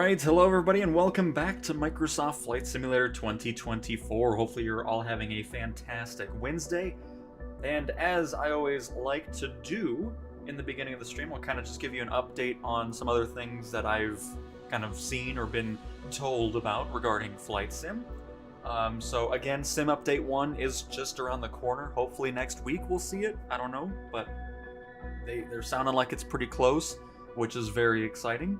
Alright, hello everybody and welcome back to Microsoft Flight Simulator 2024. Hopefully you're all having a fantastic Wednesday. And as I always like to do in the beginning of the stream, I'll kind of just give you an update on some other things that I've kind of seen or been told about regarding Flight Sim. So again, Sim Update 1 is just around the corner. Hopefully next week we'll see it. I don't know, but they're sounding like it's pretty close, which is very exciting.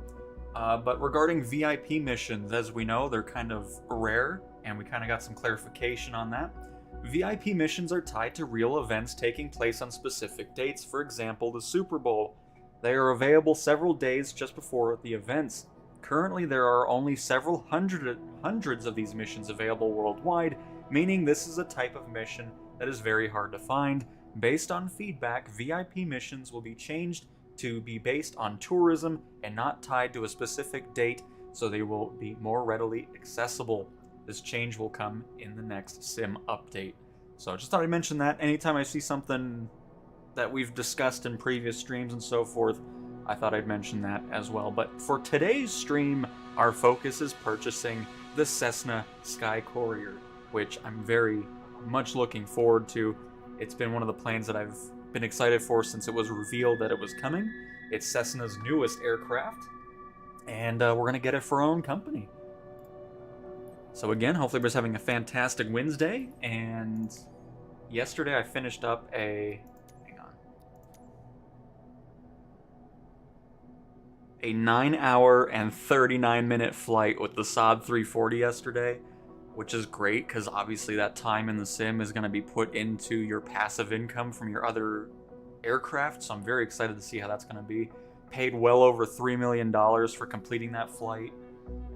But regarding VIP missions, as we know, they're kind of rare, and we kind of got some clarification on that. VIP missions are tied to real events taking place on specific dates. For example, the Super Bowl. They are available several days just before the events. Currently, there are only several hundreds of these missions available worldwide, meaning this is a type of mission that is very hard to find. Based on feedback, VIP missions will be changed to be based on tourism and not tied to a specific date, so they will be more readily accessible. This change will come in the next Sim update. So I just thought I'd mention that. Anytime I see something that we've discussed in previous streams and so forth, I thought I'd mention that as well. But for today's stream, our focus is purchasing the Cessna SkyCourier, which I'm very much looking forward to. It's been one of the planes that I've been excited for since it was revealed that it was coming. It's Cessna's newest aircraft, and we're going to get it for our own company. So again, hopefully we're just having a fantastic Wednesday, and yesterday I finished up a 9-hour and 39-minute flight with the Saab 340 yesterday, which is great because obviously that time in the sim is going to be put into your passive income from your other aircraft, so I'm very excited to see how that's going to be. Paid well over $3 million for completing that flight,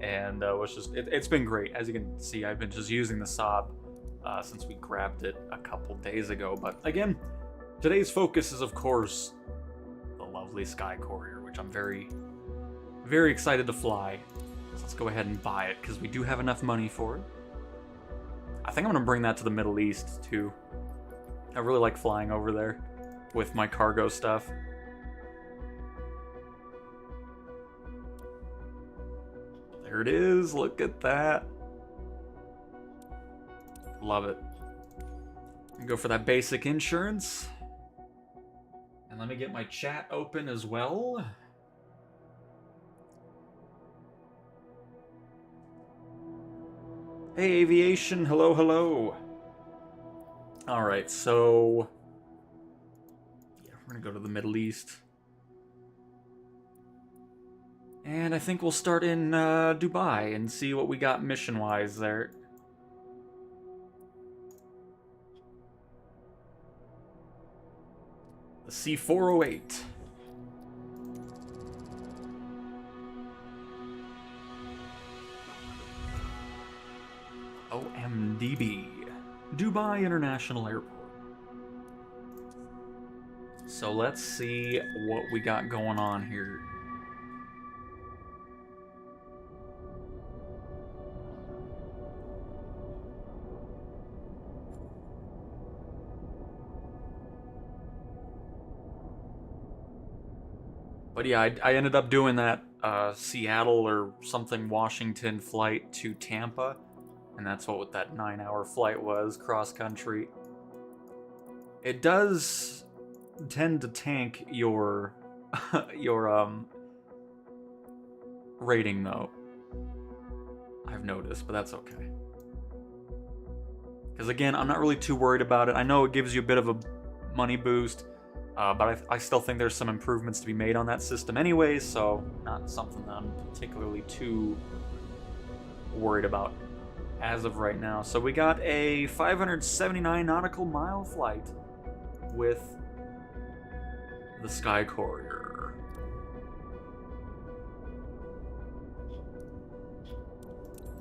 and it's been great. As you can see, I've been just using the Saab since we grabbed it a couple days ago. But again, today's focus is, of course, the lovely SkyCourier, which I'm very, very excited to fly. So let's go ahead and buy it because we do have enough money for it. I think I'm going to bring that to the Middle East, too. I really like flying over there with my cargo stuff. There it is. Look at that. Love it. Go for that basic insurance. And let me get my chat open as well. Hey, Aviation, hello, hello. Alright, so yeah, we're gonna go to the Middle East. And I think we'll start in Dubai and see what we got mission-wise there. The C408. OMDB, Dubai International Airport. So let's see what we got going on here. But yeah, I ended up doing that Seattle or something Washington flight to Tampa. And that's what that 9-hour flight was, cross-country. It does tend to tank your rating, though. I've noticed, but that's okay. Because again, I'm not really too worried about it. I know it gives you a bit of a money boost, but I still think there's some improvements to be made on that system anyways, so not something that I'm particularly too worried about as of right now. So we got a 579 nautical mile flight with the SkyCourier.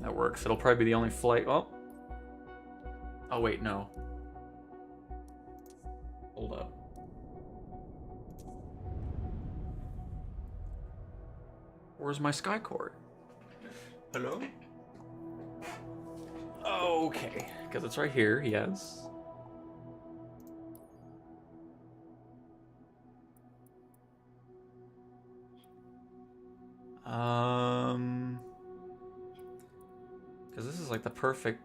That works. It'll probably be the only flight. Oh wait, no. Hold up. Where's my SkyCourier? Hello? Okay, because it's right here, yes. is like the perfect...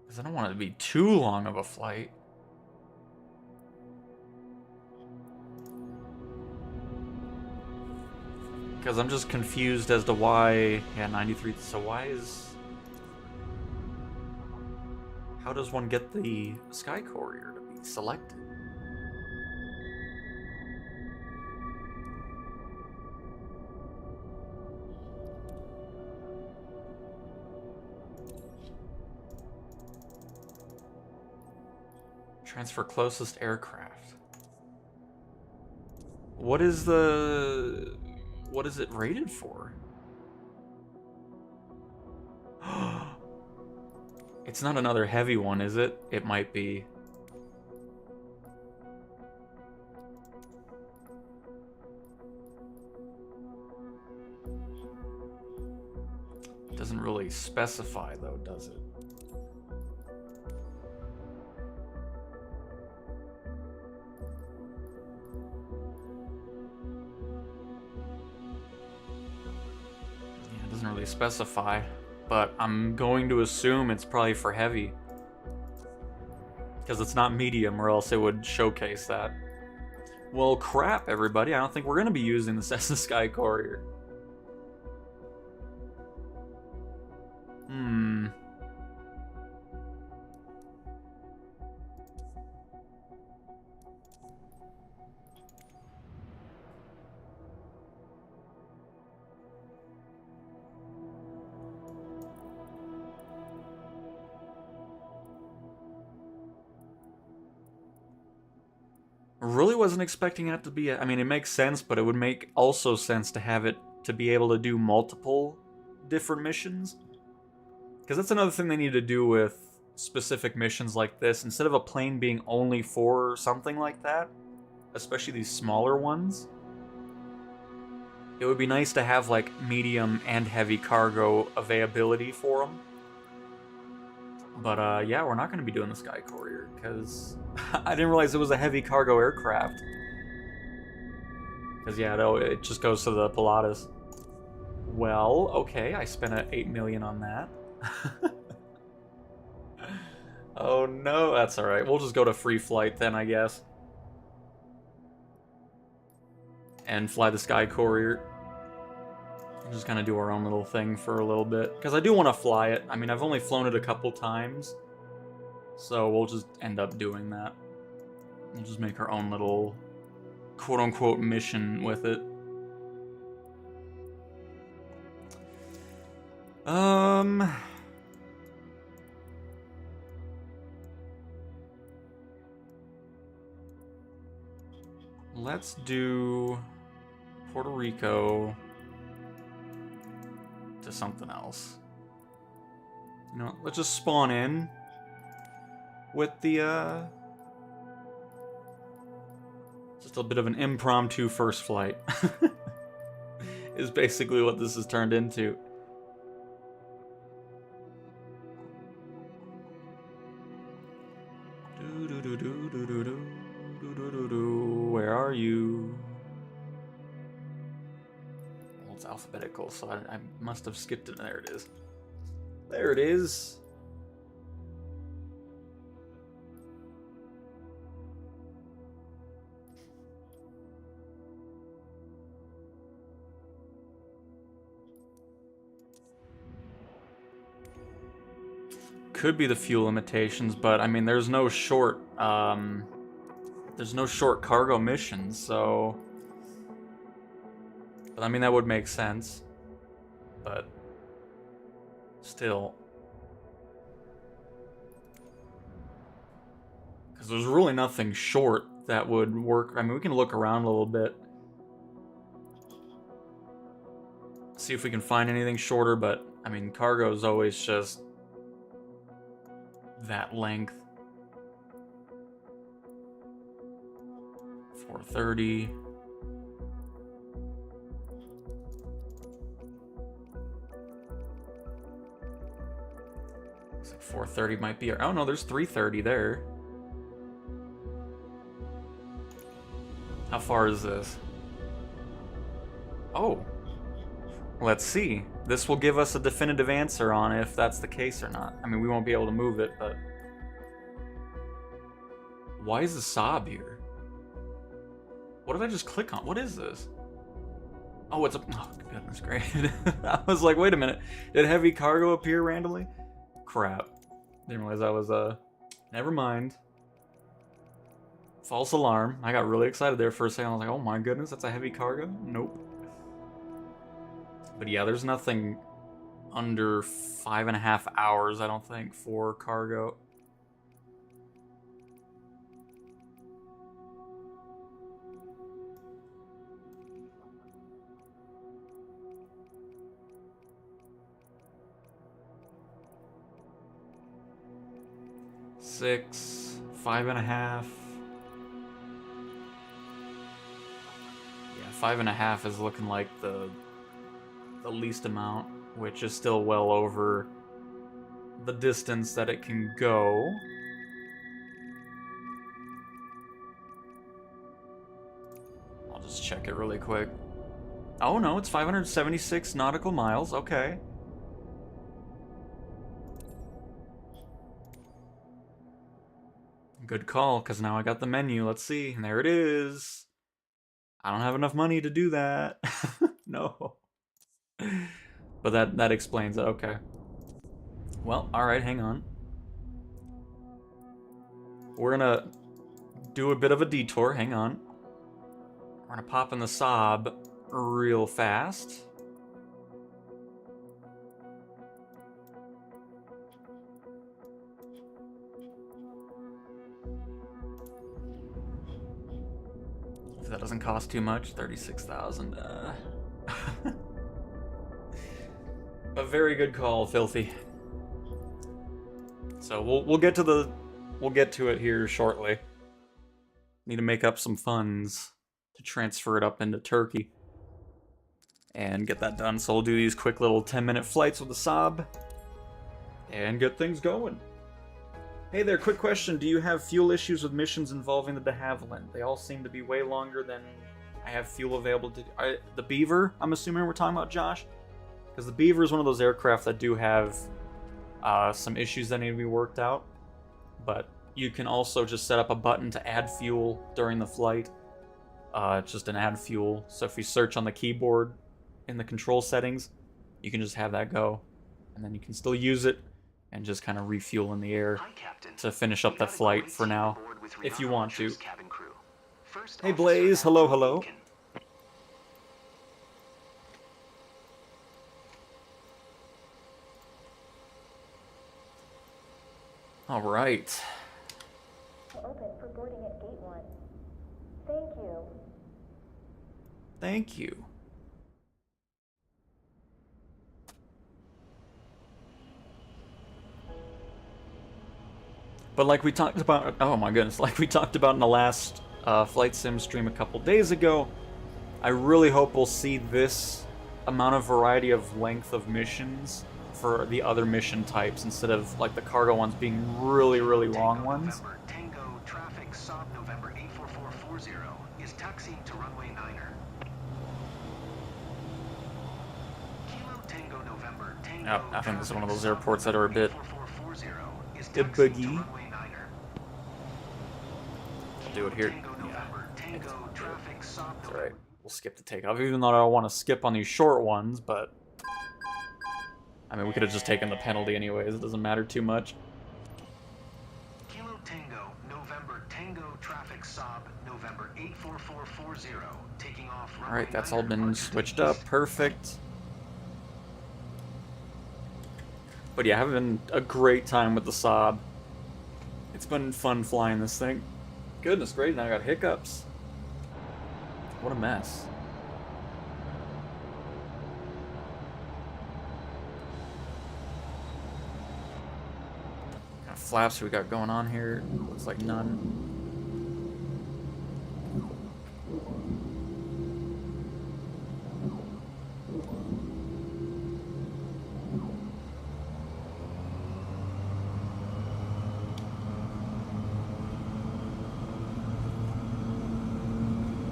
Because I don't want it to be too long of a flight. Because I'm just confused as to why... Yeah, 93. So why is... How does one get the SkyCourier to be selected? Transfer closest aircraft. What is the... What is it rated for? It's not another heavy one, is it? It might be. It doesn't really specify, though, does it? Yeah, it doesn't really specify. But I'm going to assume it's probably for heavy. Because it's not medium, or else it would showcase that. Well, crap, everybody. I don't think we're going to be using the Cessna SkyCourier. Really wasn't expecting it to be... I mean, it makes sense, but it would make also sense to have it to be able to do multiple different missions. Because that's another thing they need to do with specific missions like this. Instead of a plane being only for something like that, especially these smaller ones, it would be nice to have, like, medium and heavy cargo availability for them. But, yeah, we're not going to be doing the SkyCourier, because I didn't realize it was a heavy cargo aircraft. Because, yeah, no, it just goes to the Pilatus. Well, okay, I spent $8 million on that. Oh, no, that's alright. We'll just go to free flight then, I guess. And fly the SkyCourier. Just kind of do our own little thing for a little bit. Because I do want to fly it. I mean, I've only flown it a couple times. So we'll just end up doing that. We'll just make our own little quote-unquote mission with it. Let's do Puerto Rico to something else. You know, let's just spawn in with the, just a bit of an impromptu first flight. Is basically what this has turned into. Where are you? Well, it's alphabetical, so I must have skipped it. There it is. There it is. Could be the fuel limitations, but I mean, there's no short cargo missions, so. But I mean, that would make sense. But still, because there's really nothing short that would work. I mean, we can look around a little bit, see if we can find anything shorter. But I mean, cargo is always just that length. 430. Looks like 430 might be. Oh no, there's 330 there. How far is this? Oh, Let's see. This will give us a definitive answer on if that's the case or not. I mean, we won't be able to move it, but... Why is the Saab here? What did I just click on? What is this? Oh, it's a... Oh, goodness gracious. I was like, wait a minute. Did heavy cargo appear randomly? Crap. Didn't realize that was, Never mind. False alarm. I got really excited there for a second. I was like, oh my goodness, that's a heavy cargo? Nope. But yeah, there's nothing under 5.5 hours, I don't think, for cargo. Six, 5.5. Yeah, 5.5 is looking like the least amount, which is still well over the distance that it can go. I'll just check it really quick. Oh no, it's 576 nautical miles, okay. Good call, because now I got the menu. Let's see. And there it is. I don't have enough money to do that. No. But that explains it. Okay. Well, alright, hang on. We're gonna do a bit of a detour. Hang on. We're gonna pop in the Saab real fast. That doesn't cost too much. 36,000. A very good call, Filthy. So we'll get to it here shortly. Need to make up some funds to transfer it up into Turkey and get that done. So we'll do these quick little 10-minute flights with the Saab and get things going. Hey there, quick question. Do you have fuel issues with missions involving the de Havilland? They all seem to be way longer than I have fuel available to... the Beaver, I'm assuming we're talking about, Josh? Because the Beaver is one of those aircraft that do have some issues that need to be worked out. But you can also just set up a button to add fuel during the flight. It's just an add fuel. So if you search on the keyboard in the control settings, you can just have that go. And then you can still use it and just kind of refuel in the air to finish up that flight for now, if you want to. Hey Blaze, hello, hello. All right. Open for boarding at gate 1. Thank you. Thank you. But like we talked about, oh my goodness, like we talked about in the last Flight Sim stream a couple days ago, I really hope we'll see this amount of variety of length of missions for the other mission types instead of like the cargo ones being really, really long ones. Tango traffic Saab November 84440 is taxiing to runway 9er. Kilo Tango November Tango. Yep, I think this is one of those airports that are a bit buggy. I'll do it here. Yeah. It's alright. We'll skip the takeoff, even though I don't want to skip on these short ones, but I mean, we could have just taken the penalty anyways. It doesn't matter too much. Kilo Tango November Tango traffic Saab November 84440 taking off. Alright, that's all been switched up. Perfect. But yeah, having a great time with the Saab. It's been fun flying this thing. Goodness gracious, now I got hiccups. What a mess. What kind of flaps we got going on here? Looks like none.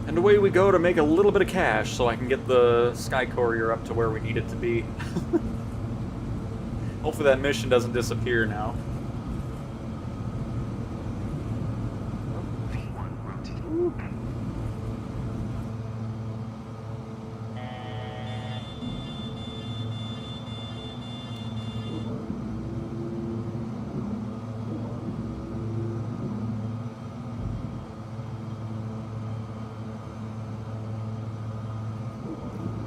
And away we go to make a little bit of cash so I can get the SkyCourier up to where we need it to be. Hopefully that mission doesn't disappear now.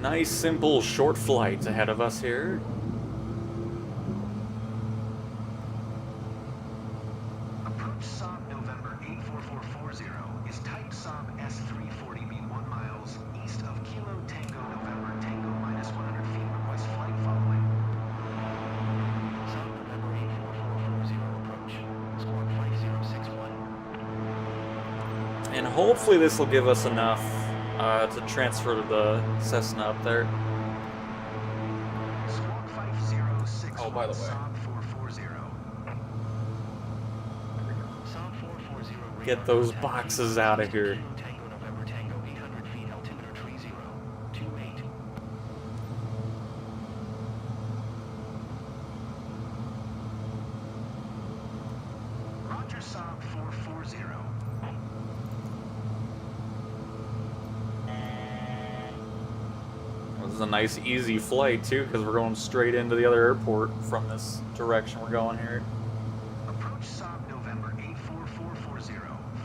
Nice, simple, short flight ahead of us here. Approach Saab November 84440 is type Saab S340B 1 miles east of Kilo Tango November Tango minus 100 feet. Request flight following. Saab November 84440 approach. Squawk 5061. And hopefully this will give us enough to transfer to the Cessna up there. Squawk 5061. Oh, by the way. Saab 440. Saab 440. Get those boxes out of here. Tango November Tango 800 feet altimeter 3028. Roger Saab 440. This is a nice, easy flight too, because we're going straight into the other airport from this direction we're going here. Approach Saab November 84440,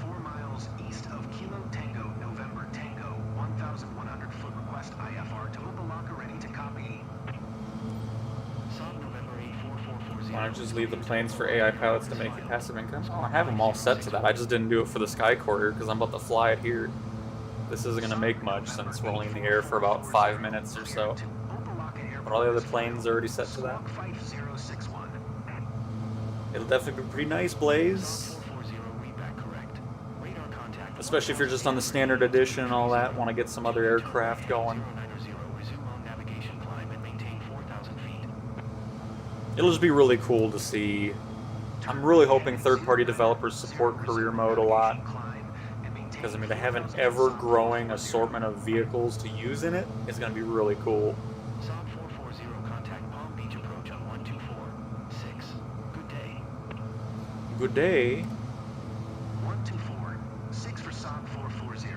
4 miles east of Kilo Tango November Tango, 1,100 foot request IFR to Opalaka, ready to copy. Saab November 84440. Why don't you just leave the planes for AI pilots to make you passive income? Oh, I have them all set to that. I just didn't do it for the SkyCourier because I'm about to fly it here. This isn't going to make much since we're only in the air for about 5 minutes or so. But all the other planes are already set to that. It'll definitely be pretty nice, Blaze. Especially if you're just on the standard edition and all that, want to get some other aircraft going. It'll just be really cool to see. I'm really hoping third-party developers support career mode a lot. Because, I mean, to have an ever-growing assortment of vehicles to use in it is going to be really cool. Saab 440, contact Palm Beach approach on 1246. Good day. Good day. 1246 for Saab 440.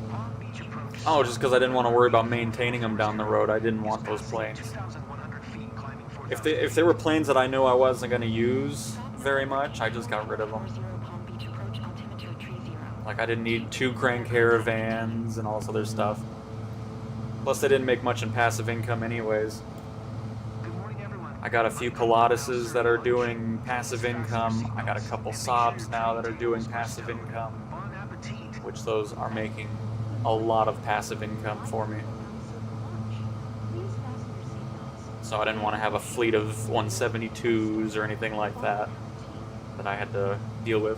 Palm Beach approach. Oh, just because I didn't want to worry about maintaining them down the road. I didn't want those planes. 2,100 feet, climbing 4,000. If they were planes that I knew I wasn't going to use very much, I just got rid of them. Like, I didn't need 2 crank caravans and all this other stuff. Plus, they didn't make much in passive income anyways. Good morning, everyone. I got a few Pilatuses that are doing passive income. I got a couple Saabs now that are doing passive income. Bon appetit. Which those are making a lot of passive income for me. So I didn't want to have a fleet of 172s or anything like that I had to deal with.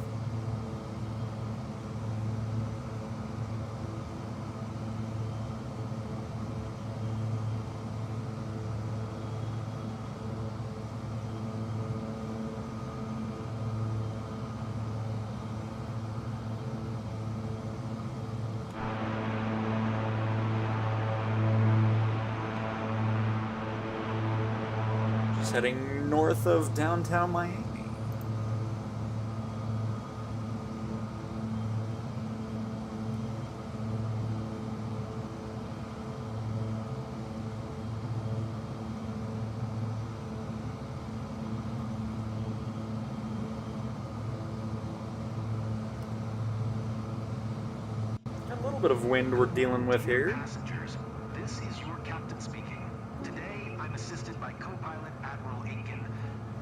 Heading north of downtown Miami. Got a little bit of wind we're dealing with here. Passengers, this is your captain speaking. Today, I'm assisted by co-pilot Admiral Aiken.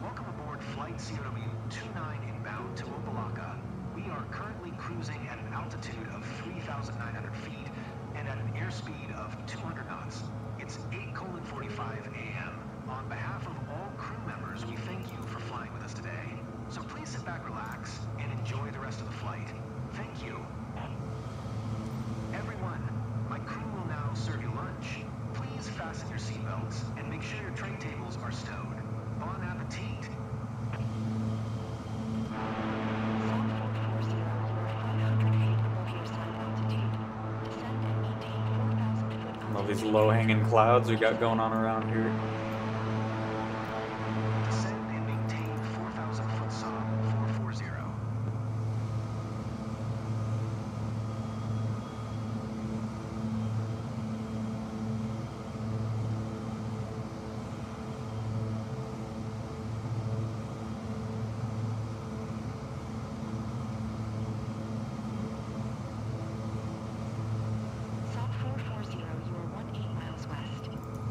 Welcome aboard flight COW29 inbound to Opalaka. We are currently cruising at an altitude of 3,900 feet and at an airspeed of 200 knots. It's 8:45 a.m. On behalf of all crew members, we thank you for flying with us today. So please sit back, relax, and enjoy the rest of the flight. Thank you. Everyone, my crew will now circle All these low-hanging clouds we got going on around here. Descend and maintain 4,000 foot Saab 440. Saab 440, you are 18 miles west.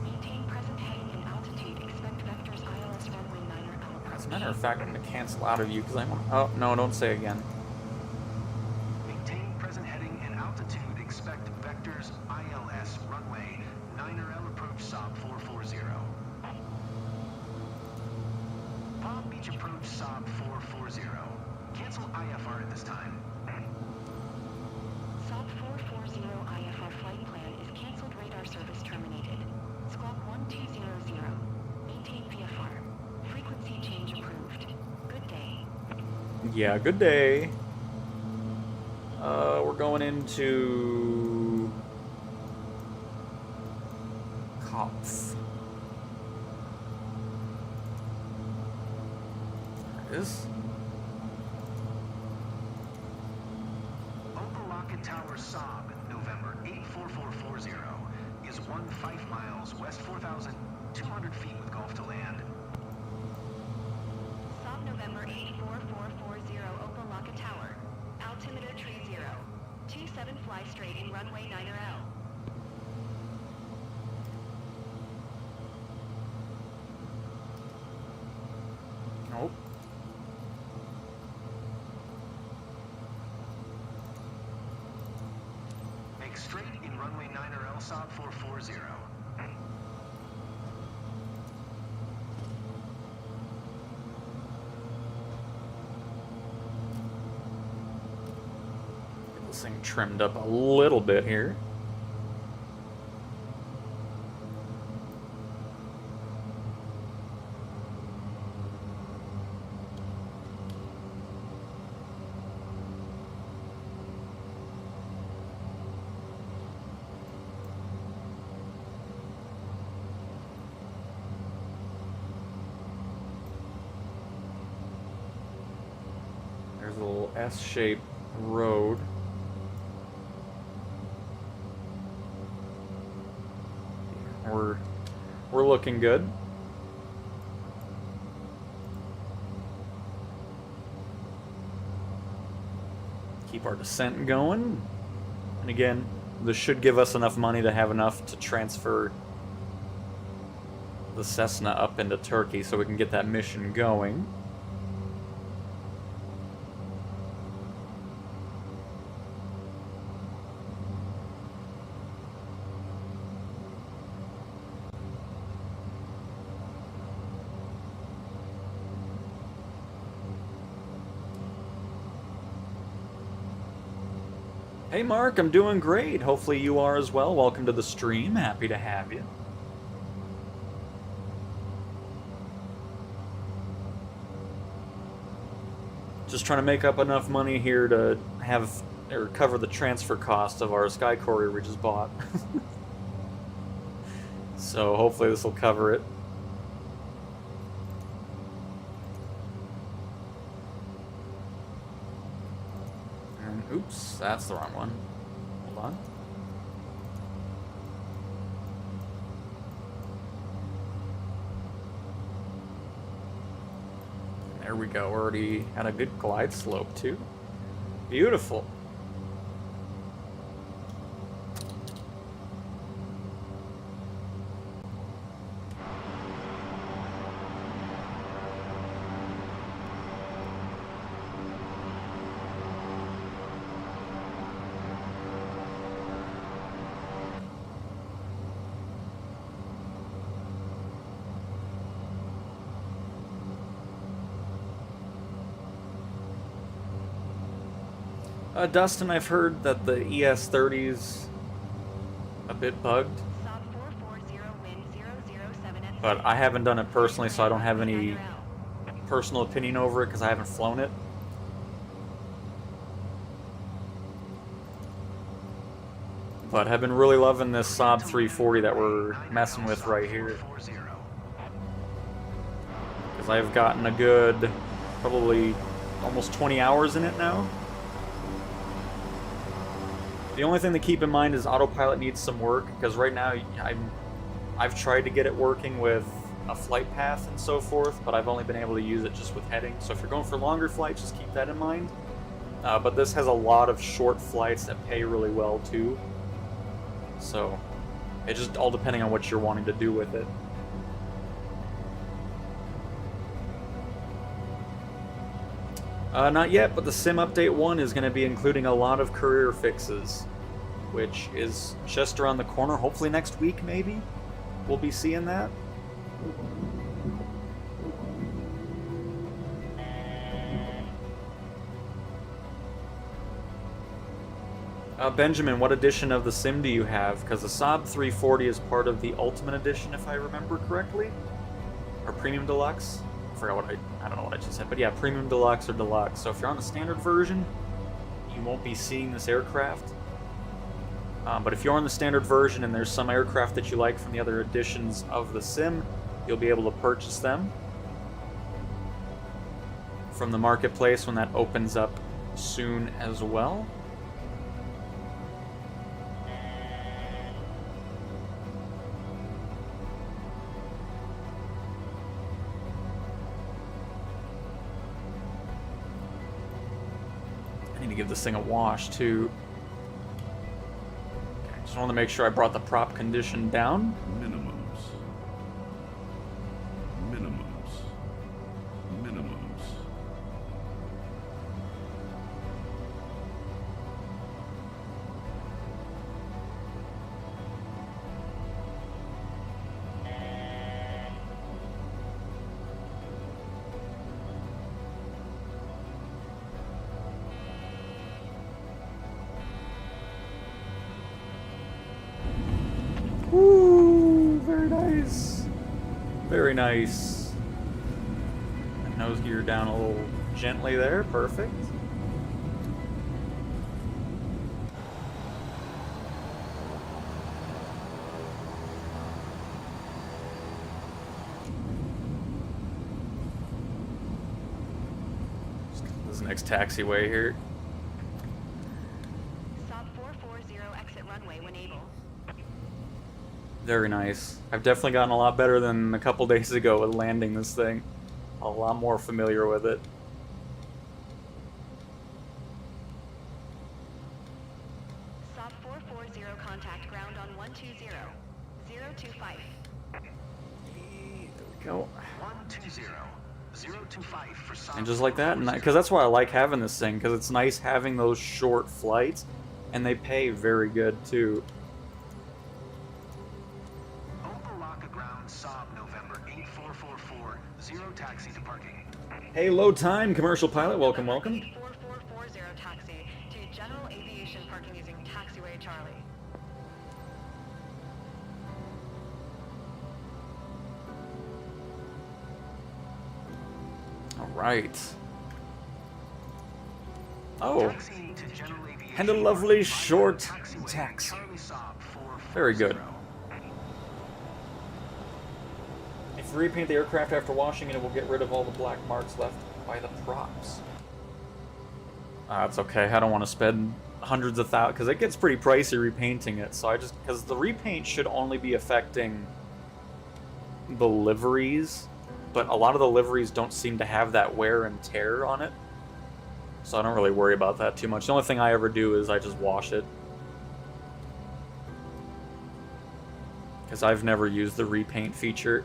Maintain present heading and altitude. Expect vectors ILS runway 9er out. As a matter of fact, I'm going to cancel out of you because I'm... Oh, no, don't say again. Maintain present heading and altitude. Expect vectors ILS runway 9er L approach Saab 440. Palm Beach approach Saab 440. Cancel IFR at this time. Saab 440 IFR flight plan is cancelled. Radar service terminated. Squawk 1200. Maintain VFR. Frequency change approved. Good day. Yeah, good day. We're going into... Kopf. There it is. Opelika Tower Saab, November 84440, is 15 miles west 4,200 feet with Gulf to land. Saab November 84440 Opelika Tower. Altimeter 30. 27 fly straight in runway 9er L. Nope. Make straight in runway 9er L Saab 440. Get this thing trimmed up a little bit here. There's a little S-shaped road. We're looking good. Keep our descent going. And again, this should give us enough money to have enough to transfer the Cessna up into Turkey so we can get that mission going. Hey Mark, I'm doing great. Hopefully you are as well. Welcome to the stream. Happy to have you. Just trying to make up enough money here to have or cover the transfer cost of our SkyCourier we just bought. So hopefully this will cover it. And oops, that's the wrong one. Hold on. There we go. We're already at a good glide slope too. Beautiful. Dustin, I've heard that the ES-30's a bit bugged, Saab 440 wind 007 at but I haven't done it personally, so I don't have any personal opinion over it because I haven't flown it. But I've been really loving this Saab 340 that we're messing with right here. Because I've gotten a good, probably almost 20 hours in it now. The only thing to keep in mind is Autopilot needs some work, because right now I've tried to get it working with a flight path and so forth, but I've only been able to use it just with heading. So if you're going for longer flights, just keep that in mind. But this has a lot of short flights that pay really well too. So it's just all depending on what you're wanting to do with it. Not yet, but the Sim Update 1 is going to be including a lot of Courier fixes, which is just around the corner. Hopefully next week, maybe, we'll be seeing that. Benjamin, what edition of the Sim do you have? Because the Saab 340 is part of the Ultimate Edition, if I remember correctly. Or Premium Deluxe? I forgot what I don't know what I just said. But yeah, Premium Deluxe or Deluxe. So if you're on the standard version, you won't be seeing this aircraft. But if you're on the standard version and there's some aircraft that you like from the other editions of the Sim, you'll be able to purchase them from the marketplace when that opens up soon as well. I need to give this thing a wash too. Okay, just want to make sure I brought the prop condition down. Minimums. Woo! Very nice. Very nice. Nose gear down a little gently there. Perfect. This is the next taxiway here. Saab 440 exit runway when able. Very nice. I've definitely gotten a lot better than a couple days ago with landing this thing. A lot more familiar with it. Saab 440 contact ground on 120. 025. There we go. 120. 025 for Saab. And just like that, because that's why I like having this thing, because it's nice having those short flights, and they pay very good too. Saab November 8444, 0 taxi to parking. Hey, low time commercial pilot, welcome, welcome. 4440 taxi to general aviation parking using taxiway Charlie. All right. Oh, and a lovely short taxi. Very good. If you repaint the aircraft after washing it will get rid of all the black marks left by the props. That's okay. I don't want to spend hundreds of thousands, because it gets pretty pricey repainting it. So because the repaint should only be affecting the liveries, but a lot of the liveries don't seem to have that wear and tear on it. So I don't really worry about that too much. The only thing I ever do is I just wash it. Because I've never used the repaint feature.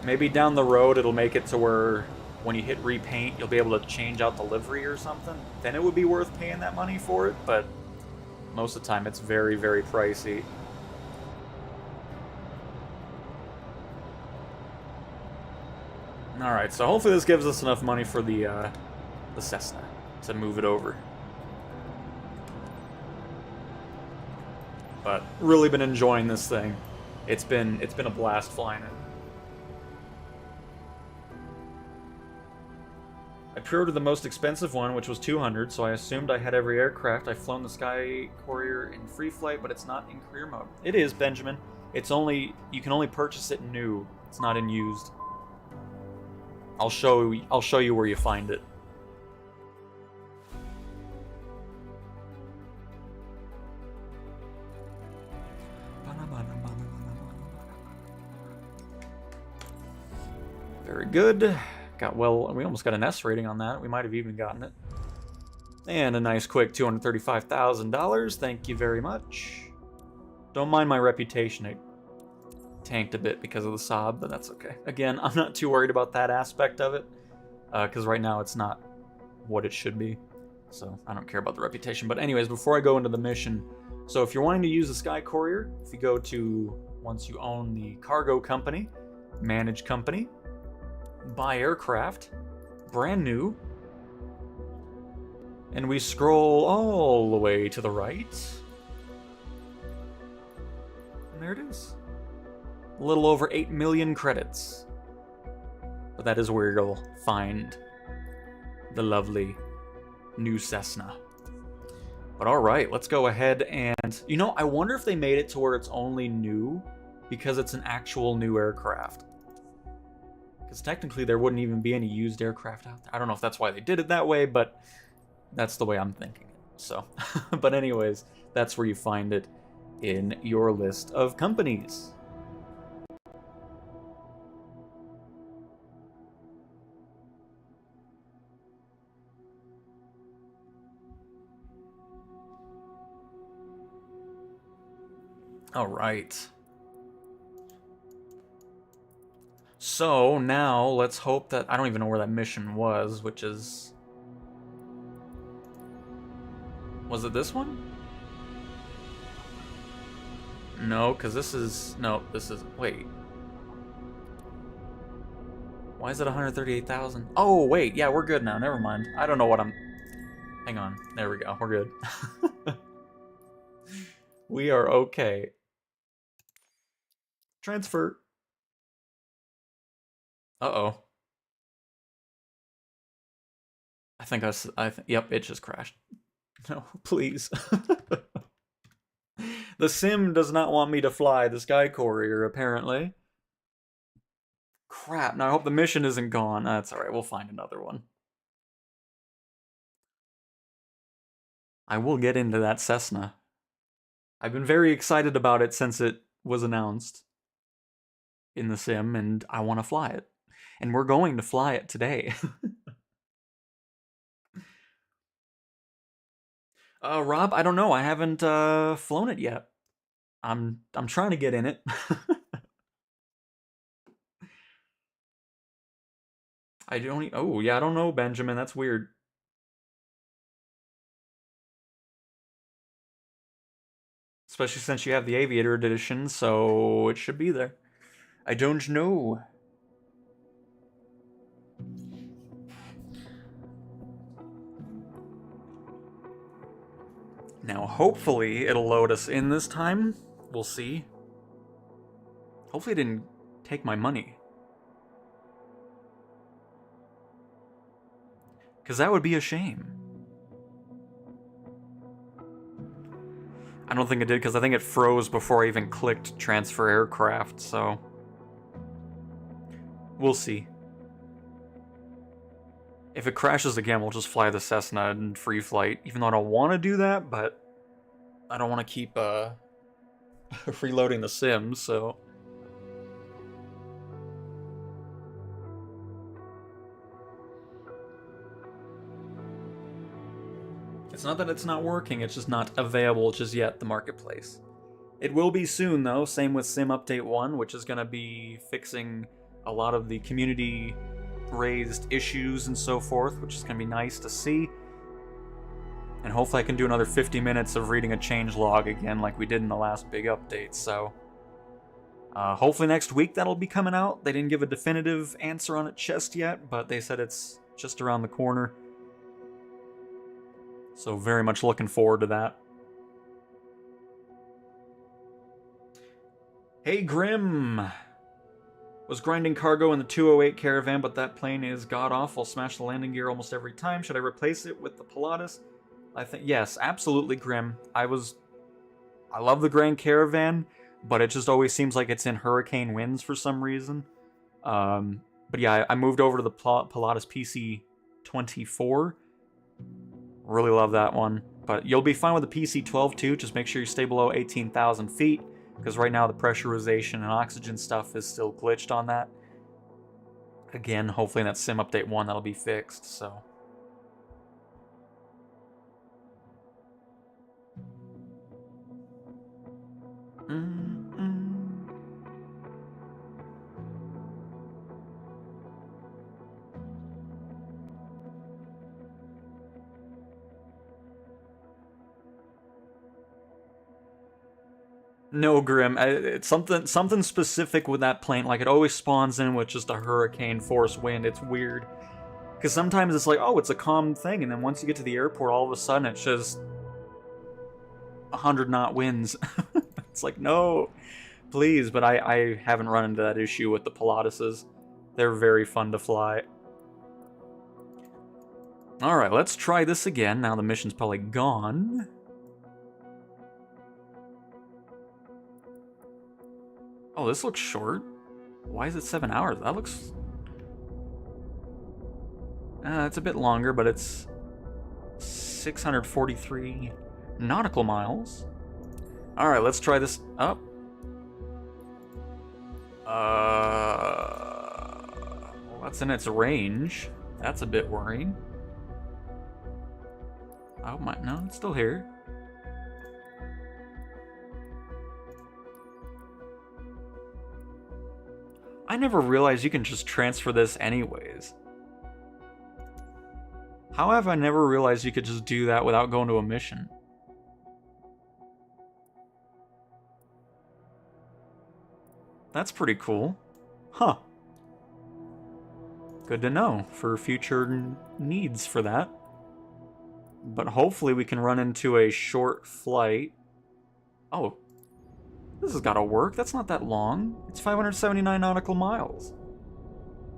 Maybe down the road it'll make it to where when you hit repaint you'll be able to change out the livery or something. Then it would be worth paying that money for it, but most of the time it's very, very pricey. Alright, so hopefully this gives us enough money for the Cessna to move it over. But really been enjoying this thing. It's been a blast flying it. I pre-ordered the most expensive one, which was 200, so I assumed I had every aircraft. I've flown the SkyCourier in free flight, but it's not in career mode. It is, Benjamin. It's only, you can only purchase it new. It's not in used. I'll show you where you find it. Very good. Well, we almost got an S rating on that. We might have even gotten it. And a nice quick $235,000. Thank you very much. Don't mind my reputation. It tanked a bit because of the Saab, but that's okay. Again, I'm not too worried about that aspect of it, because right now it's not what it should be. So I don't care about the reputation. But anyways, before I go into the mission, so if you're wanting to use the SkyCourier, if you go to, once you own the cargo company, manage company, buy aircraft, brand new, and we scroll all the way to the right, and there it is. A little over 8 million credits. But that is where you'll find the lovely new Cessna. But alright, let's go ahead and... You know, I wonder if they made it to where it's only new because it's an actual new aircraft. Because technically there wouldn't even be any used aircraft out there. I don't know if that's why they did it that way, but that's the way I'm thinking it. So, but anyways, that's where you find it in your list of companies. All right. So now let's hope that, I don't even know where that mission was, which is... Was it this one? No, because this is... No, this is... Wait. Why is it 138,000? Oh, wait. Yeah, we're good now. Never mind. I don't know what I'm... Hang on. There we go. We're good. We are okay. Transfer. Uh-oh. I think yep, it just crashed. No, please. The sim does not want me to fly the SkyCourier, apparently. Crap, now I hope the mission isn't gone. That's alright, we'll find another one. I will get into that Cessna. I've been very excited about it since it was announced in the sim, and I want to fly it. And we're going to fly it today. Rob, I don't know. I haven't flown it yet. I'm trying to get in it. I don't. Oh yeah, I don't know, Benjamin. That's weird. Especially since you have the Aviator Edition, so it should be there. I don't know. Now, hopefully, it'll load us in this time. We'll see. Hopefully it didn't take my money. Because that would be a shame. I don't think it did, because I think it froze before I even clicked transfer aircraft, so... We'll see. If it crashes again, we'll just fly the Cessna in free flight, even though I don't want to do that, but I don't want to keep reloading the sim, so... It's not that it's not working, it's just not available just yet, the marketplace. It will be soon, though, same with Sim Update 1, which is going to be fixing a lot of the community-raised issues and so forth, which is going to be nice to see. And hopefully I can do another 50 minutes of reading a changelog again like we did in the last big update, so... hopefully next week that'll be coming out. They didn't give a definitive answer on it just yet, but they said it's just around the corner. So very much looking forward to that. Hey Grim! Was grinding cargo in the 208 Caravan, but that plane is god-awful. Smash the landing gear almost every time. Should I replace it with the Pilatus? I think, yes, absolutely, Grim. I love the Grand Caravan, but it just always seems like it's in hurricane winds for some reason. But yeah, I moved over to the Pilatus PC-24. Really love that one. But you'll be fine with the PC-12 too. Just make sure you stay below 18,000 feet. Because right now the pressurization and oxygen stuff is still glitched on that. Again, hopefully in that sim update 1 that'll be fixed, so. No, Grim. It's something specific with that plane. Like, it always spawns in with just a hurricane force wind. It's weird. Because sometimes it's like, oh, it's a calm thing, and then once you get to the airport, all of a sudden it's just 100 knot winds. It's like, no, please. But I haven't run into that issue with the Pilatuses. They're very fun to fly. Alright, let's try this again. Now the mission's probably gone. Oh, this looks short. Why is it 7 hours? That looks... it's a bit longer, but it's 643 nautical miles. Alright, let's try this up. Well, that's in its range. That's a bit worrying. Oh my, no, it's still here. I never realized you can just transfer this anyways. How have I never realized you could just do that without going to a mission? That's pretty cool. Huh. Good to know for future needs for that. But hopefully we can run into a short flight. Oh. This has got to work. That's not that long. It's 579 nautical miles.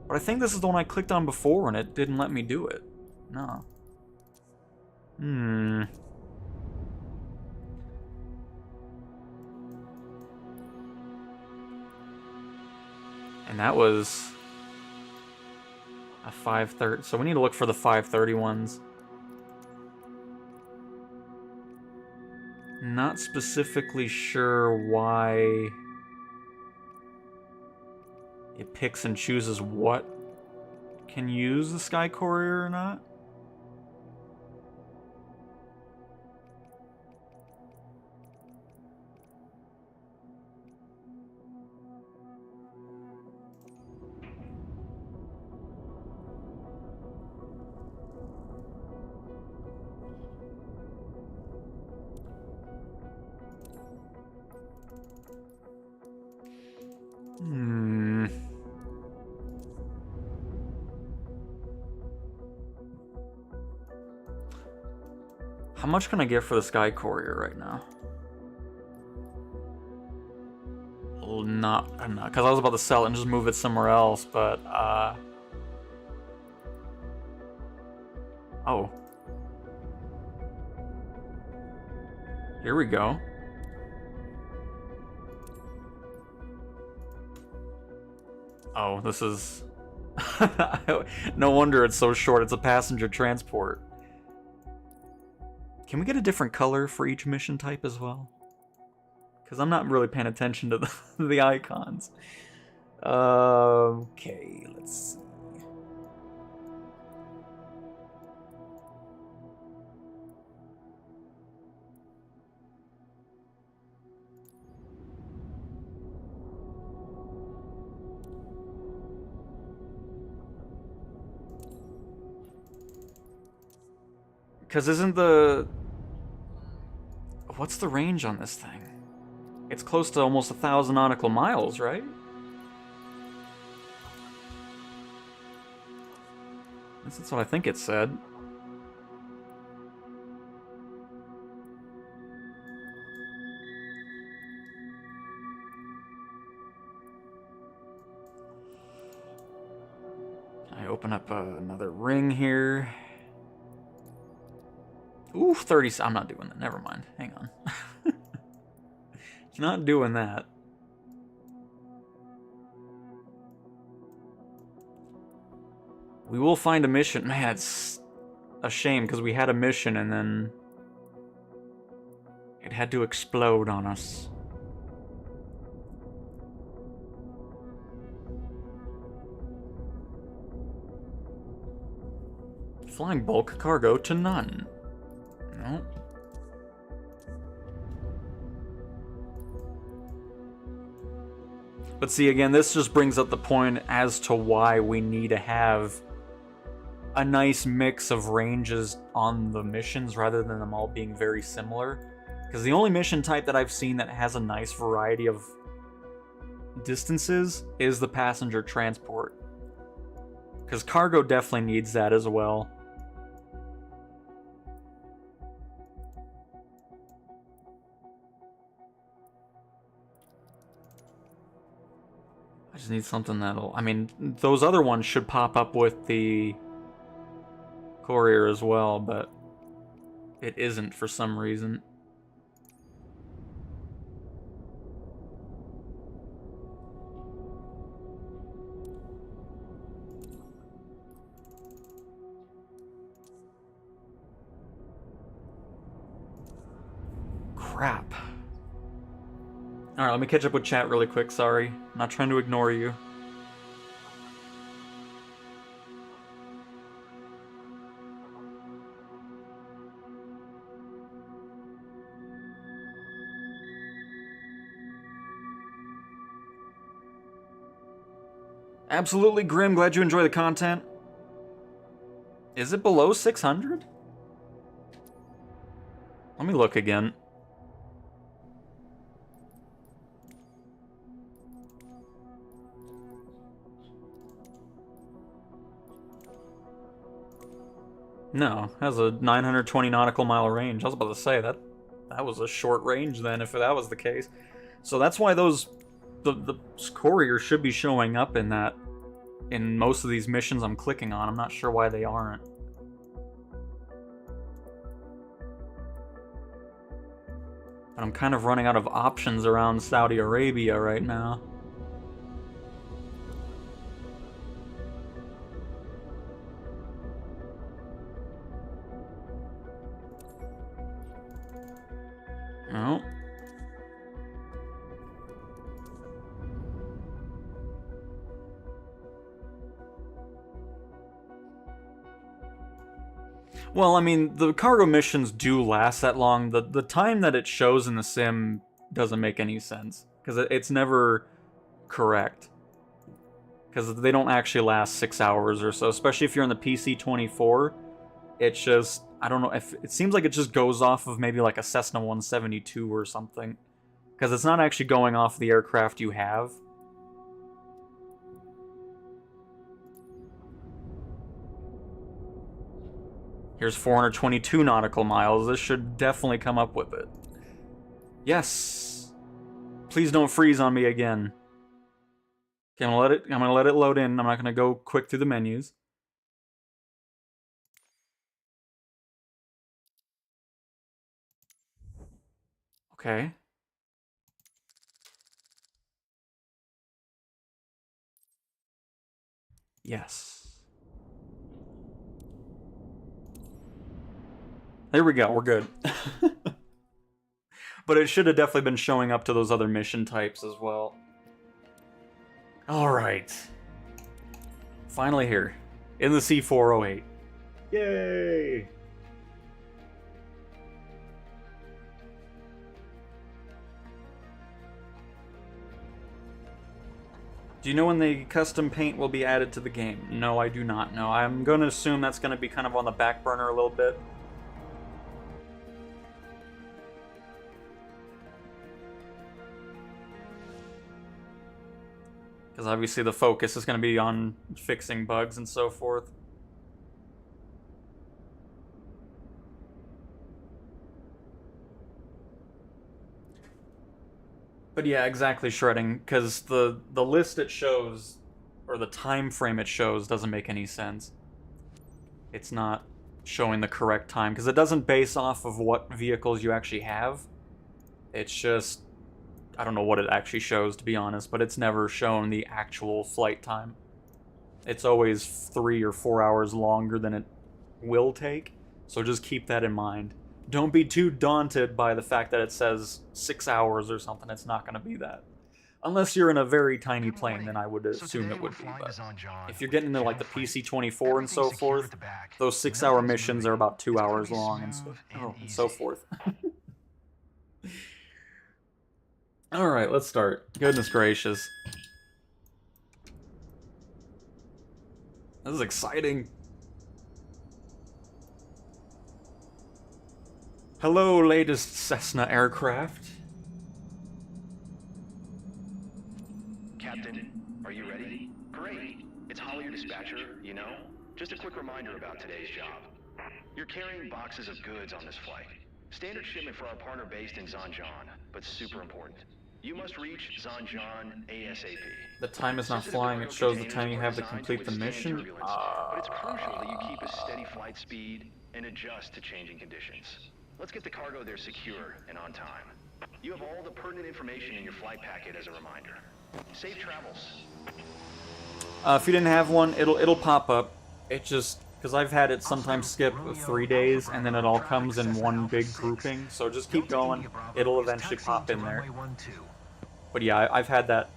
But I think this is the one I clicked on before and it didn't let me do it. No. And that was a 530. So we need to look for the 530 ones. Not specifically sure why it picks and chooses what can use the SkyCourier or not. How much can I get for the SkyCourier right now? Well, not enough, because I was about to sell it and just move it somewhere else, but, oh. Here we go. Oh, this is... No wonder it's so short. It's a passenger transport. Can we get a different color for each mission type as well? Because I'm not really paying attention to the icons. Okay, let's see. Because isn't the... What's the range on this thing? It's close to almost 1,000 nautical miles, right? That's what I think it said. open up another ring here. Ooh, 30. I'm not doing that. Never mind. Hang on. Not doing that. We will find a mission. Man, it's a shame because we had a mission and then it had to explode on us. Flying bulk cargo to none. No. But see, again, this just brings up the point as to why we need to have a nice mix of ranges on the missions rather than them all being very similar. Because the only mission type that I've seen that has a nice variety of distances is the passenger transport. Because cargo definitely needs that as well. I just need something that'll... I mean, those other ones should pop up with the Courier as well, but it isn't for some reason. Crap. Alright, let me catch up with chat really quick, sorry. I'm not trying to ignore you. Absolutely, Grim. Glad you enjoy the content. Is it below 600? Let me look again. No, it has a 920 nautical mile range. I was about to say that was a short range then, if that was the case. So that's why those the Courier should be showing up in that in most of these missions I'm clicking on. I'm not sure why they aren't. But I'm kind of running out of options around Saudi Arabia right now. No. Well, I mean, the cargo missions do last that long. The time that it shows in the sim doesn't make any sense, because it's never correct. Because they don't actually last 6 hours or so, especially if you're on the PC-24. It's just, I don't know, if it seems like it just goes off of maybe like a Cessna 172 or something. Because it's not actually going off the aircraft you have. Here's 422 nautical miles. This should definitely come up with it. Yes! Please don't freeze on me again. Okay, I'm gonna let it load in. I'm not gonna go quick through the menus. Okay. Yes. There we go, we're good. But it should have definitely been showing up to those other mission types as well. Alright. Finally here. In the C408. Yay! Do you know when the custom paint will be added to the game? No, I do not know. I'm going to assume that's going to be kind of on the back burner a little bit. Because obviously the focus is going to be on fixing bugs and so forth. But yeah, exactly, shredding, because the list it shows, or the time frame it shows doesn't make any sense. It's not showing the correct time, because it doesn't base off of what vehicles you actually have. It's just, I don't know what it actually shows, to be honest, but it's never shown the actual flight time. It's always 3 or 4 hours longer than it will take, so just keep that in mind. Don't be too daunted by the fact that it says 6 hours or something. It's not going to be that. Unless you're in a very tiny plane, then I would assume it would be. But if you're getting into like the PC-24 and so forth, those 6-hour missions are about 2 hours long and so forth. Alright, let's start. Goodness gracious. This is exciting. Hello, latest Cessna aircraft. Captain, are you ready? Great. It's Holly, your dispatcher, you know? Just a quick reminder about today's job. You're carrying boxes of goods on this flight. Standard shipment for our partner based in Zanjan, but super important. You must reach Zanjan ASAP. The time is not flying, it shows the time you have to complete the mission. But it's crucial that you keep a steady flight speed and adjust to changing conditions. Let's get the cargo there secure and on time. You have all the pertinent information in your flight packet as a reminder. Safe travels. If you didn't have one, it'll pop up. It just, because I've had it sometimes skip 3 days and then it all comes in one big grouping, so just keep going. It'll eventually pop in there. But yeah, I've had that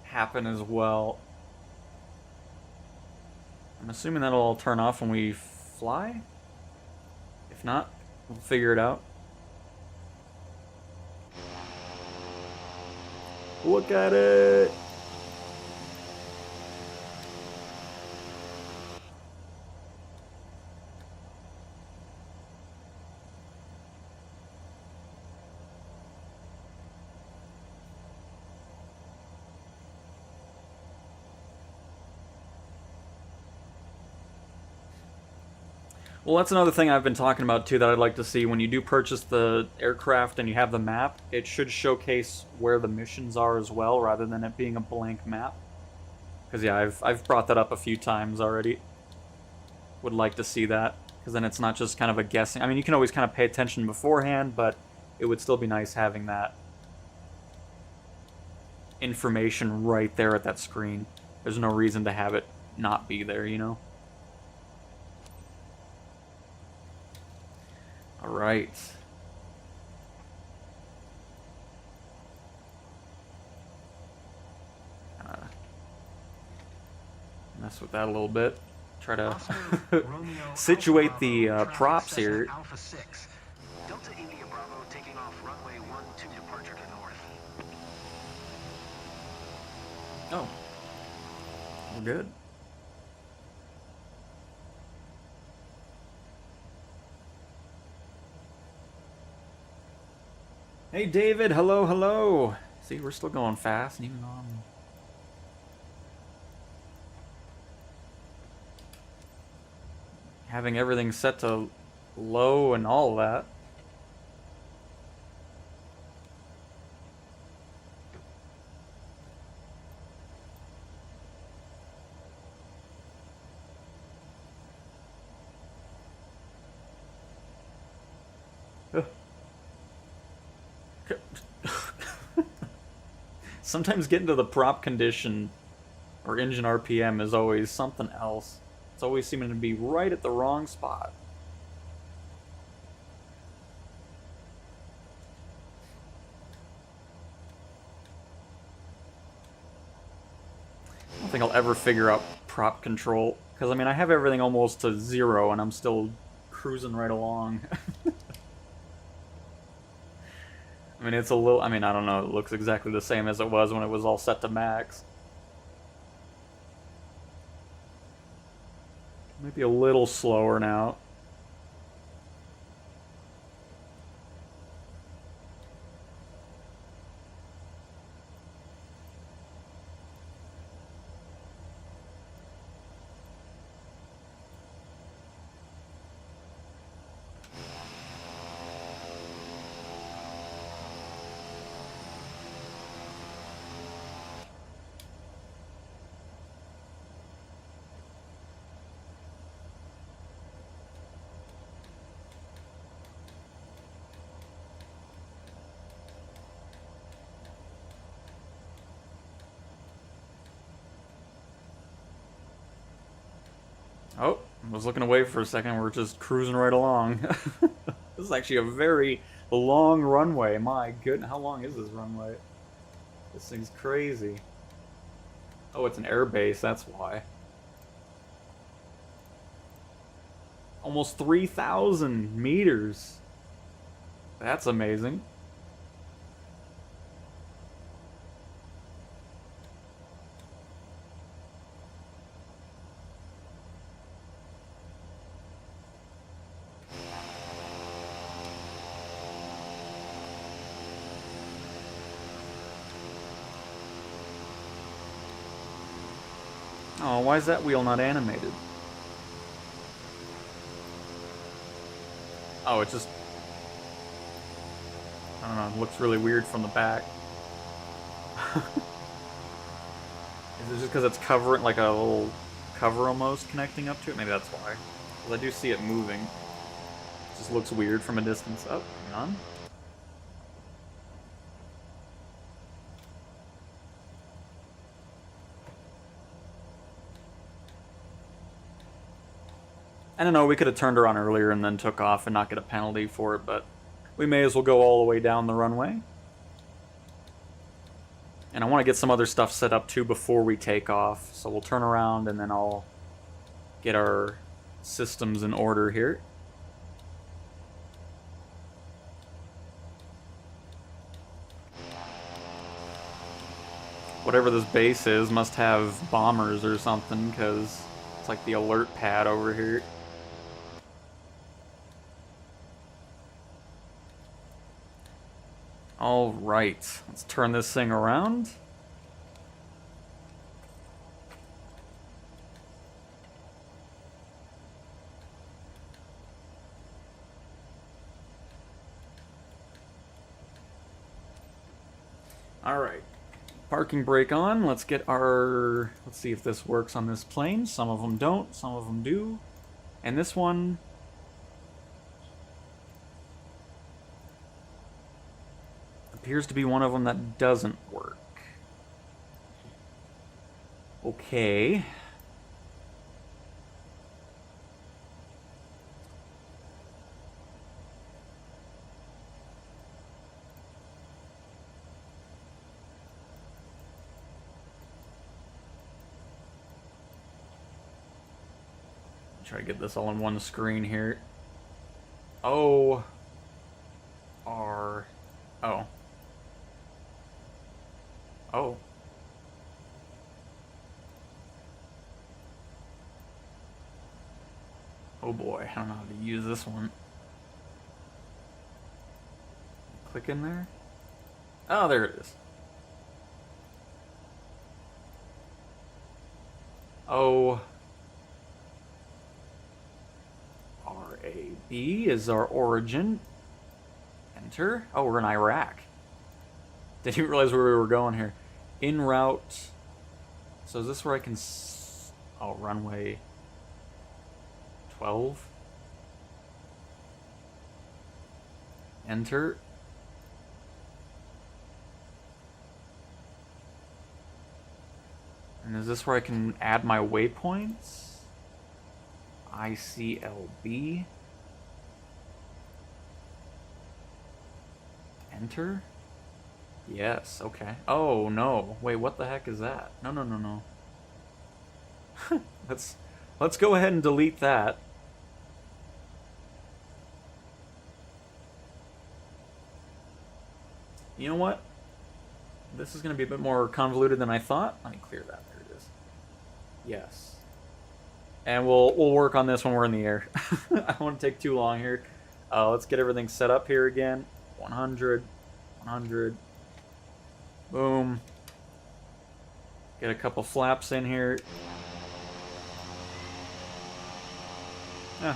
happen as well. I'm assuming that'll all turn off when we fly? If not, we'll figure it out. Look at it! Well, that's another thing I've been talking about too that I'd like to see. When you do purchase the aircraft and you have the map, it should showcase where the missions are as well, rather than it being a blank map. Because yeah, I've brought that up a few times already. Would like to see that, because then it's not just kind of a guessing. I mean, you can always kind of pay attention beforehand, but it would still be nice having that information right there at that screen. There's no reason to have it not be there, you know? Alright. Mess with that a little bit. Try to situate the props here. Alpha 6. Delta India Bravo taking off runway 12 departure to north. Oh. We're good. Hey David, hello, hello. See, we're still going fast, even though I'm having everything set to low and all that. Sometimes getting to the prop condition or engine RPM is always something else. It's always seeming to be right at the wrong spot. I don't think I'll ever figure out prop control, because I mean I have everything almost to 0 and I'm still cruising right along. I mean, it's a little, I mean, I don't know, it looks exactly the same as it was when it was all set to max. Maybe a little slower now. Oh, I was looking away for a second. We're just cruising right along. This is actually a very long runway. My goodness, how long is this runway? This thing's crazy. Oh, it's an air base, that's why. Almost 3,000 meters. That's amazing. Oh, why is that wheel not animated? Oh, it just... I don't know, it looks really weird from the back. Is it just because it's covering, like a little cover almost connecting up to it? Maybe that's why. Because I do see it moving. It just looks weird from a distance. Oh, hang on. I don't know, we could have turned her on earlier and then took off and not get a penalty for it, but we may as well go all the way down the runway. And I want to get some other stuff set up too before we take off, so we'll turn around and then I'll get our systems in order here. Whatever this base is must have bombers or something, because it's like the alert pad over here. Alright, let's turn this thing around. Alright, parking brake on. Let's get our... Let's see if this works on this plane. Some of them don't, some of them do. And this one... appears to be one of them that doesn't work. Okay. Try to get this all on one screen here. O R O. Oh. Oh boy, I don't know how to use this one. Click in there. Oh, there it is. O R A B is our origin. Enter. Oh, we're in Iraq. Didn't realize where we were going here. En route. So is this where I can... oh, runway 12. Enter. And is this where I can add my waypoints? ICLB. Enter. Yes, okay. Oh, no. Wait, what the heck is that? No, no, no, no. Let's go ahead and delete that. You know what? This is going to be a bit more convoluted than I thought. Let me clear that. There it is. Yes. And we'll work on this when we're in the air. I don't want to take too long here. Let's get everything set up here again. 100. 100. Boom. Get a couple flaps in here.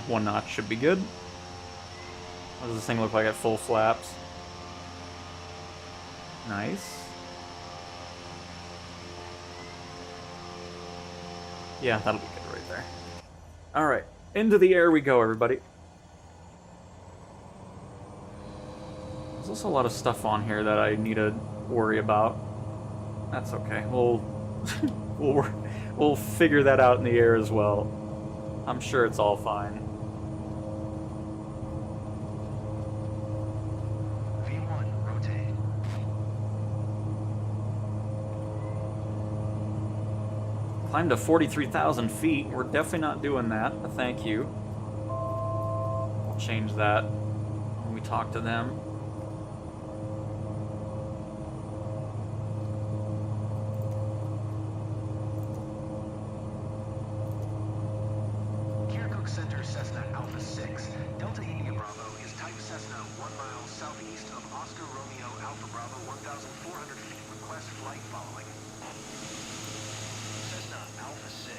One notch should be good. What does this thing look like at full flaps? Nice. Yeah, that'll be good right there. Alright, into the air we go, everybody. There's also a lot of stuff on here that I need to worry about. That's okay. We'll figure that out in the air as well. I'm sure it's all fine. V1, rotate. Climbed to 43,000 feet. We're definitely not doing that, but thank you. We'll change that when we talk to them. Kirkuk Center, Cessna Alpha 6. Delta India Bravo is type Cessna 1 mile southeast of Oscar Romeo Alpha Bravo 1,400 feet. Request flight following. Cessna Alpha 6,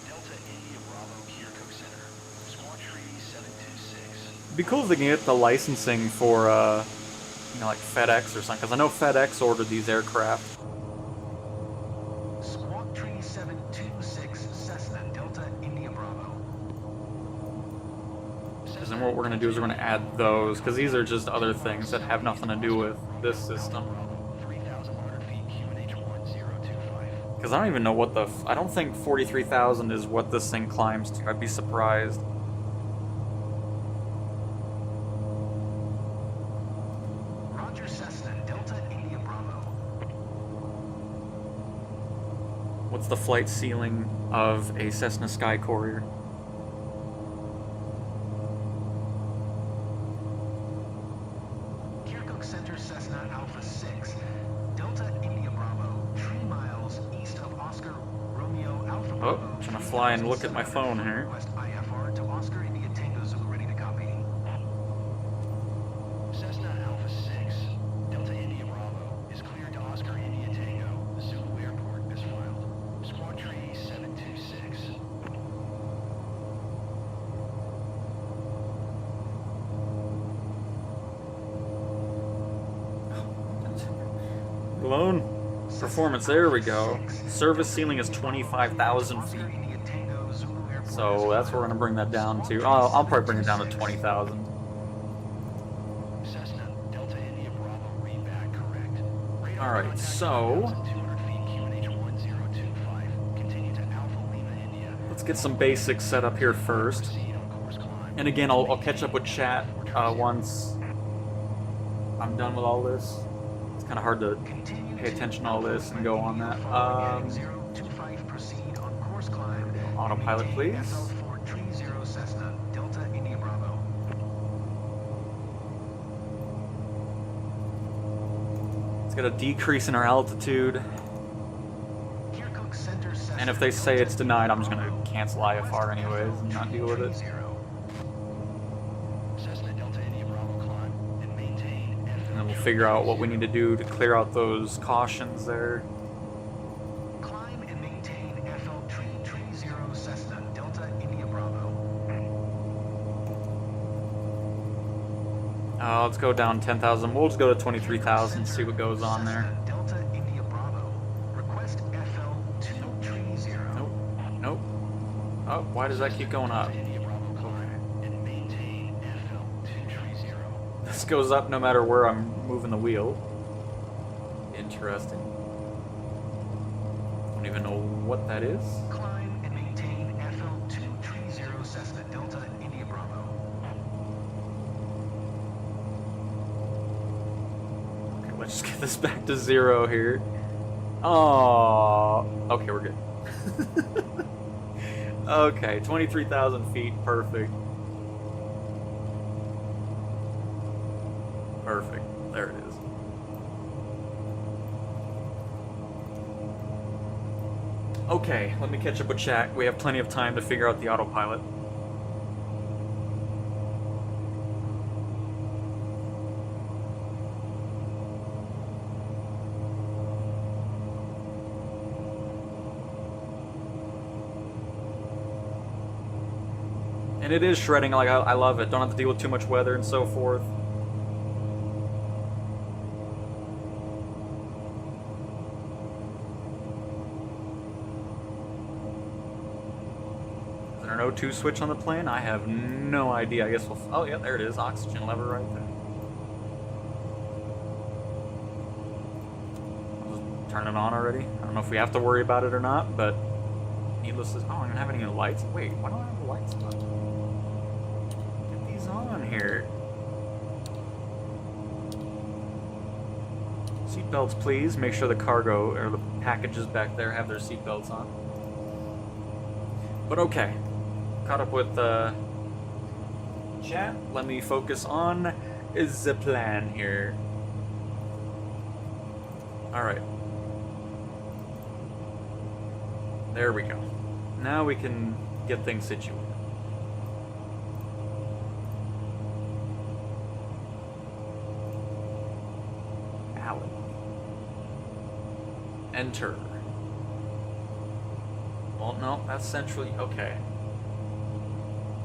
Delta India Bravo, Kirkuk Center. Squawk Tree 726. It'd be cool if they can get the licensing for, you know, like FedEx or something, because I know FedEx ordered these aircraft. Squawk Tree 726, Cessna Delta India Bravo. And then what we're going to do is we're going to add those, because these are just other things that have nothing to do with this system. 3,100 feet, QNH 1025. Because I don't even know what the... I don't think 43,000 is what this thing climbs to. I'd be surprised. Roger, Cessna Delta India Bravo. What's the flight ceiling of a Cessna SkyCourier? Kirkuk Center, Cessna Alpha 6. Delta India Bravo, 3 miles east of Oscar Romeo Alpha Oh, Bravo. trying to fly and look at my phone here. Request IFR to Oscar India Tango Zulu, ready to copy. Cessna Alpha 6, Delta India Bravo is cleared to Oscar India Tango, Zulu Airport, as filed. Squawk Tree 726. Blown performance, there we go. Service ceiling is 25,000 feet. So that's what we're going to bring that down to. I'll probably bring it down to 20,000. Cessna Delta India Bravo, read back correct. Radar Alright, contact so 1,200 feet, QNH 1025. Continue to Alpha Lima India. let's get some basics set up here first. Proceed on course climb. And again, I'll catch up with chat once I'm done with all this. It's kind of hard to Continue pay attention to all this and go on that. Following heading 025, proceed on course climb. Autopilot, Maintain please. FL430 Cessna Delta India Bravo. Let's get a decrease in our altitude. Kirkuk Center, Cessna And if they say Delta it's denied, I'm just India going to Bravo. cancel IFR anyways and not deal with it. 330. Cessna Delta India Bravo, climb and maintain And then we'll figure out what we need to do to clear out those cautions there. Climb and maintain FL330 Cessna Delta India Bravo. Let's go down 10,000. We'll just go to 23,000, see what goes on there. Cessna Delta India Bravo. Request FL230. Nope. Nope. Oh, why does that keep going up? India Bravo, climb and maintain FL230. This goes up no matter where I'm moving the wheel. Interesting. Don't even know what that is. Climb and maintain FL230 Cessna Delta India Bravo. Okay, let's just get this back to 0 here. Oh, okay, we're good. Okay, 23,000 feet, perfect. Perfect, there it is. Okay, let me catch up with chat. We have plenty of time to figure out the autopilot. And it is shredding, like I love it. Don't have to deal with too much weather and so forth. Is there an O2 switch on the plane? I have no idea. I guess we'll... Oh, yeah, there it is. Oxygen lever right there. I'll just turn it on already. I don't know if we have to worry about it or not, but needless to... Oh, I don't have any lights? Wait, why don't I have the lights on? Get these on here. Seatbelts, please. Make sure the cargo, or the packages back there have their seatbelts on. But okay. Caught up with chat. Let me focus on the plan here. Alright. There we go. Now we can get things situated. Alley. Enter. Well, no, that's centrally... Okay.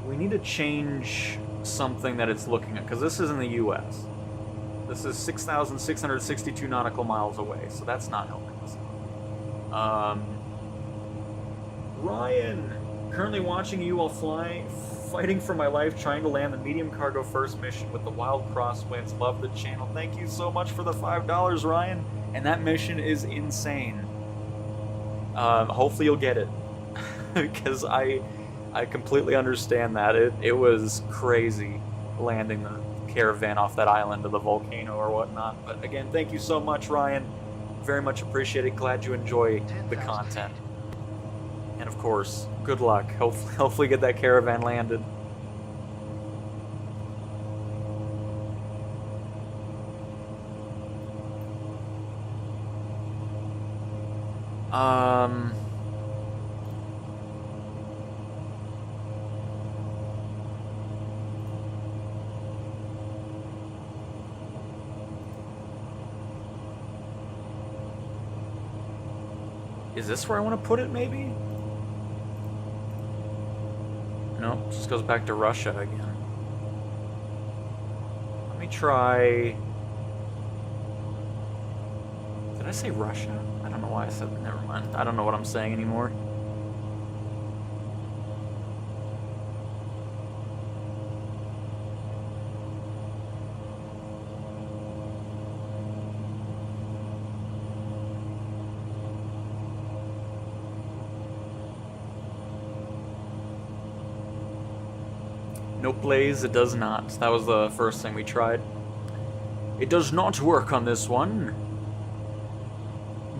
We need to change something that it's looking at, because this is in the U.S. This is 6,662 nautical miles away, so that's not helping us. Ryan! Currently watching you while fighting for my life, trying to land the medium cargo first mission with the wild crosswinds. Love the channel. Thank you so much for the $5, Ryan. And that mission is insane. Hopefully you'll get it. Because I completely understand that. It was crazy landing the caravan off that island of the volcano or whatnot. But again, thank you so much, Ryan. Very much appreciated. Glad you enjoy the content. And of course, good luck. Hopefully get that caravan landed. Is this where I want to put it, maybe? No, just goes back to Russia again. Let me try... Did I say Russia? I don't know why I said that. Never mind. I don't know what I'm saying anymore. Nope, Blaze, it does not. That was the first thing we tried. It does not work on this one.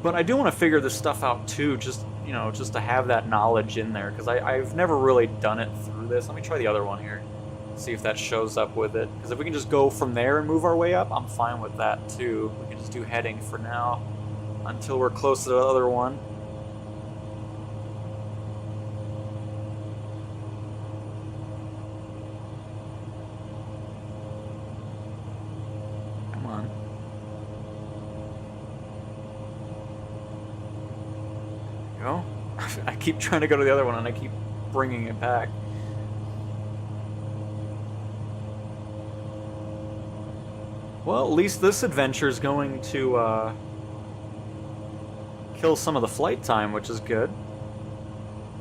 But I do want to figure this stuff out too, just, you know, just to have that knowledge in there, because I've never really done it through this. Let me try the other one here, see if that shows up with it. Because if we can just go from there and move our way up, I'm fine with that too. We can just do heading for now, until we're close to the other one. I keep trying to go to the other one and I keep bringing it back. Well, at least this adventure is going to kill some of the flight time, which is good.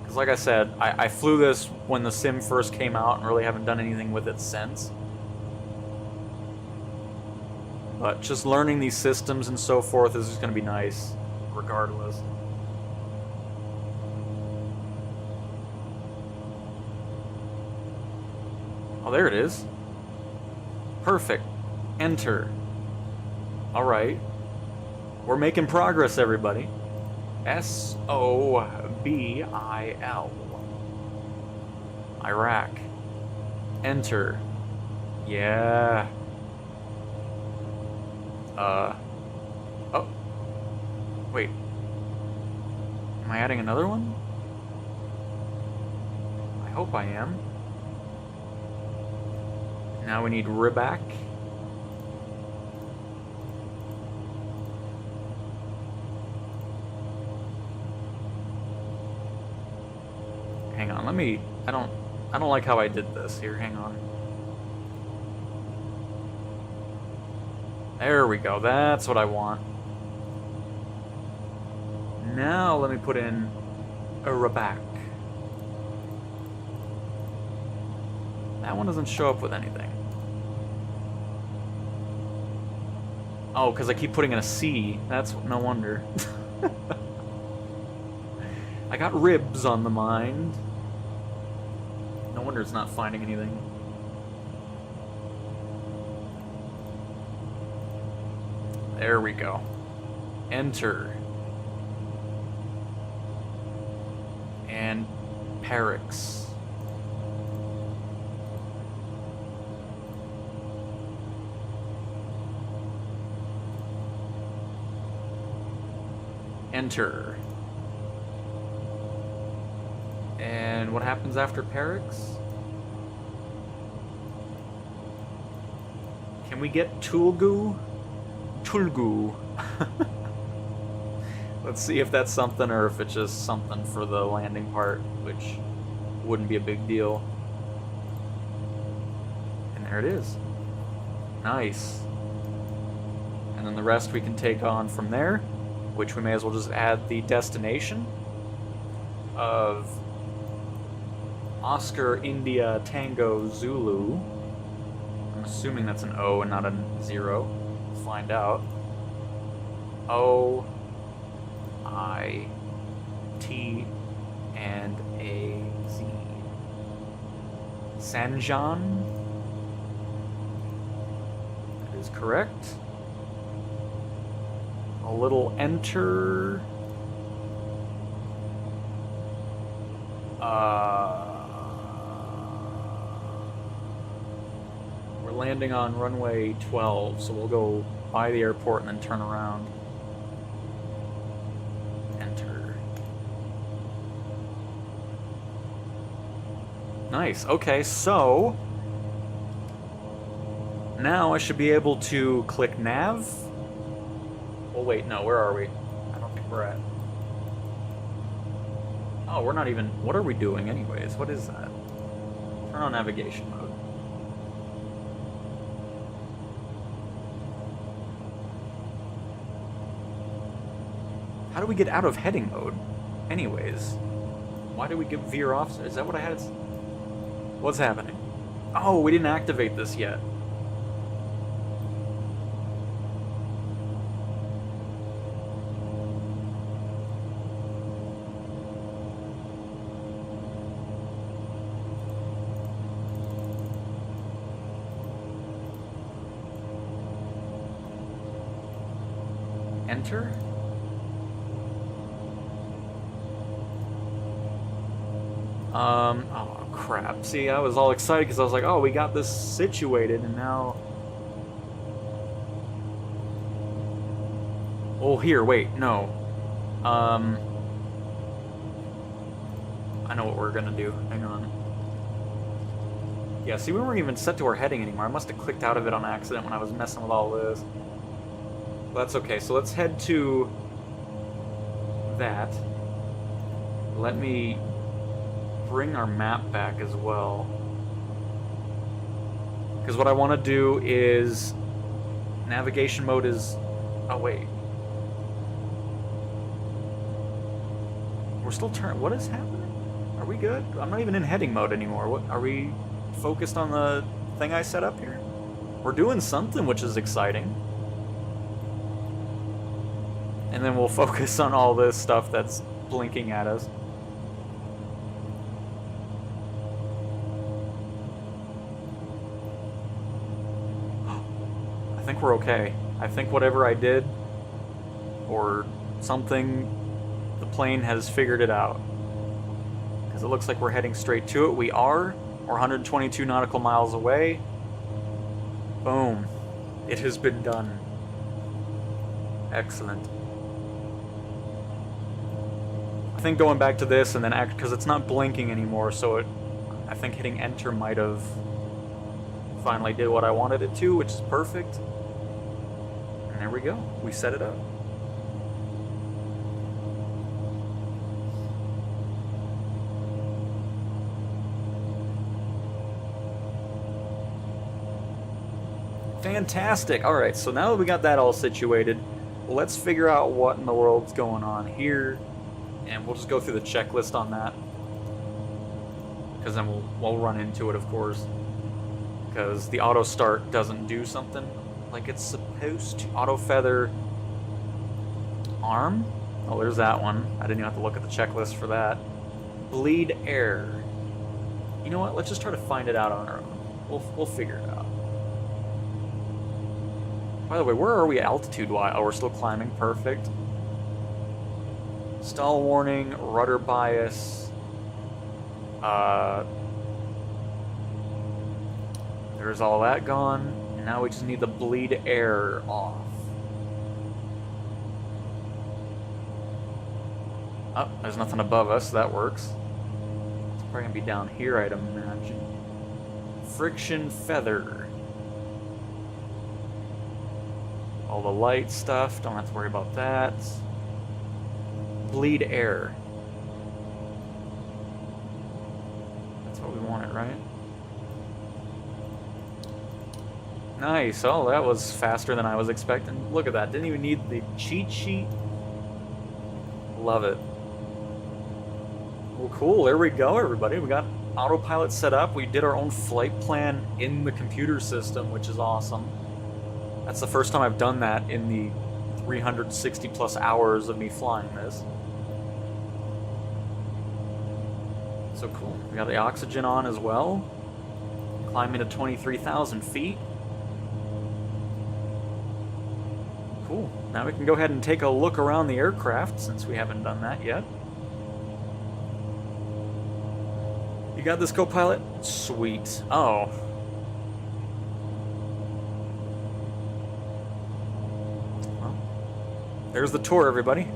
Because like I said, I flew this when the sim first came out and really haven't done anything with it since. But just learning these systems and so forth is just going to be nice, regardless. Oh, there it is. Perfect. Enter. Alright. We're making progress, everybody. S-O-B-I-L. Iraq. Enter. Yeah. Oh. Wait. Am I adding another one? I hope I am. Now we need Riback. Hang on, let me... I don't like how I did this here. Hang on. There we go. That's what I want. Now let me put in a Riback. That one doesn't show up with anything. Oh, because I keep putting in a C. That's no wonder. I got ribs on the mind. No wonder it's not finding anything. There we go. Enter. And Parix. Enter. And what happens after Parix? Can we get Tulgu? Tulgu. Let's see if that's something or if it's just something for the landing part, which wouldn't be a big deal. And there it is. Nice. And then the rest we can take on from there, which we may as well just add the destination of Oscar India Tango Zulu. I'm assuming that's an O and not a 0. We'll find out. O, I, T, and A, Z. Sanjan? That is correct. A little enter. We're landing on runway 12, so we'll go by the airport and then turn around. Enter. Nice. Okay, so now I should be able to click nav. Oh wait, no, where are we? I don't think we're at. Oh, we're not even... What are we doing anyways? What is that? Turn on navigation mode. How do we get out of heading mode? Anyways. Why do we get veer off? Is that what I had? What's happening? Oh, we didn't activate this yet. Enter? Oh crap. See, I was all excited because I was like, oh, we got this situated, and now... Oh, here, wait, no. I know what we're gonna do. Hang on. Yeah, see, we weren't even set to our heading anymore. I must have clicked out of it on accident when I was messing with all this. That's okay, so let's head to that. Let me bring our map back as well. Because what I want to do is... Navigation mode is... Oh, wait. We're still turning... What is happening? Are we good? I'm not even in heading mode anymore. What? Are we focused on the thing I set up here? We're doing something, which is exciting. And then we'll focus on all this stuff that's blinking at us. I think we're okay. I think whatever I did, or something, the plane has figured it out. Because it looks like we're heading straight to it. We are. We're 122 nautical miles away. Boom. It has been done. Excellent. I think going back to this and then act, because it's not blinking anymore, so I think hitting enter might have finally did what I wanted it to, which is perfect. And there we go. We set it up. Fantastic. All right, so now that we got that all situated, let's figure out what in the world's going on here. And we'll just go through the checklist on that. Because then we'll run into it, of course. Because the auto start doesn't do something like it's supposed to. Auto feather arm? Oh, there's that one. I didn't even have to look at the checklist for that. Bleed air. You know what? Let's just try to find it out on our own. We'll figure it out. By the way, where are we altitude-wise? Oh, we're still climbing. Perfect. Stall warning, rudder bias. There's all that gone. And now we just need the bleed air off. Oh, there's nothing above us. That works. It's probably going to be down here, I'd imagine. Friction feather. All the light stuff. Don't have to worry about that. Bleed air. That's what we wanted, right? Nice. Oh, that was faster than I was expecting. Look at that. Didn't even need the cheat sheet. Love it. Well, cool. There we go, everybody. We got Autopilot set up. We did our own flight plan in the computer system, which is awesome. That's the first time I've done that in the 360 plus hours of me flying this. So cool. We got the oxygen on as well. Climbing to 23,000 feet. Cool. Now we can go ahead and take a look around the aircraft, since we haven't done that yet. You got this, co-pilot? Sweet. Oh. Well, there's the tour, everybody.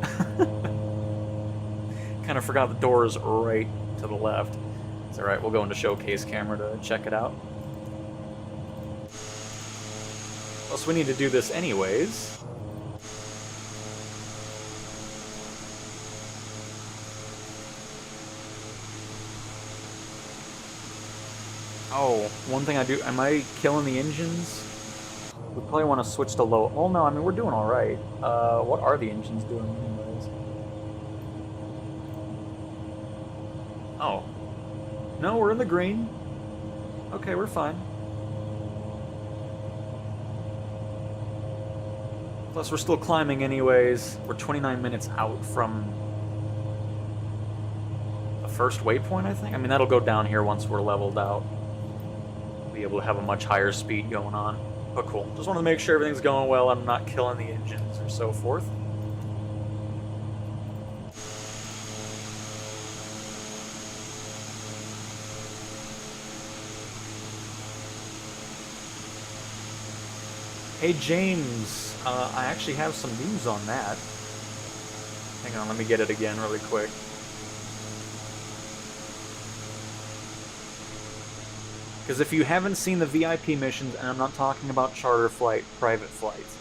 Kind of forgot the doors right to the left. It's alright, we'll go into showcase camera to check it out. Plus, we need to do this anyways. Oh, one thing I do, am I killing the engines? We probably want to switch to low. Well, no, I mean, we're doing alright. What are the engines doing anyways? Oh. No, we're in the green. Okay, we're fine. Plus, we're still climbing anyways. We're 29 minutes out from the first waypoint, I think. I mean, that'll go down here once we're leveled out. Be able to have a much higher speed going on. But cool. Just want to make sure everything's going well. I'm not killing the engines or so forth. Hey James, I actually have some news on that. Hang on, let me get it again really quick. Because if you haven't seen the VIP missions, and I'm not talking about charter flight, private flights,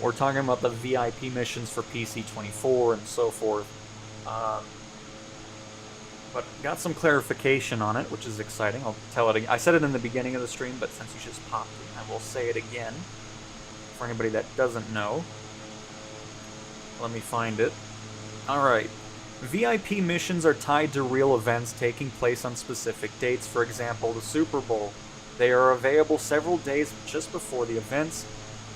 we're talking about the VIP missions for PC-24 and so forth. But got some clarification on it, which is exciting. I'll tell it again. I said it in the beginning of the stream, but since you just popped in, I will say it again for anybody that doesn't know. Let me find it. Alright. VIP missions are tied to real events taking place on specific dates. For example, the Super Bowl. They are available several days just before the events.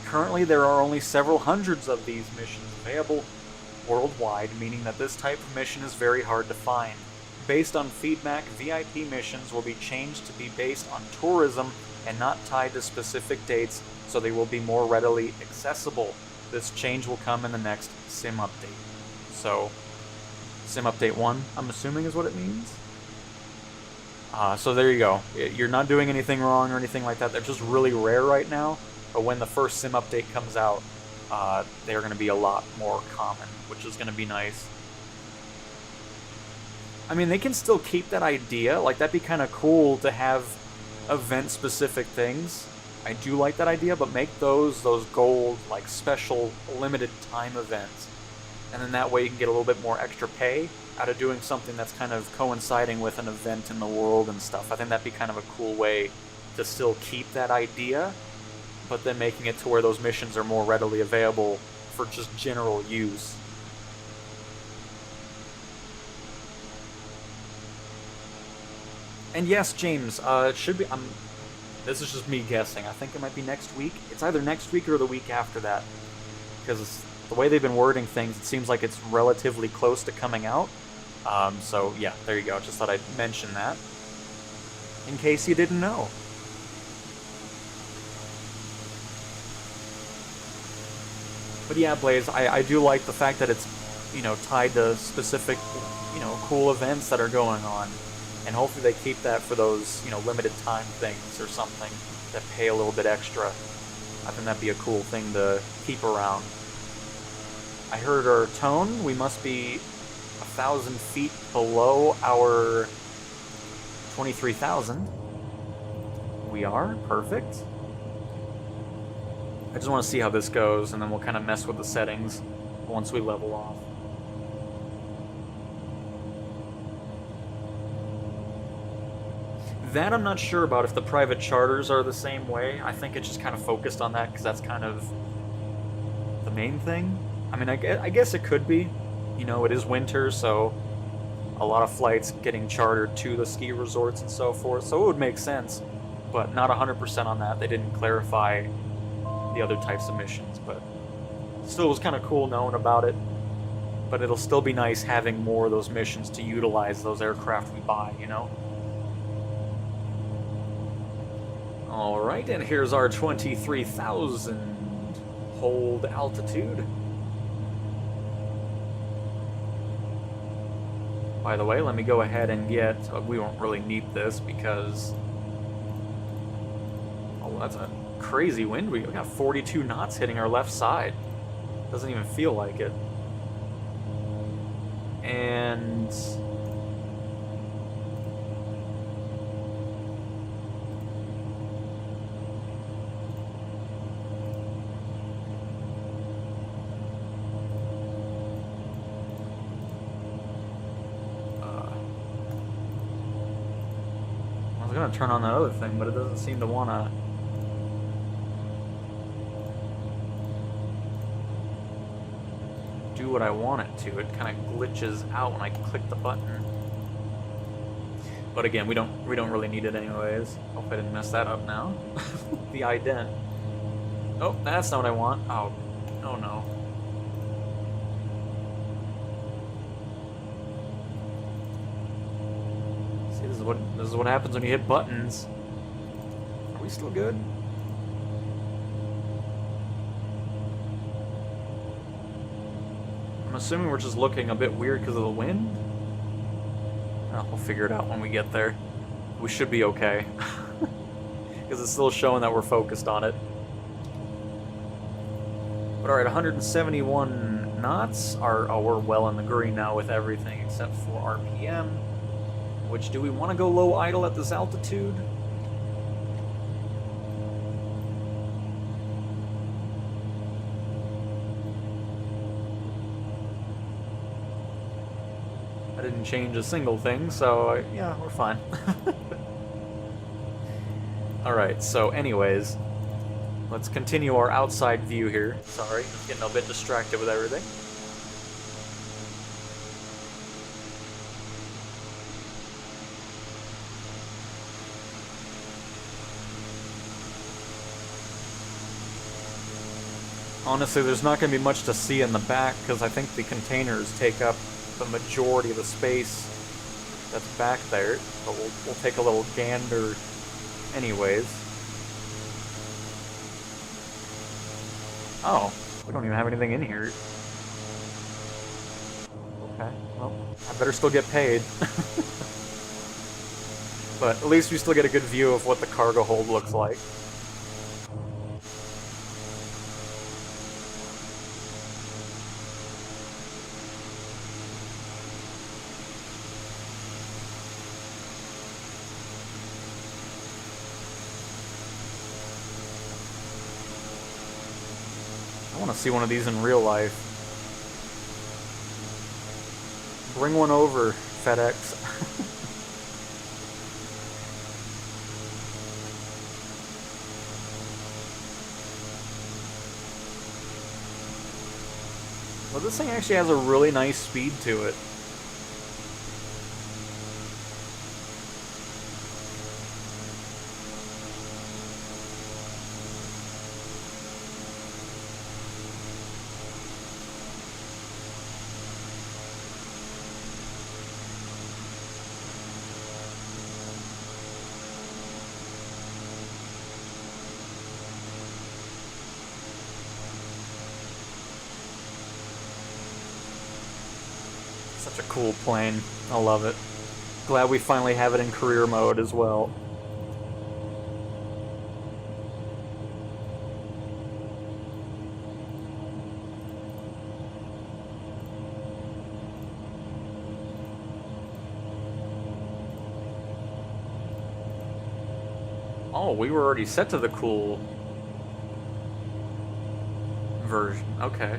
Currently, there are only several hundreds of these missions available worldwide, meaning that this type of mission is very hard to find. Based on feedback, VIP missions will be changed to be based on tourism and not tied to specific dates, so they will be more readily accessible. This change will come in the next sim update. So, sim update 1, I'm assuming is what it means. So there you go. You're not doing anything wrong or anything like that. They're just really rare right now, but when the first sim update comes out, they're going to be a lot more common, which is going to be nice. I mean, they can still keep that idea. Like, that'd be kind of cool to have event-specific things. I do like that idea, but make those gold, like, special, limited-time events. And then that way you can get a little bit more extra pay out of doing something that's kind of coinciding with an event in the world and stuff. I think that'd be kind of a cool way to still keep that idea, but then making it to where those missions are more readily available for just general use. And yes, James, it should be... this is just me guessing. I think it might be next week. It's either next week or the week after that. Because the way they've been wording things, it seems like it's relatively close to coming out. So yeah, there you go. Just thought I'd mention that in case you didn't know. But yeah, Blaze, I do like the fact that it's, you know, tied to specific, you know, cool events that are going on. And hopefully they keep that for those, you know, limited time things or something that pay a little bit extra. I think that'd be a cool thing to keep around. I heard our tone. We must be 1,000 feet below our 23,000. We are. Perfect. I just want to see how this goes, and then we'll kind of mess with the settings once we level off. That I'm not sure about if the private charters are the same way. I think it's just kind of focused on that because that's kind of the main thing. I mean, I guess it could be. You know, it is winter, so a lot of flights getting chartered to the ski resorts and so forth, so it would make sense, but not 100% on that. They didn't clarify the other types of missions, but still was kind of cool knowing about it. But it'll still be nice having more of those missions to utilize those aircraft we buy, you know? Alright, and here's our 23,000 hold altitude. By the way, let me go ahead and get... we won't really need this because... oh, that's a crazy wind. We got 42 knots hitting our left side. Doesn't even feel like it. And... I was gonna turn on that other thing, but it doesn't seem to wanna... do what I want it to. It kind of glitches out when I click the button. But again, we don't really need it anyways. Hope I didn't mess that up now. The ident. Oh, that's not what I want. Oh no. See, this is what happens when you hit buttons. Are we still good? I'm assuming we're just looking a bit weird because of the wind. Oh, we'll figure it out when we get there. We should be okay. Because it's still showing that we're focused on it. But alright, 171 knots. We're well in the green now with everything except for RPM. Which, do we want to go low idle at this altitude? I didn't change a single thing, so yeah, we're fine. Alright, so anyways, let's continue our outside view here. Sorry, I'm getting a bit distracted with everything. Honestly, there's not going to be much to see in the back, because I think the containers take up the majority of the space that's back there, but we'll take a little gander anyways. Oh, we don't even have anything in here. Okay, well, I better still get paid. But at least we still get a good view of what the cargo hold looks like. I want to see one of these in real life. Bring one over, FedEx. Well, this thing actually has a really nice speed to it. Such a cool plane. I love it. Glad we finally have it in career mode as well. Oh, we were already set to the cool version. Okay.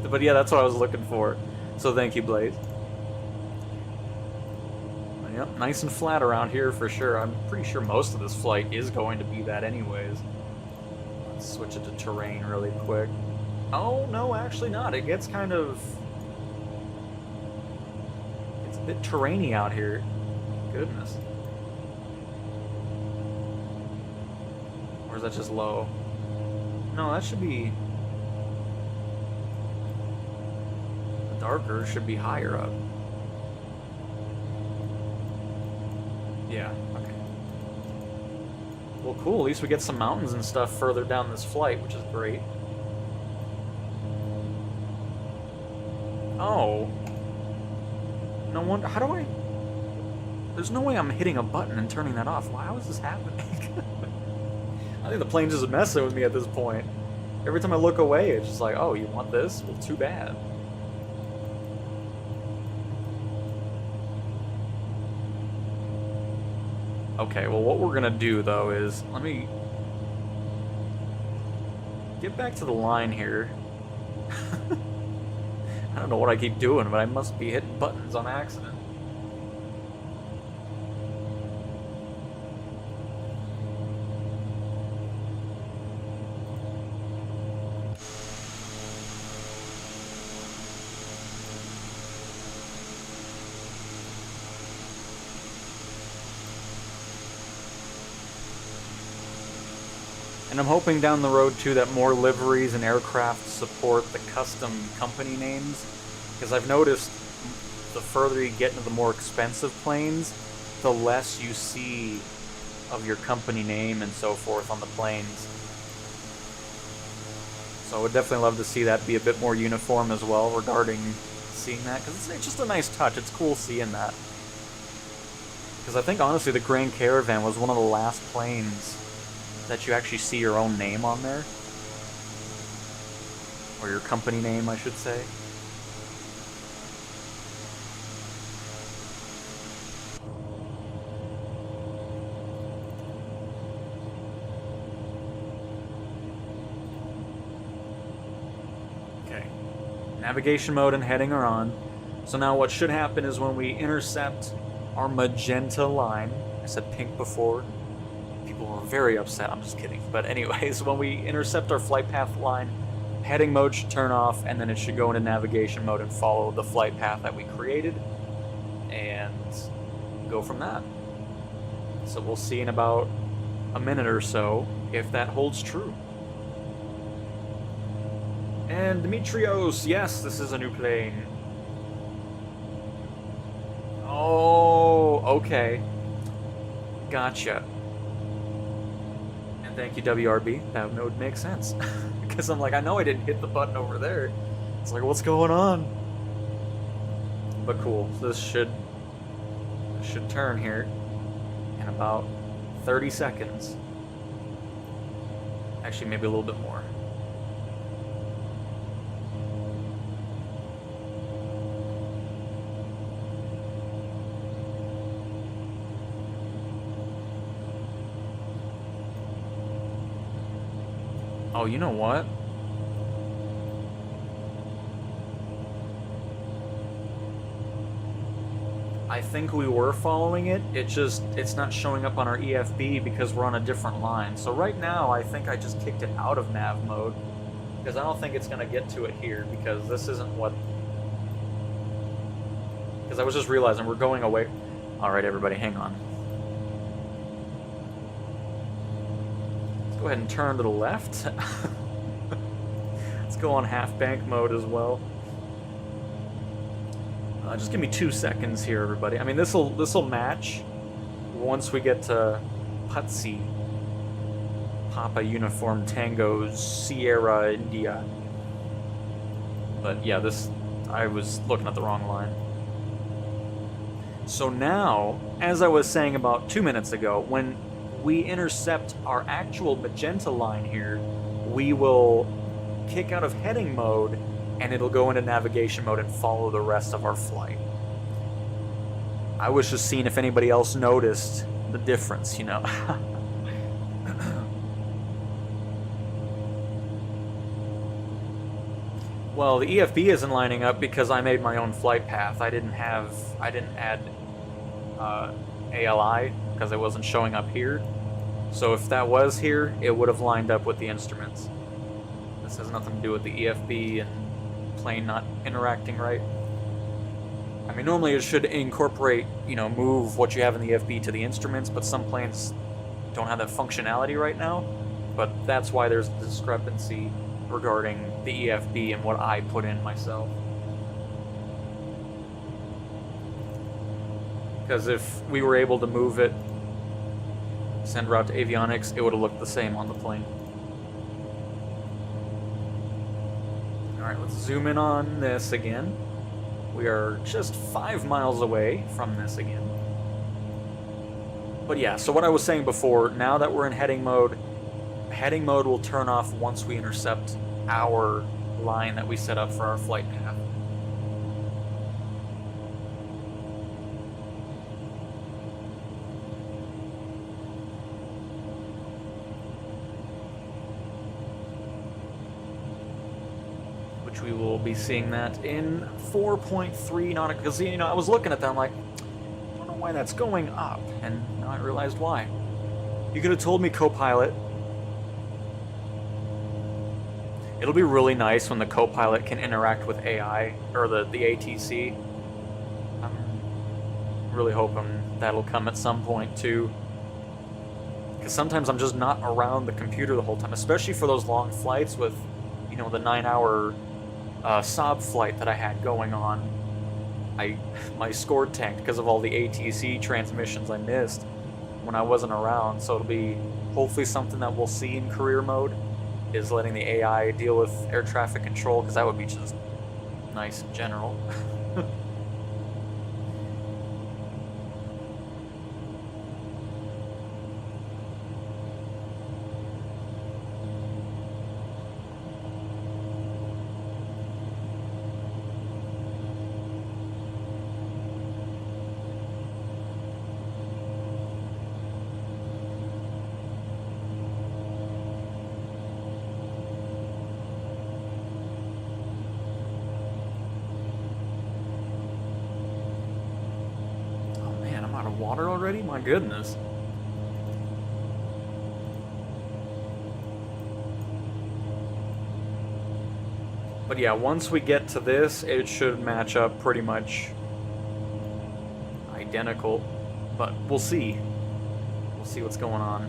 But yeah, that's what I was looking for. So thank you, Blaze. Yep, nice and flat around here for sure. I'm pretty sure most of this flight is going to be that anyways. Let's switch it to terrain really quick. Oh, no, actually not. It gets kind of... It's a bit terrainy out here. Goodness. Or is that just low? No, that should be... The darker should be higher up. Yeah, okay. Well, cool. At least we get some mountains and stuff further down this flight, which is great. Oh. No wonder... How do I... There's no way I'm hitting a button and turning that off. How is this happening? I think the plane's just messing with me at this point. Every time I look away, it's just like, oh, you want this? Well, too bad. Okay, well, what we're gonna do, though, is... Let me... get back to the line here. I don't know what I keep doing, but I must be hitting buttons on accident. And I'm hoping down the road, too, that more liveries and aircraft support the custom company names. Because I've noticed the further you get into the more expensive planes, the less you see of your company name and so forth on the planes. So I would definitely love to see that be a bit more uniform as well regarding seeing that. Because it's just a nice touch. It's cool seeing that. Because I think, honestly, the Grand Caravan was one of the last planes that you actually see your own name on there. Or your company name, I should say. Okay. Navigation mode and heading are on. So now what should happen is when we intercept our magenta line, I said pink before, people were very upset, I'm just kidding. But anyways, when we intercept our flight path line, heading mode should turn off, and then it should go into navigation mode and follow the flight path that we created, and go from that. So we'll see in about a minute or so if that holds true. And Dimitrios, yes, this is a new plane. Oh, okay. Gotcha. Thank you, WRB. That would make sense. Because I'm like, I know I didn't hit the button over there. It's like, what's going on? But cool. So this should turn here in about 30 seconds. Actually, maybe a little bit more. Oh, you know what? I think we were following it. It's not showing up on our EFB because we're on a different line. So right now, I think I just kicked it out of nav mode because I don't think it's gonna get to it here because this isn't what... Because I was just realizing we're going away. All right, everybody, hang on. Go ahead and turn to the left. Let's go on half bank mode as well. Just give me 2 seconds here, everybody. I mean, this'll match once we get to Putsi, Papa Uniform Tango Sierra India. But yeah, this I was looking at the wrong line. So now, as I was saying about 2 minutes ago, when we intercept our actual magenta line here, we will kick out of heading mode, and it'll go into navigation mode and follow the rest of our flight. I was just seeing if anybody else noticed the difference, you know. Well, the EFB isn't lining up because I made my own flight path. I didn't add ALI because it wasn't showing up here. So if that was here, it would have lined up with the instruments. This has nothing to do with the EFB and plane not interacting right. I mean, normally it should incorporate, you know, move what you have in the EFB to the instruments, but some planes don't have that functionality right now. But that's why there's a discrepancy regarding the EFB and what I put in myself. Because if we were able to move it, send route to avionics, it would have looked the same on the plane. Alright, let's zoom in on this again. We are just 5 miles away from this again. But yeah, so what I was saying before, now that we're in heading mode will turn off once we intercept our line that we set up for our flight path. Which we will be seeing that in 4.3 nautical, because, you know, I was looking at that, I'm like, I don't know why that's going up, and now I realized why. You could have told me Copilot. It'll be really nice when the Copilot can interact with AI, or the ATC. I'm really hoping that'll come at some point, too. Because sometimes I'm just not around the computer the whole time, especially for those long flights with, you know, the 9-hour Saab flight that I had going on. My score tanked because of all the ATC transmissions I missed when I wasn't around, so it'll be hopefully something that we'll see in career mode, is letting the AI deal with air traffic control, because that would be just nice in general. Water already? My goodness. But yeah, once we get to this, it should match up pretty much identical. But we'll see. We'll see what's going on.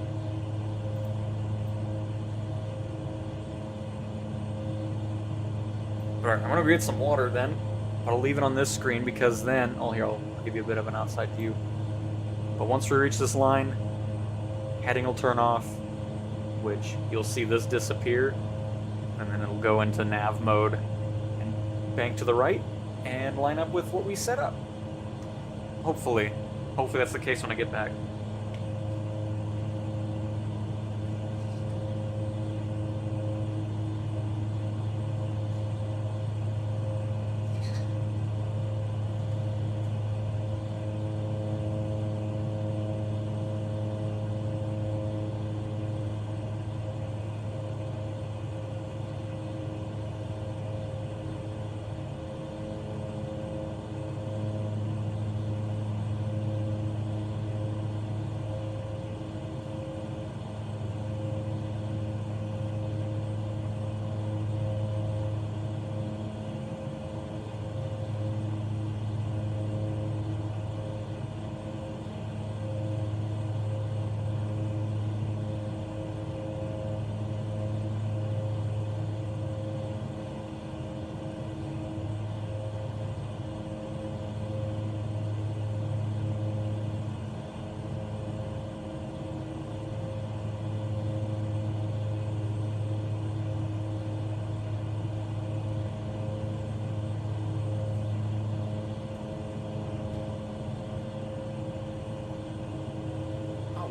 Alright, I'm gonna get some water then. I'll leave it on this screen because then... Oh, here, I'll give you a bit of an outside view. But once we reach this line, heading will turn off, which you'll see this disappear, and then it'll go into nav mode and bank to the right and line up with what we set up. Hopefully. Hopefully that's the case when I get back.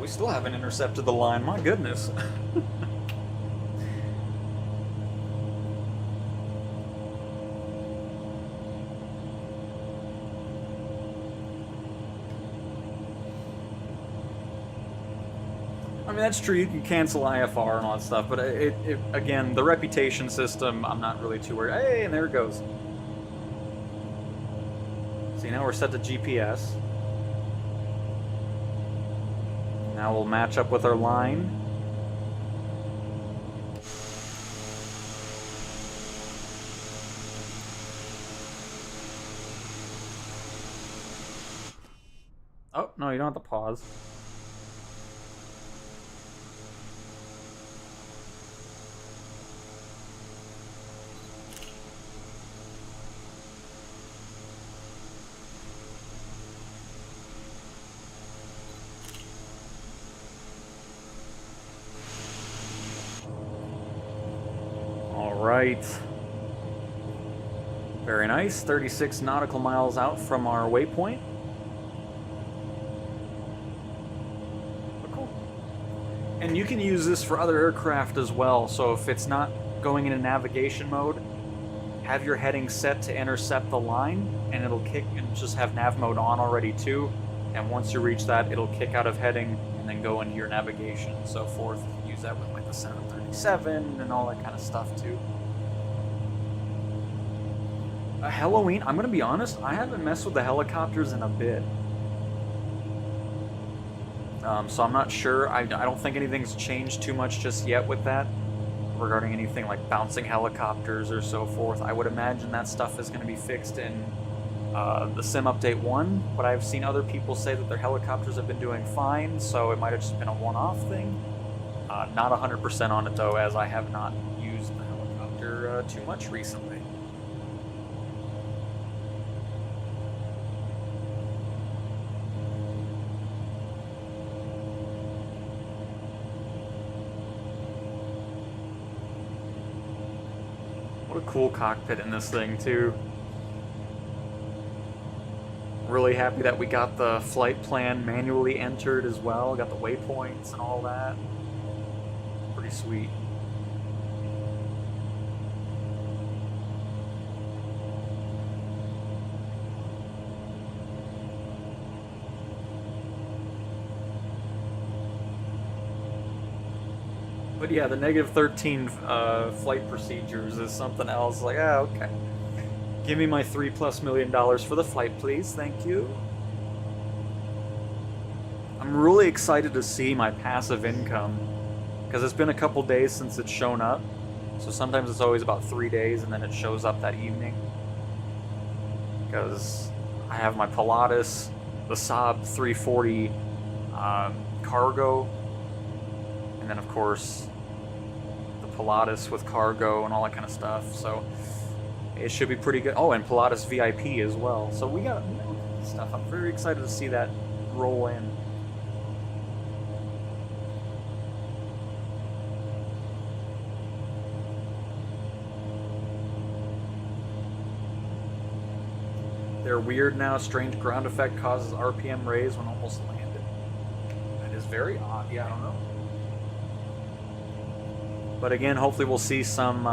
we still haven't intercepted the line, my goodness. I mean, that's true, you can cancel IFR and all that stuff, but again, the reputation system, I'm not really too worried. Hey, and there it goes. See, now we're set to GPS. Now we'll match up with our line. Oh, no, you don't have to pause. Right. Very nice. 36 nautical miles out from our waypoint. But cool. And you can use this for other aircraft as well. So if it's not going into navigation mode, have your heading set to intercept the line, and it'll kick and just have nav mode on already too. And once you reach that, it'll kick out of heading and then go into your navigation and so forth. You can use that with like the 737 and all that kind of stuff too. Halloween, I'm gonna be honest, I haven't messed with the helicopters in a bit. So I'm not sure. I don't think anything's changed too much just yet with that, regarding anything like bouncing helicopters or so forth. I would imagine that stuff is going to be fixed in the Sim Update 1, but I've seen other people say that their helicopters have been doing fine, so it might have just been a one-off thing. Not 100% on it though, as I have not used the helicopter too much recently. What a cool cockpit in this thing, too. Really happy that we got the flight plan manually entered as well. Got the waypoints and all that. Pretty sweet. But yeah, the -13 flight procedures is something else. Like, okay. Give me my $3+ million for the flight, please. Thank you. I'm really excited to see my passive income, because it's been a couple days since it's shown up. So sometimes it's always about 3 days, and then it shows up that evening. Because I have my Pilatus, the Saab 340 cargo, and then of course the Pilatus with cargo and all that kind of stuff. So it should be pretty good. Oh, and Pilatus VIP as well. So we got stuff. I'm very excited to see that roll in. They're weird now. Strange ground effect causes RPM raise when almost landed. That is very odd. Yeah, I don't know. But again, hopefully we'll see some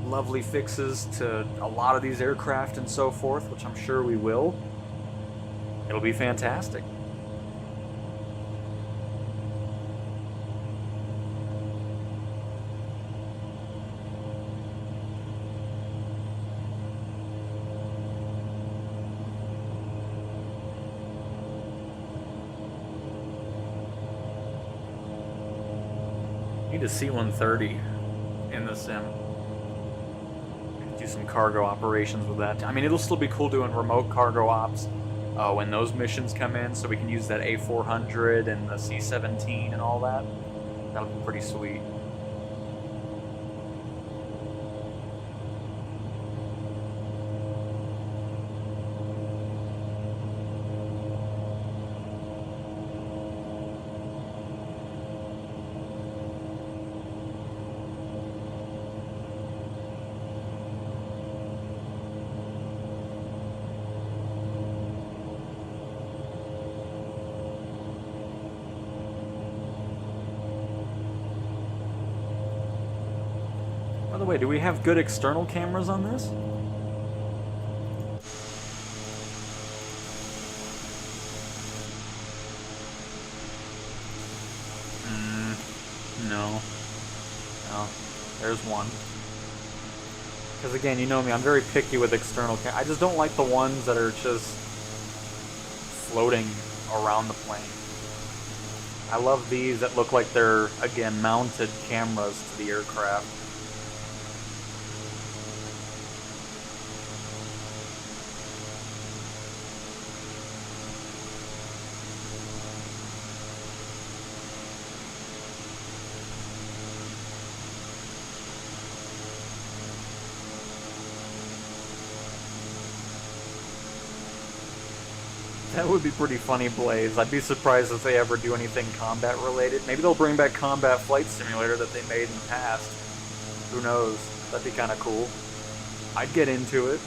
lovely fixes to a lot of these aircraft and so forth, which I'm sure we will. It'll be fantastic. Need a C-130 in the sim. Do some cargo operations with that. I mean, it'll still be cool doing remote cargo ops when those missions come in, so we can use that A400 and the C-17 and all that. That'll be pretty sweet. By the way, do we have good external cameras on this? No. No. There's one. Because again, you know me, I'm very picky with external cameras. I just don't like the ones that are just floating around the plane. I love these that look like they're, again, mounted cameras to the aircraft. That would be pretty funny, Blaze. I'd be surprised if they ever do anything combat related. Maybe they'll bring back Combat Flight Simulator that they made in the past. Who knows? That'd be kind of cool. I'd get into it.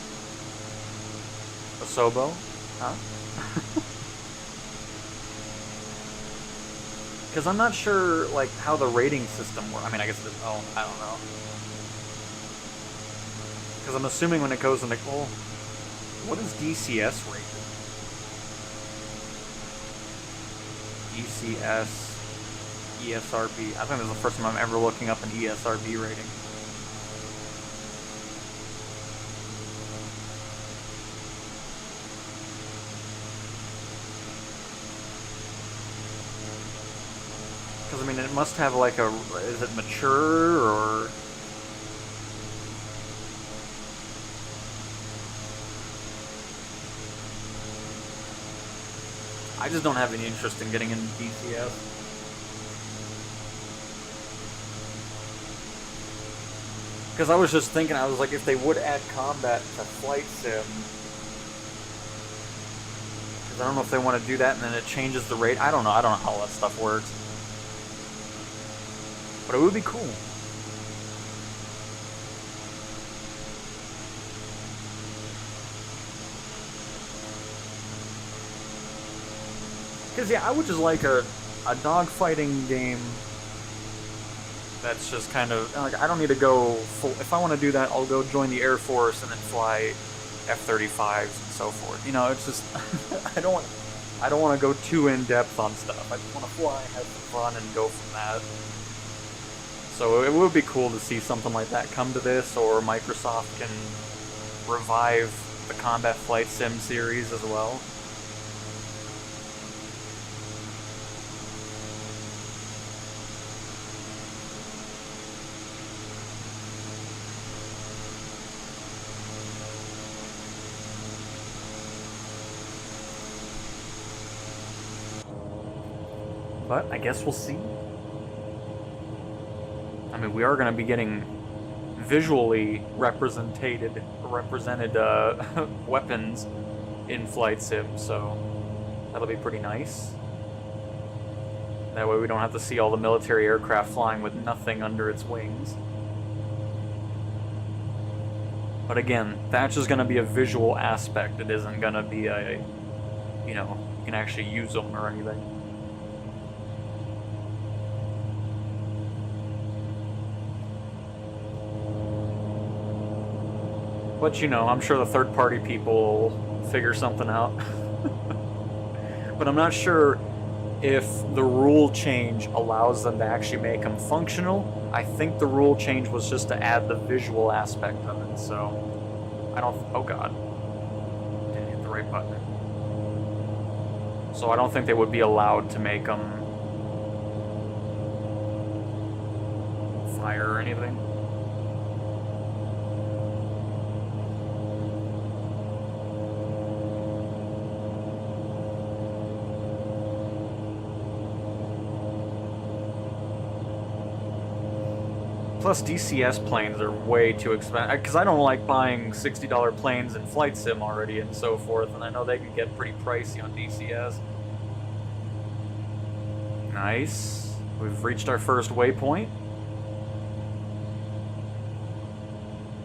A Sobo? Huh? Because I'm not sure, like, how the rating system works. I mean, I guess it's... Oh, I don't know. Because I'm assuming when it goes into... Well, what is DCS rated? ECS, ESRB. I think this is the first time I'm ever looking up an ESRB rating. Because, I mean, it must have like a... Is it mature, or... I just don't have any interest in getting into DCS. Because I was just thinking, I was like, if they would add combat to Flight Sim... Because I don't know if they want to do that and then it changes the rate. I don't know how all that stuff works. But it would be cool. Because, yeah, I would just like a dogfighting game that's just kind of... Like, I don't need to go full... If I want to do that, I'll go join the Air Force and then fly F-35s and so forth. You know, it's just... I don't want to go too in-depth on stuff. I just want to fly, have some fun, and go from that. So it would be cool to see something like that come to this, or Microsoft can revive the Combat Flight Sim series as well. But I guess we'll see. I mean, we are going to be getting visually represented weapons in Flight Sim, so that'll be pretty nice. That way we don't have to see all the military aircraft flying with nothing under its wings. But again, that's just going to be a visual aspect. It isn't going to be a, you know, you can actually use them or anything. But, you know, I'm sure the third-party people will figure something out. But I'm not sure if the rule change allows them to actually make them functional. I think the rule change was just to add the visual aspect of it, so... I don't... Oh, God. Didn't hit the right button. So I don't think they would be allowed to make them... fire or anything. Plus, DCS planes are way too expensive, because I don't like buying $60 planes in Flight Sim already and so forth, and I know they can get pretty pricey on DCS. Nice. We've reached our first waypoint.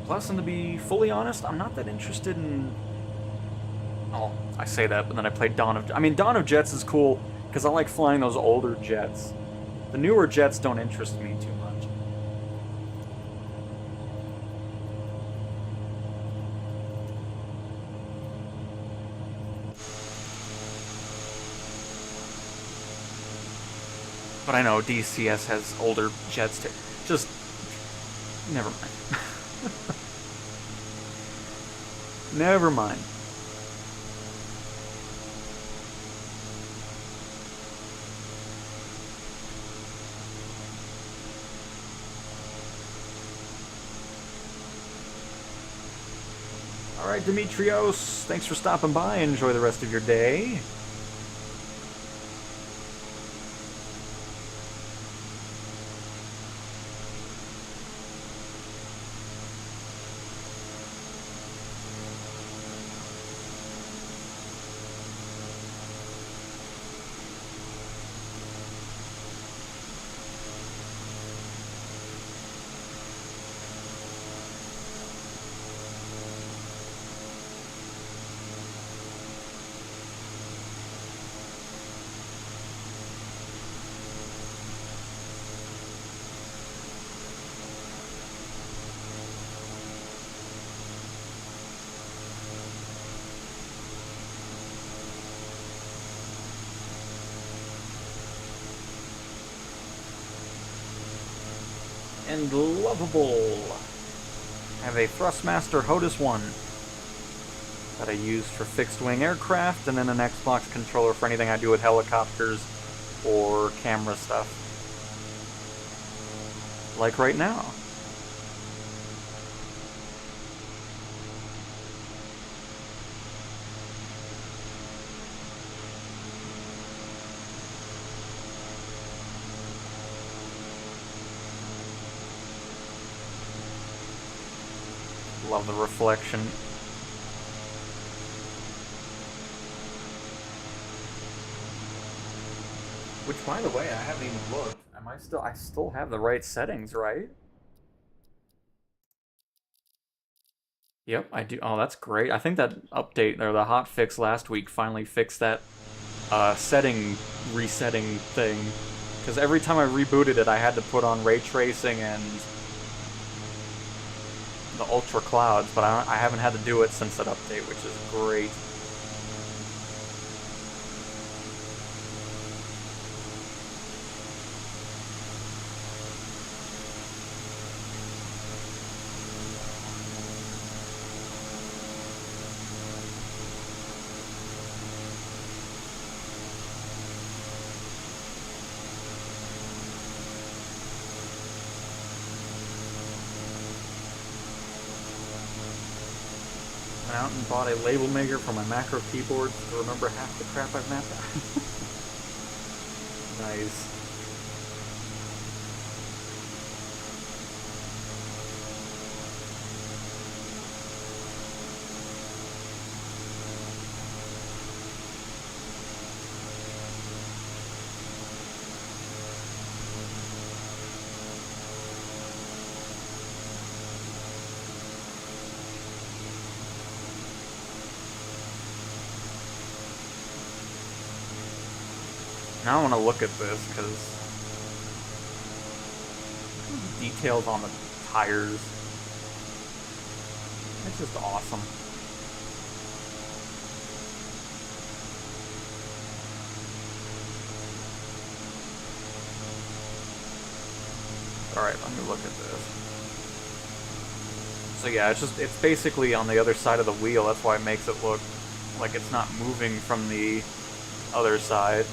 Plus, and to be fully honest, I'm not that interested in... Oh, I say that, but then I played Dawn of... I mean, Dawn of Jets is cool, because I like flying those older jets. The newer jets don't interest me too much. But I know DCS has older jets too. Just never mind. Never mind. Alright, Demetrios, thanks for stopping by. Enjoy the rest of your day. And lovable. I have a Thrustmaster HOTUS 1 that I use for fixed-wing aircraft, and then an Xbox controller for anything I do with helicopters or camera stuff. Like right now. Love the reflection. Which, by the way, I haven't even looked. I still have the right settings, right? Yep, I do. Oh, that's great. I think that update, or the hotfix last week, finally fixed that resetting thing. Because every time I rebooted it, I had to put on ray tracing and the ultra clouds, but I haven't had to do it since that update, which is great. Went out and bought a label maker for my macro keyboard to remember half the crap I've mapped out. Nice. Now I want to look at this, because details on the tires. It's just awesome. Alright, let me look at this. So yeah, it's basically on the other side of the wheel. That's why it makes it look like it's not moving from the other side.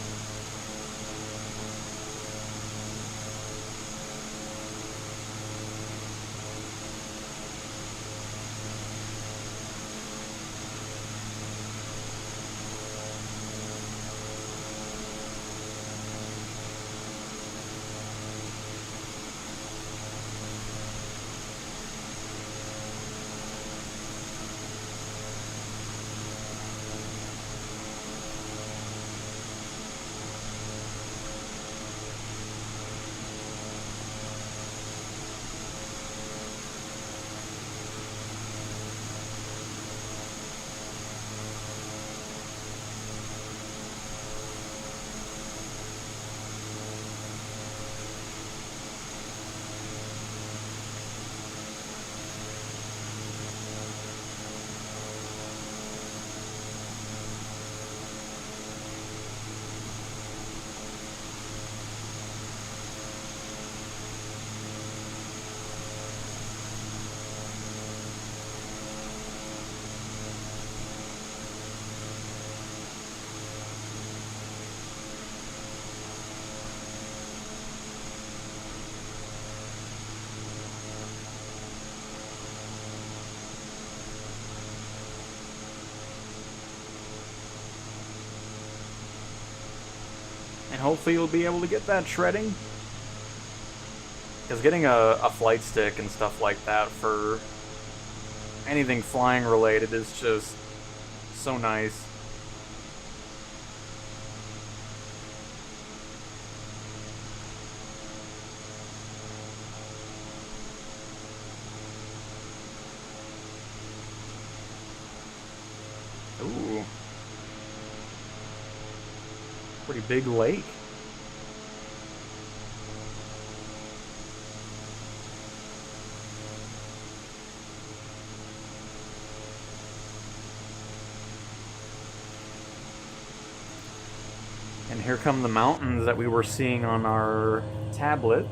And hopefully you'll be able to get that shredding. Because getting a flight stick and stuff like that for anything flying related is just so nice. Ooh. Pretty big lake. And here come the mountains that we were seeing on our tablet.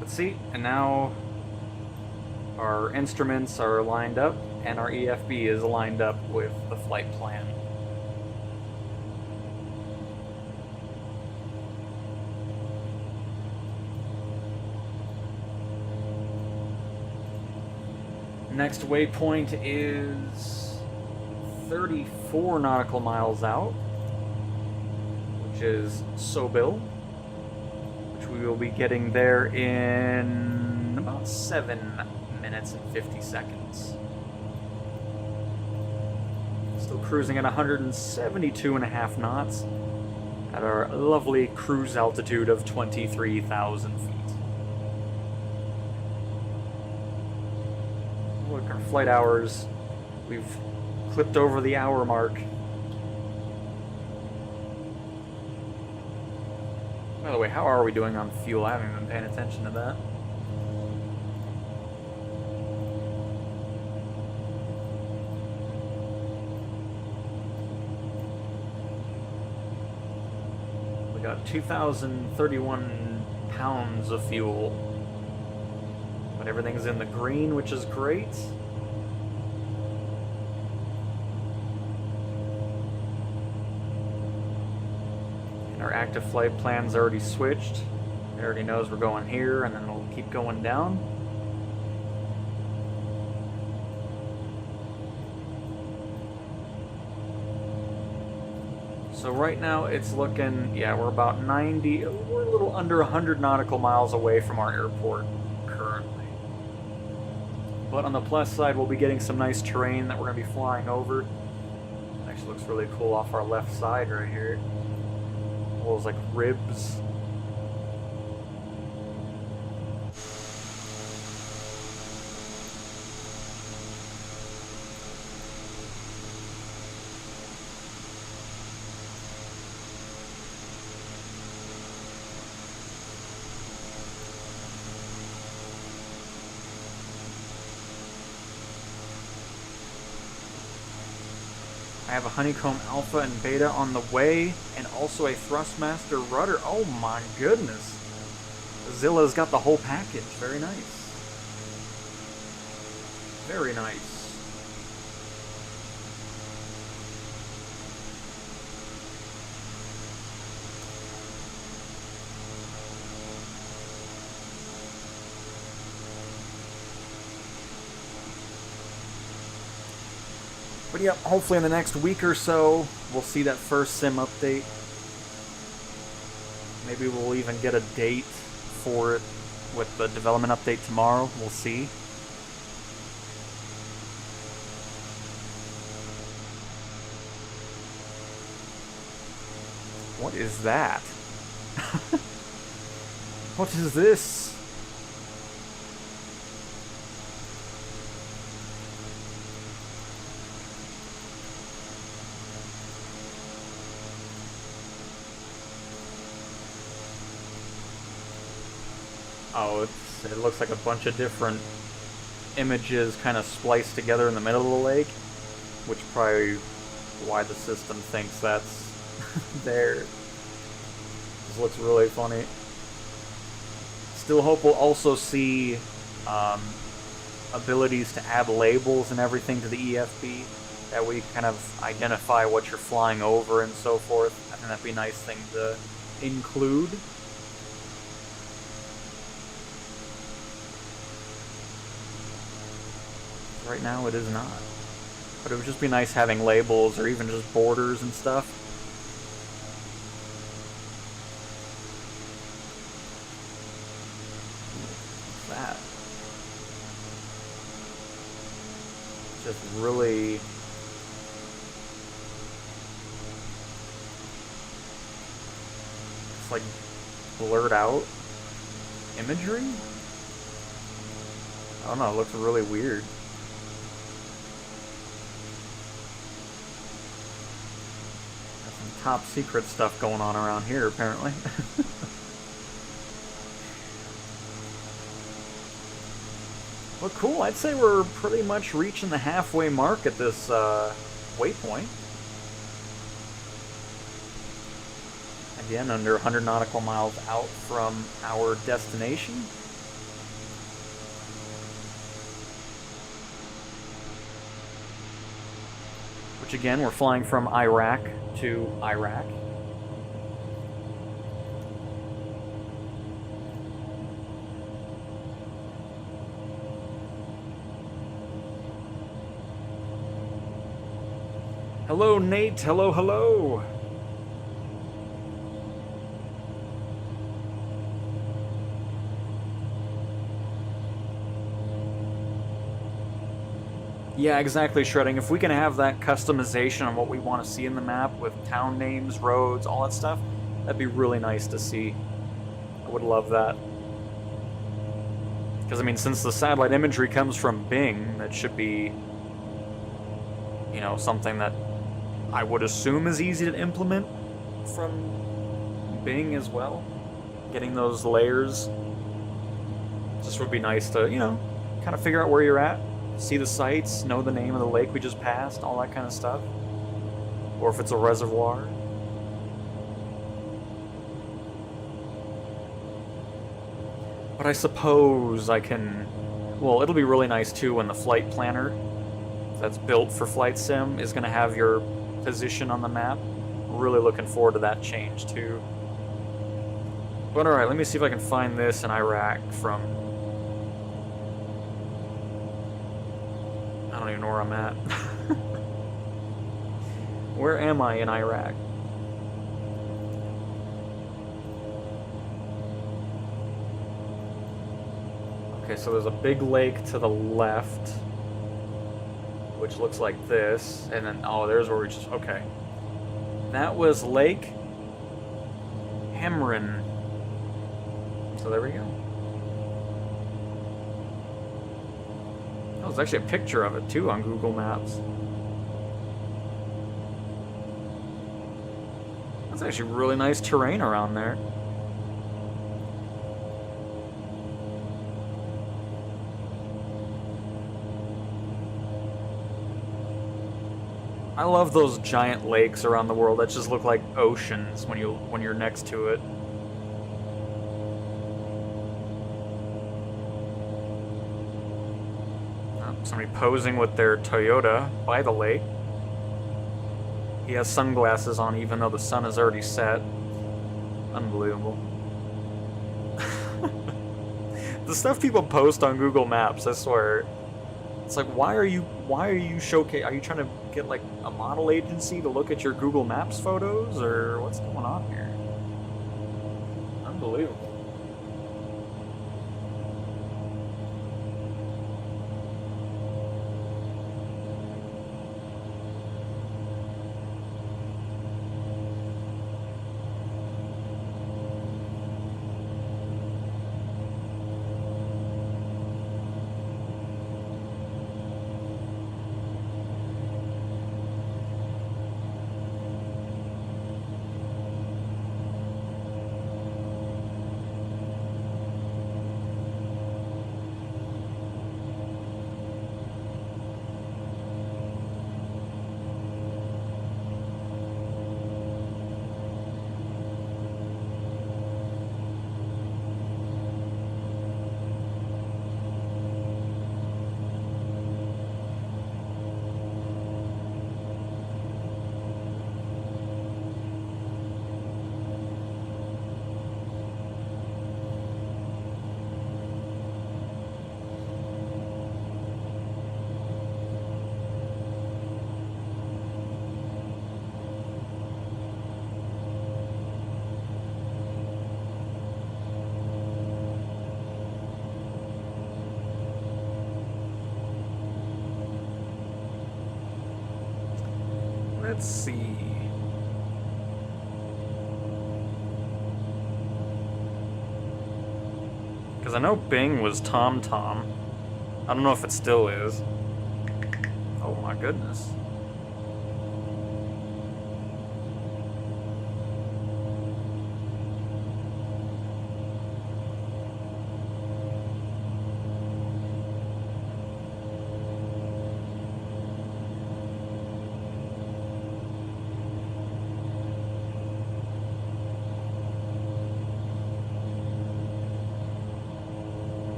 Let's see, and now our instruments are lined up and our EFB is lined up with the flight plan. Next waypoint is 34 nautical miles out, which is Sobil, which we will be getting there in about 7 minutes and 50 seconds. Still cruising at 172.5 knots at our lovely cruise altitude of 23,000 feet. Look, our flight hours, we've clipped over the hour mark. By the way, how are we doing on fuel? I haven't been paying attention to that. We got 2,031 pounds of fuel. But everything's in the green, which is great. And our active flight plan's already switched. It already knows we're going here, and then it'll keep going down. So right now it's looking, yeah, we're about 90, we're a little under 100 nautical miles away from our airport currently. But on the plus side, we'll be getting some nice terrain that we're going to be flying over. It actually looks really cool off our left side right here. All those like ribs. I have a Honeycomb Alpha and Beta on the way, and also a Thrustmaster rudder. Oh my goodness. Zilla's got the whole package. Very nice. Very nice. But yeah, hopefully in the next week or so, we'll see that first sim update. Maybe we'll even get a date for it with the development update tomorrow. We'll see. What is that? What is this? Oh, it looks like a bunch of different images kind of spliced together in the middle of the lake, which probably why the system thinks that's there. This looks really funny. Still hope we'll also see abilities to add labels and everything to the EFB, that way you kind of identify what you're flying over and so forth. I think that'd be a nice thing to include. Right now it is not. But it would just be nice having labels or even just borders and stuff. What's that? Just really... It's like blurred out imagery? I don't know, it looks really weird. Got some top secret stuff going on around here, apparently. Well, cool. I'd say we're pretty much reaching the halfway mark at this waypoint. Again, under 100 nautical miles out from our destination. Which again, we're flying from Iraq to Iraq. Hello, Nate. Hello, hello. Yeah, exactly, Shredding. If we can have that customization on what we want to see in the map with town names, roads, all that stuff, that'd be really nice to see. I would love that. Because, I mean, since the satellite imagery comes from Bing, that should be, you know, something that I would assume is easy to implement from Bing as well. Getting those layers just would be nice to, you know, kind of figure out where you're at. See the sights, know the name of the lake we just passed, all that kind of stuff. Or if it's a reservoir. But I suppose I can... Well, it'll be really nice too when the flight planner that's built for Flight Sim is going to have your position on the map. Really looking forward to that change too. But alright, let me see if I can find this in Iraq from... I don't even know where I'm at. Where am I in Iraq? Okay, so there's a big lake to the left, which looks like this, and then, oh, there's where we just, okay. That was Lake Hemrin. So there we go. Oh, there's actually a picture of it, too, on Google Maps. That's actually really nice terrain around there. I love those giant lakes around the world that just look like oceans when you're next to it. Somebody posing with their Toyota by the lake. He has sunglasses on even though the sun is already set. Unbelievable. The stuff people post on Google Maps, I swear. It's like, why are you showcasing? Are you trying to get like a model agency to look at your Google Maps photos, or what's going on here? Unbelievable. Let's see. Because I know Bing was TomTom. I don't know if it still is. Oh my goodness.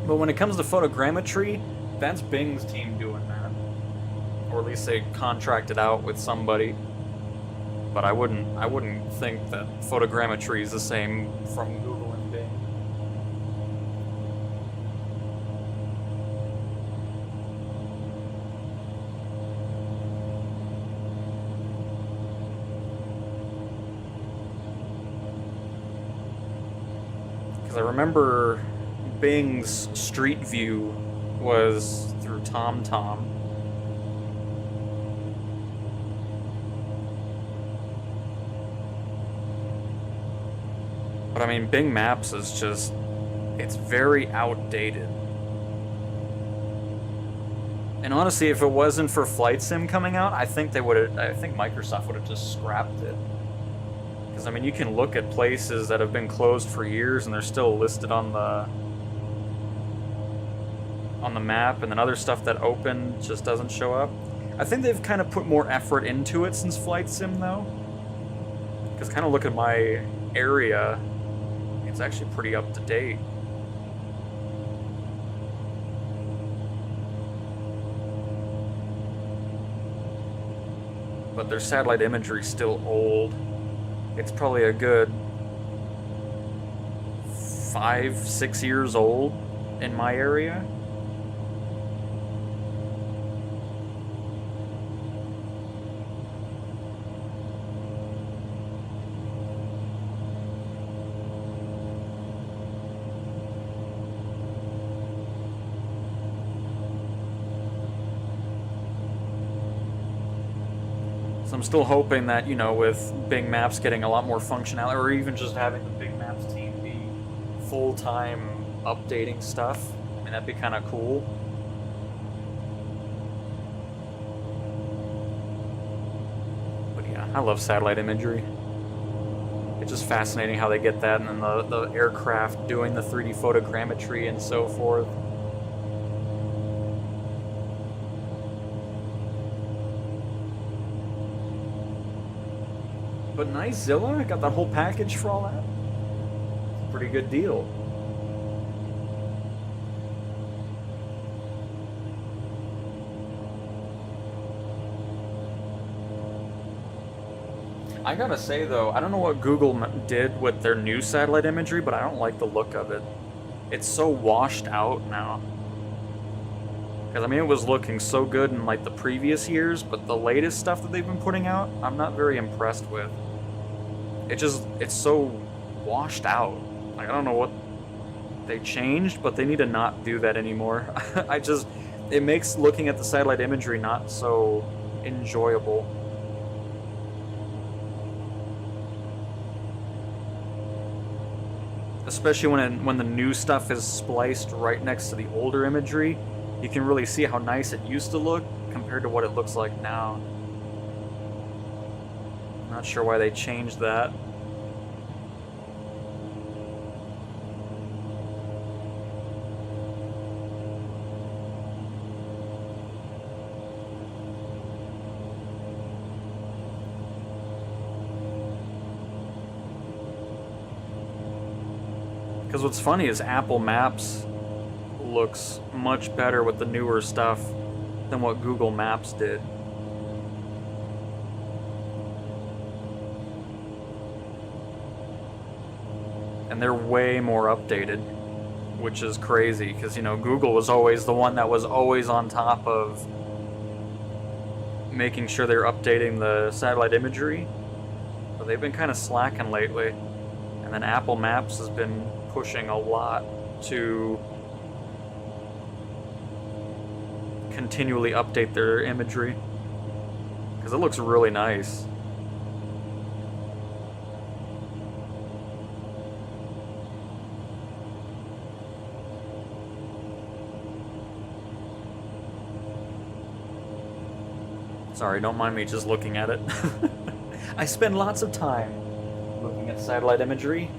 But when it comes to photogrammetry, that's Bing's team doing that. Or at least they contracted out with somebody. But I wouldn't think that photogrammetry is the same from Google and Bing. Because I remember Bing's Street View was through TomTom. But I mean, Bing Maps is just, it's very outdated. And honestly, if it wasn't for Flight Sim coming out, I think Microsoft would have just scrapped it. Because I mean, you can look at places that have been closed for years and they're still listed on the map, and then other stuff that opened just doesn't show up. I think they've kind of put more effort into it since Flight Sim, though. Because kind of look at my area, it's actually pretty up to date. But their satellite imagery is still old. It's probably a good 5-6 years old in my area. I'm still hoping that, you know, with Bing Maps getting a lot more functionality, or even just having the Bing Maps team be full-time updating stuff, I mean, that'd be kind of cool. But yeah, I love satellite imagery. It's just fascinating how they get that, and then the aircraft doing the 3D photogrammetry and so forth. But nice, Zilla. I got that whole package for all that. It's a pretty good deal. I gotta say though, I don't know what Google did with their new satellite imagery, but I don't like the look of it. It's so washed out now. Because I mean, it was looking so good in like the previous years, but the latest stuff that they've been putting out, I'm not very impressed with. It's so washed out. Like, I don't know what they changed, but they need to not do that anymore. It makes looking at the satellite imagery not so enjoyable. Especially when the new stuff is spliced right next to the older imagery, you can really see how nice it used to look compared to what it looks like now. Not sure why they changed that. Because what's funny is Apple Maps looks much better with the newer stuff than what Google Maps did. And they're way more updated, which is crazy, because, you know, Google was always the one that was always on top of making sure they're updating the satellite imagery, but they've been kind of slacking lately. And then Apple Maps has been pushing a lot to continually update their imagery, because it looks really nice. Sorry, don't mind me just looking at it. I spend lots of time looking at satellite imagery.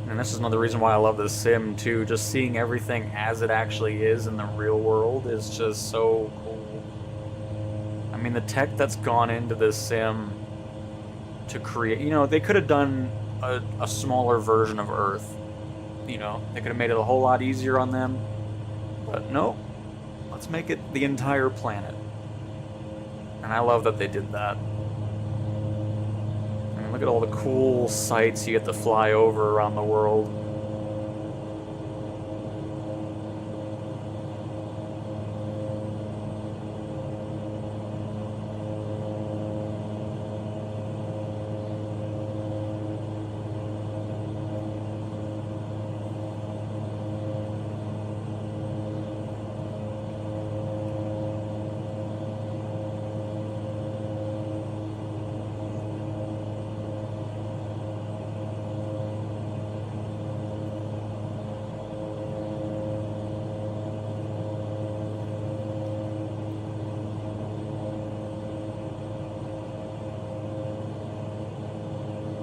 And this is another reason why I love this sim too. Just seeing everything as it actually is in the real world is just so cool. I mean, the tech that's gone into this sim to create, you know, they could have done a smaller version of Earth. You know, they could have made it a whole lot easier on them. But no. Let's make it the entire planet. And I love that they did that. I mean, look at all the cool sights you get to fly over around the world.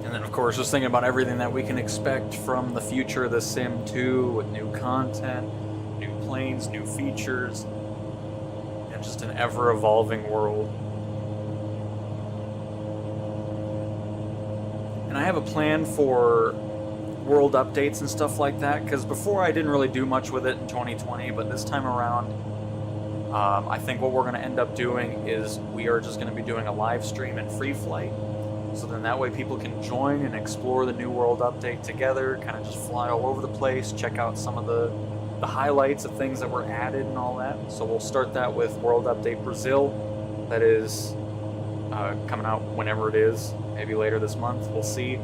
And then, of course, just thinking about everything that we can expect from the future of the Sim 2 with new content, new planes, new features, and just an ever-evolving world. And I have a plan for world updates and stuff like that, because before I didn't really do much with it in 2020, but this time around, I think what we're going to end up doing is we are just going to be doing a live stream in free flight. So then that way people can join and explore the New World Update together, kind of just fly all over the place, check out some of the highlights of things that were added and all that. So we'll start that with World Update Brazil. That is coming out whenever it is, maybe later this month, we'll see.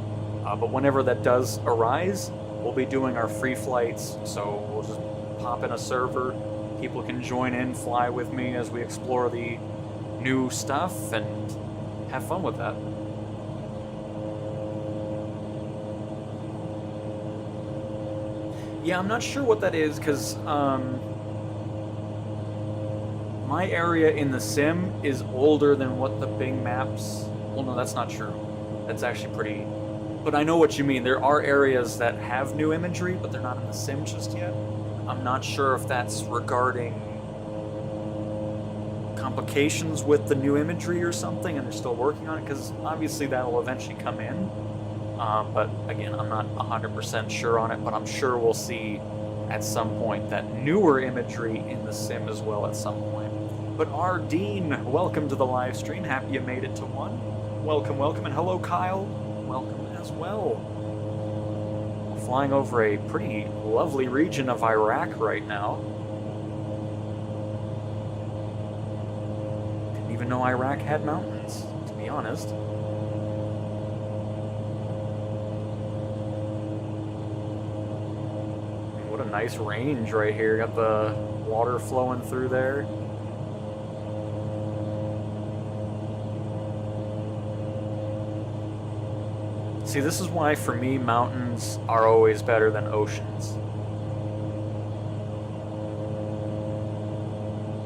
But whenever that does arise, we'll be doing our free flights. So we'll just pop in a server, people can join in, fly with me as we explore the new stuff and have fun with that. Yeah, I'm not sure what that is, because my area in the sim is older than what the Bing Maps... Well, no, that's not true. That's actually pretty... But I know what you mean. There are areas that have new imagery, but they're not in the sim just yet. I'm not sure if that's regarding complications with the new imagery or something, and they're still working on it, because obviously that'll eventually come in. But again, I'm not 100% sure on it, but I'm sure we'll see at some point that newer imagery in the sim as well at some point. But R. Dean, welcome to the live stream. Happy you made it to one. Welcome, welcome, and hello, Kyle. Welcome as well. We're flying over a pretty lovely region of Iraq right now. Didn't even know Iraq had mountains, to be honest. What a nice range right here. Got the water flowing through there. See, this is why, for me, mountains are always better than oceans.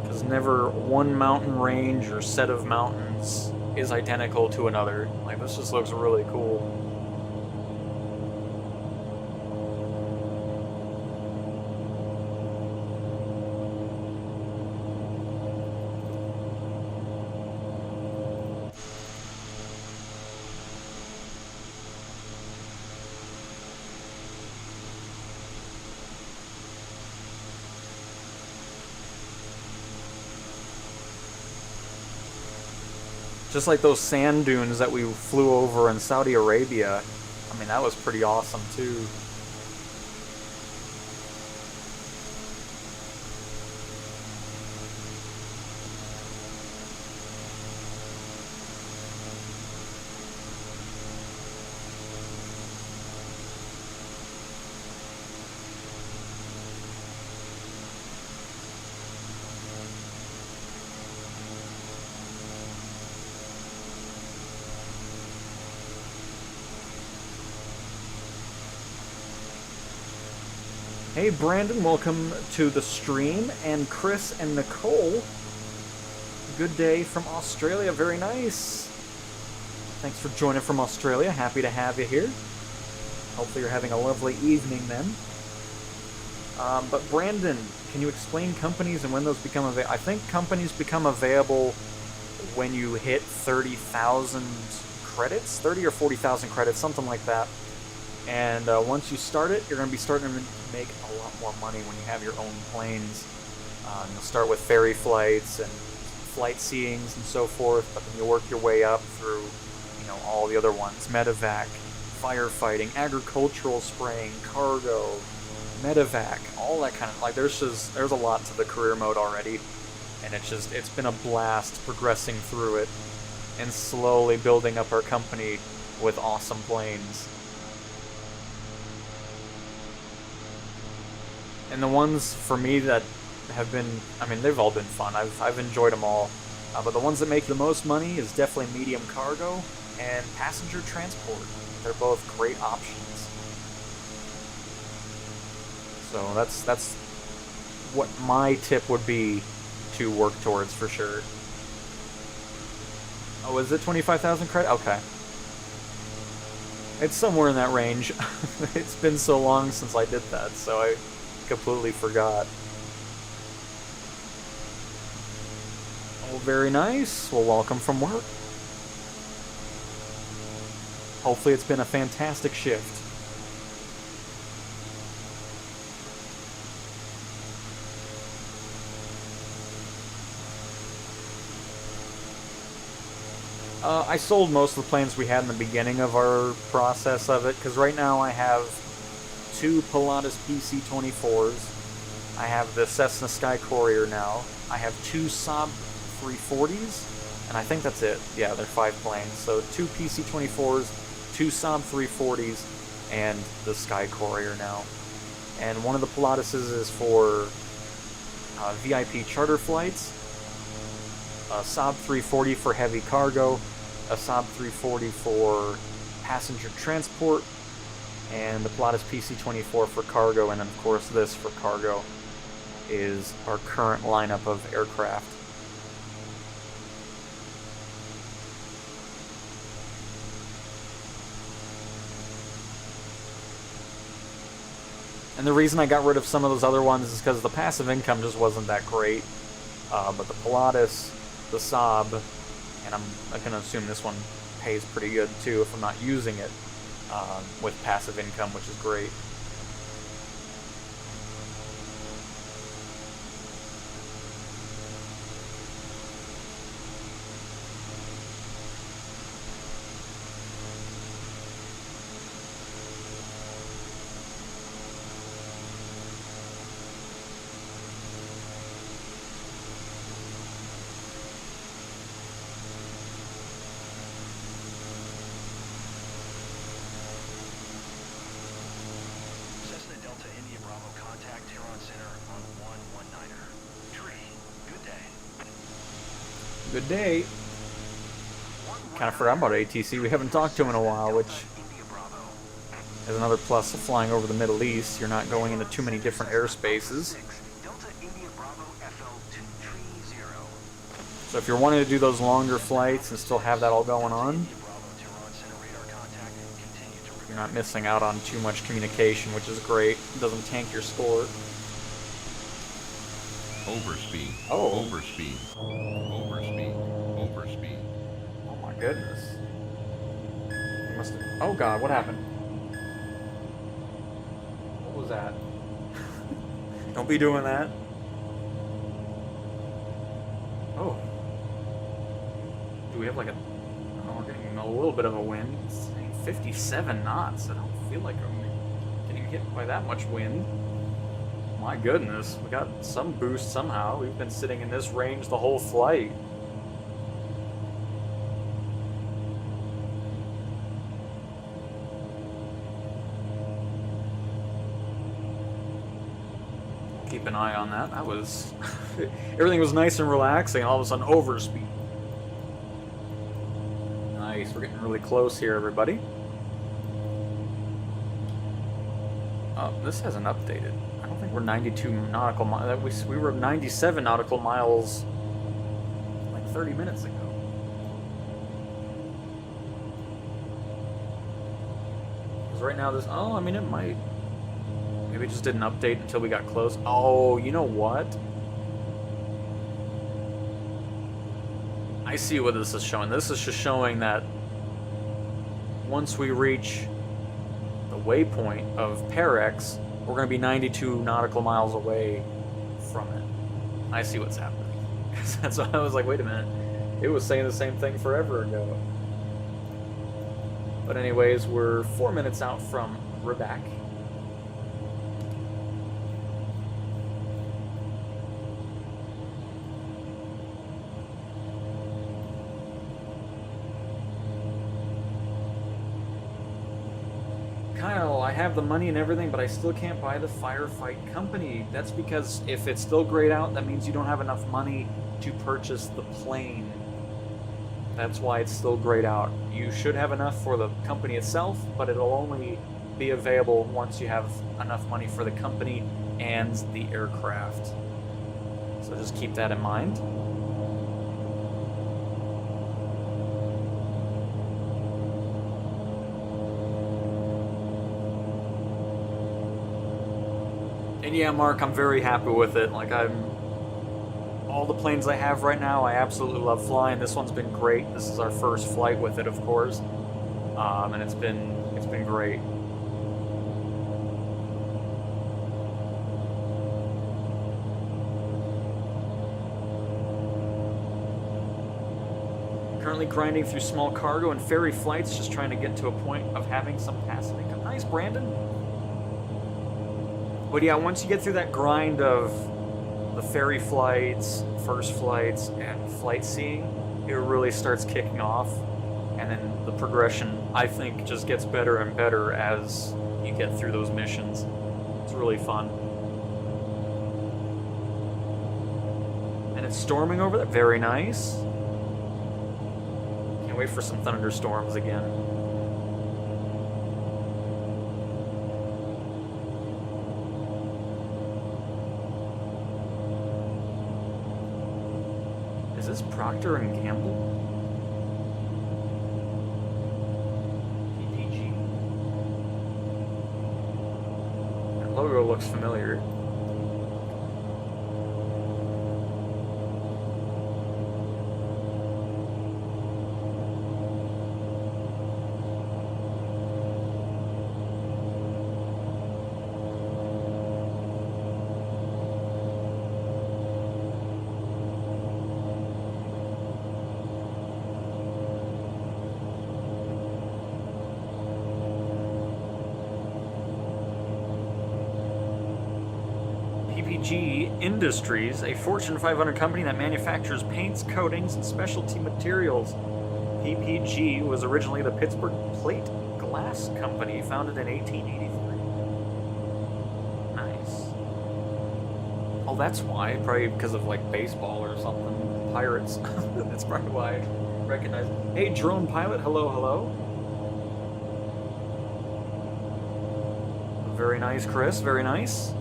Because never one mountain range or set of mountains is identical to another. Like, this just looks really cool. Just like those sand dunes that we flew over in Saudi Arabia. I mean, that was pretty awesome too. Hey Brandon, welcome to the stream, and Chris and Nicole, good day from Australia, very nice. Thanks for joining from Australia, happy to have you here. Hopefully you're having a lovely evening then. But Brandon, can you explain companies and when those become available? I think companies become available when you hit 30,000 credits, 30 or 40,000 credits, something like that. And once you start it, you're going to be starting to make a lot more money when you have your own planes. You'll start with ferry flights and flight seeings and so forth, but then you work your way up through, you know, all the other ones: medevac, firefighting, agricultural spraying, cargo, medevac, all that kind of, like, there's a lot to the career mode already, and it's been a blast progressing through it and slowly building up our company with awesome planes. And the ones, for me, that have been, I mean, they've all been fun. I've enjoyed them all. But the ones that make the most money is definitely medium cargo and passenger transport. They're both great options. So that's what my tip would be to work towards, for sure. Oh, is it 25,000 credit? Okay. It's somewhere in that range. It's been so long since I did that, so I completely forgot. Oh, very nice. Well, welcome from work. Hopefully it's been a fantastic shift. I sold most of the planes we had in the beginning of our process of it, because right now I have 2 Pilatus PC-24s, I have the Cessna SkyCourier now, I have 2 Saab 340s, and I think that's it. Yeah, they're 5 planes. So 2 PC-24s, 2 Saab 340s, and the SkyCourier now. And one of the Pilatuses is for VIP charter flights, a Saab 340 for heavy cargo, a Saab 340 for passenger transport, and the Pilatus PC-24 for cargo, and then of course this for cargo is our current lineup of aircraft. And the reason I got rid of some of those other ones is because the passive income just wasn't that great. But the Pilatus, the Saab, and I'm going to assume this one pays pretty good too if I'm not using it with passive income, which is great. Good day. Kind of forgot about ATC. We haven't talked to him in a while, which is another plus of flying over the Middle East. You're not going into too many different airspaces. So if you're wanting to do those longer flights and still have that all going on, you're not missing out on too much communication, which is great. It doesn't tank your score. Overspeed. Oh. Overspeed. Overspeed. Overspeed. Oh my goodness. You must have... Oh god, what happened? What was that? Don't be doing that. Oh. Do we have like a getting a little bit of a wind. It's 57 knots. I don't feel like I'm getting hit by that much wind. My goodness, we got some boost somehow. We've been sitting in this range the whole flight. Keep an eye on that. That was... everything was nice and relaxing, and all of a sudden overspeed. Nice, we're getting really close here, everybody. Oh, this hasn't updated. I don't think we're 92 nautical miles. We were 97 nautical miles like 30 minutes ago. Because right now this... oh, I mean, it might... maybe it just didn't update until we got close. Oh, you know what? I see what this is showing. This is just showing that once we reach the waypoint of Perex, we're going to be 92 nautical miles away from it. I see what's happening. That's why I was like, wait a minute. It was saying the same thing forever ago. But anyways, we're 4 minutes out from Rabac. Kyle, I have the money and everything, but I still can't buy the Firefight company. That's because if it's still grayed out, that means you don't have enough money to purchase the plane. That's why it's still grayed out. You should have enough for the company itself, but it'll only be available once you have enough money for the company and the aircraft. So just keep that in mind. And yeah, Mark, I'm very happy with it. Like, all the planes I have right now, I absolutely love flying. This one's been great. This is our first flight with it, of course, and it's been great. Currently grinding through small cargo and ferry flights, just trying to get to a point of having some passive income. Nice, Brandon. But yeah, once you get through that grind of the ferry flights, first flights, and flight seeing, it really starts kicking off. And then the progression, I think, just gets better and better as you get through those missions. It's really fun. And it's storming over there. Very nice. Can't wait for some thunderstorms again. Is this Procter & Gamble? PPG? That logo looks familiar. PPG Industries, a Fortune 500 company that manufactures paints, coatings, and specialty materials. PPG was originally the Pittsburgh Plate Glass Company, founded in 1883. Nice. Oh, that's why. Probably because of, like, baseball or something. Pirates. That's probably why I recognize it. Hey, drone pilot. Hello, hello. Very nice, Chris. Very nice.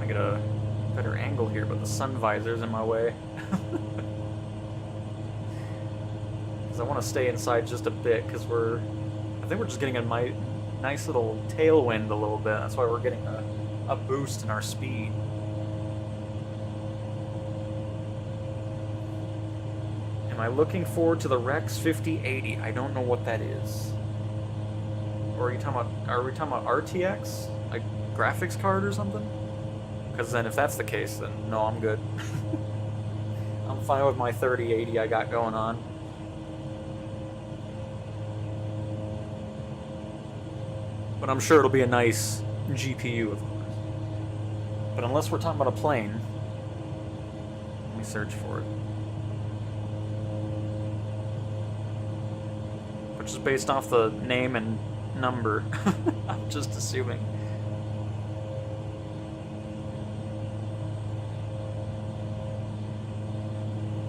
Get a better angle here, but the sun visor's in my way. Because I want to stay inside just a bit, because I think we're just getting a nice little tailwind a little bit. That's why we're getting a boost in our speed. Am I looking forward to the Rex 5080? I don't know what that is. Or are we talking about RTX? Like graphics card or something? Because then if that's the case, then no, I'm good. I'm fine with my 3080 I got going on. But I'm sure it'll be a nice GPU, of course. But unless we're talking about a plane, let me search for it. Which is based off the name and number. I'm just assuming.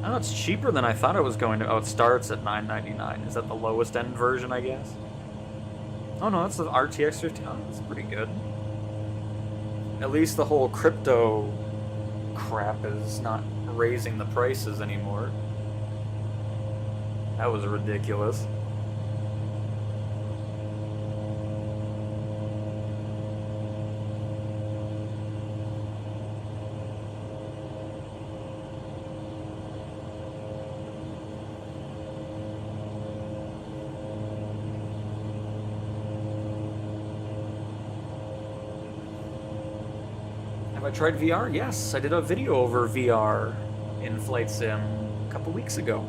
Oh, it's cheaper than I thought it was going to. Oh, it starts at $999. Is that the lowest end version, I guess? Oh no, that's the RTX 50. Oh, that's pretty good. At least the whole crypto crap is not raising the prices anymore. That was ridiculous. I tried VR? Yes, I did a video over VR in Flight Sim a couple weeks ago.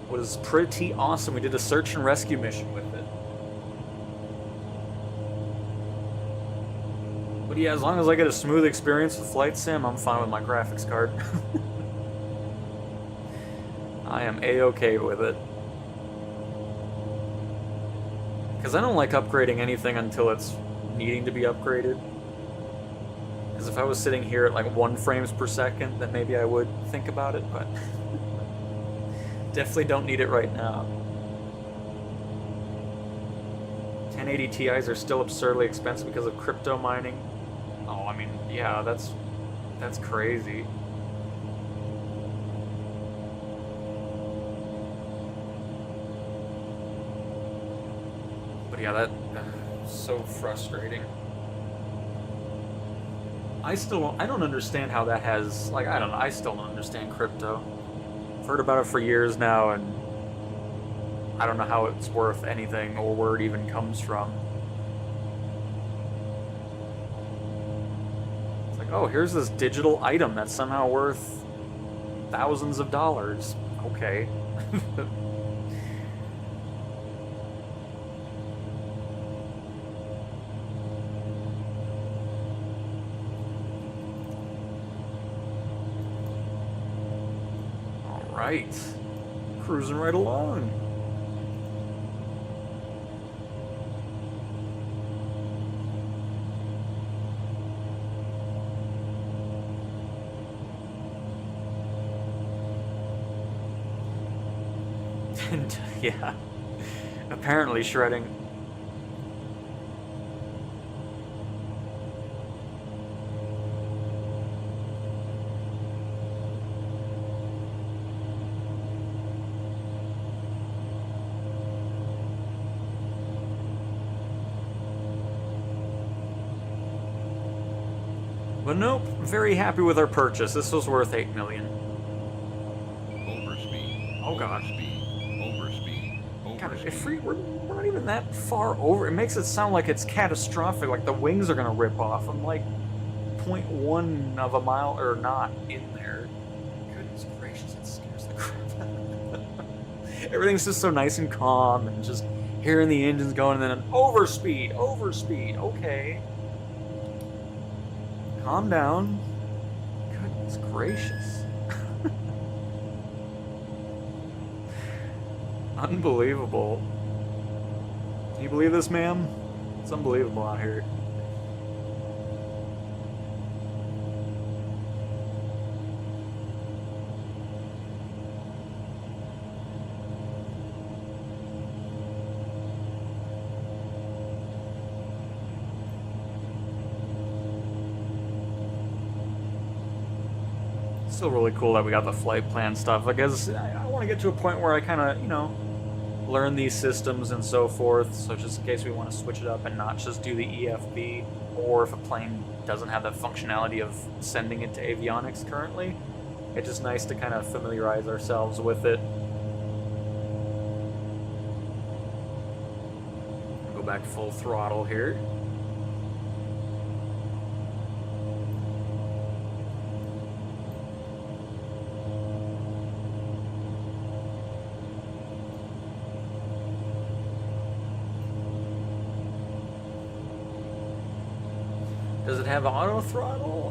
It was pretty awesome. We did a search and rescue mission with it. But yeah, as long as I get a smooth experience with Flight Sim, I'm fine with my graphics card. I am A-okay with it. Because I don't like upgrading anything until it's needing to be upgraded. Because if I was sitting here at like 1 frames per second, then maybe I would think about it, but definitely don't need it right now. 1080 Ti's are still absurdly expensive because of crypto mining. Oh, I mean, yeah, that's crazy. But yeah, that's so frustrating. I don't understand how that has, like, I don't know, I still don't understand crypto. I've heard about it for years now, and I don't know how it's worth anything or where it even comes from. It's like, oh, here's this digital item that's somehow worth thousands of dollars. Okay. Right. Cruising right along. And yeah, apparently shredding. But nope, very happy with our purchase. This was worth $8 million. Overspeed. Oh god. Overspeed. God, Overspeed. if we're not even that far over. It makes it sound like it's catastrophic, like the wings are gonna rip off. I'm like 0.1 of a mile or not in there. Goodness gracious, it scares the crap out of me. Everything's just so nice and calm and just hearing the engines going and then an overspeed, okay. Calm down. Goodness gracious. Unbelievable. Can you believe this, ma'am? It's unbelievable out here. Still really cool that we got the flight plan stuff. I guess I want to get to a point where I kind of, you know, learn these systems and so forth, so just in case we want to switch it up and not just do the EFB, or if a plane doesn't have that functionality of sending it to avionics currently, it's just nice to kind of familiarize ourselves with it. Go back full throttle here. Does it have auto throttle?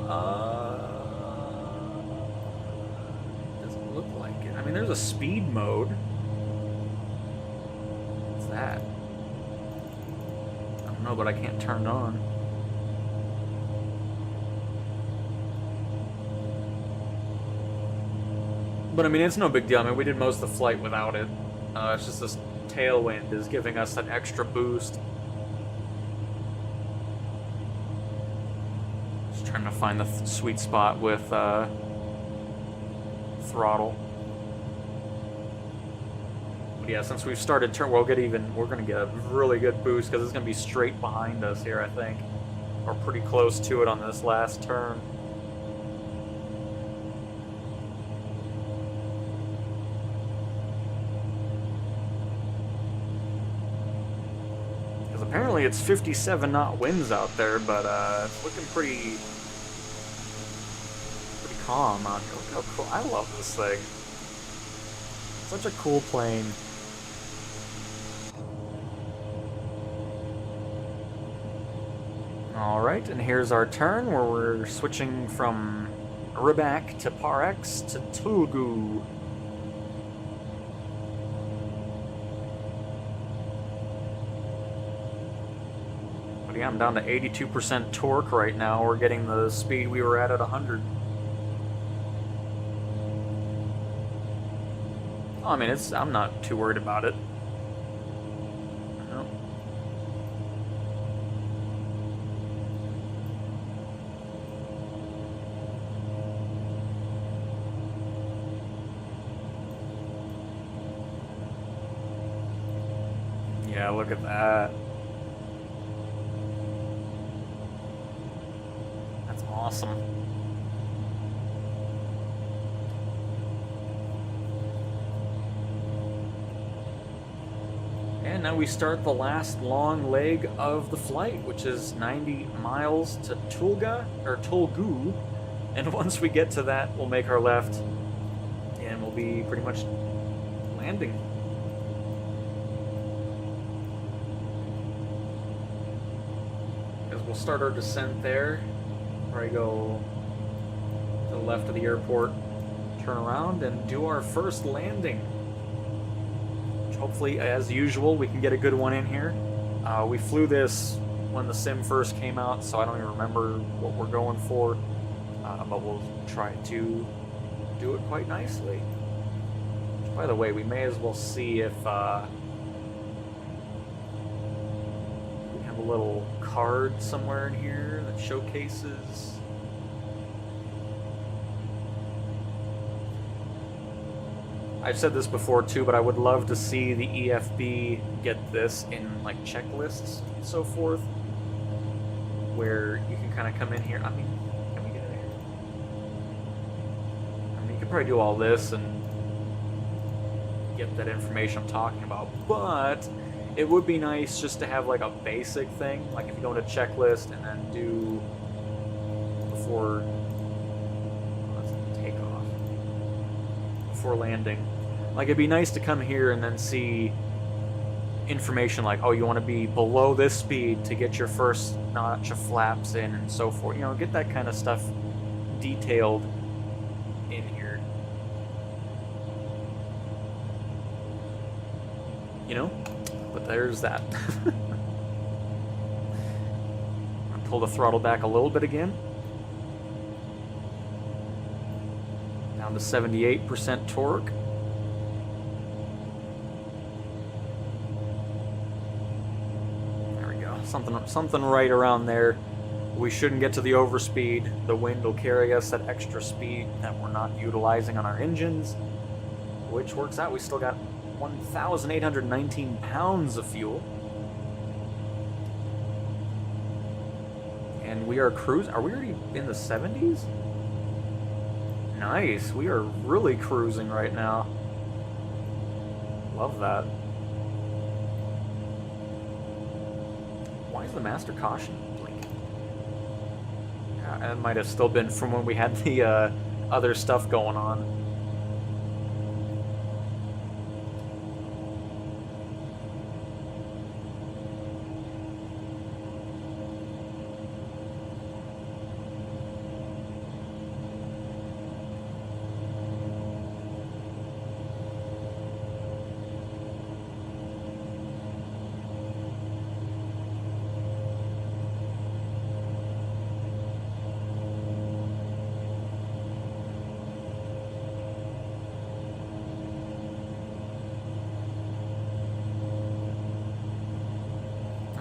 Doesn't look like it. I mean, there's a speed mode. What's that? I don't know, but I can't turn it on. But I mean, it's no big deal. I mean, we did most of the flight without it. It's just this tailwind is giving us that extra boost. Just trying to find the sweet spot with throttle. But yeah, since we've started we're gonna get a really good boost because it's gonna be straight behind us here, I think, or pretty close to it on this last turn. Apparently it's 57 knot winds out there, but it's looking pretty calm out here. Look how cool. I love this thing. Such a cool plane. Alright, and here's our turn where we're switching from Ribak to Parex to Tulgu. Yeah, I'm down to 82% torque right now. We're getting the speed we were at 100. Oh, I mean, I'm not too worried about it. No. Yeah, look at that. Awesome. And now we start the last long leg of the flight, which is 90 miles to Tulgu. And once we get to that, we'll make our left and we'll be pretty much landing. Because we'll start our descent there. Where I go to the left of the airport, turn around, and do our first landing. Which hopefully, as usual, we can get a good one in here. We flew this when the sim first came out, so I don't even remember what we're going for. But we'll try to do it quite nicely. Which, by the way, we may as well see if we have a little card somewhere in here that showcases. I've said this before too, but I would love to see the EFB get this in like checklists and so forth, where you can kind of come in here. I mean, can we get in here? I mean, you could probably do all this and get that information I'm talking about, but it would be nice just to have like a basic thing, like if you go into checklist and then do before takeoff, before landing. Like it'd be nice to come here and then see information like, oh, you want to be below this speed to get your first notch of flaps in and so forth. You know, get that kind of stuff detailed in here. You know? But there's that. I'll pull the throttle back a little bit again. Down to 78% torque. There we go. Something right around there. We shouldn't get to the overspeed. The wind will carry us at extra speed that we're not utilizing on our engines, which works out. We still got 1,819 pounds of fuel. And we are cruising. Are we already in the 70s? Nice. We are really cruising right now. Love that. Why is the master caution blinking? Yeah, it might have still been from when we had the other stuff going on.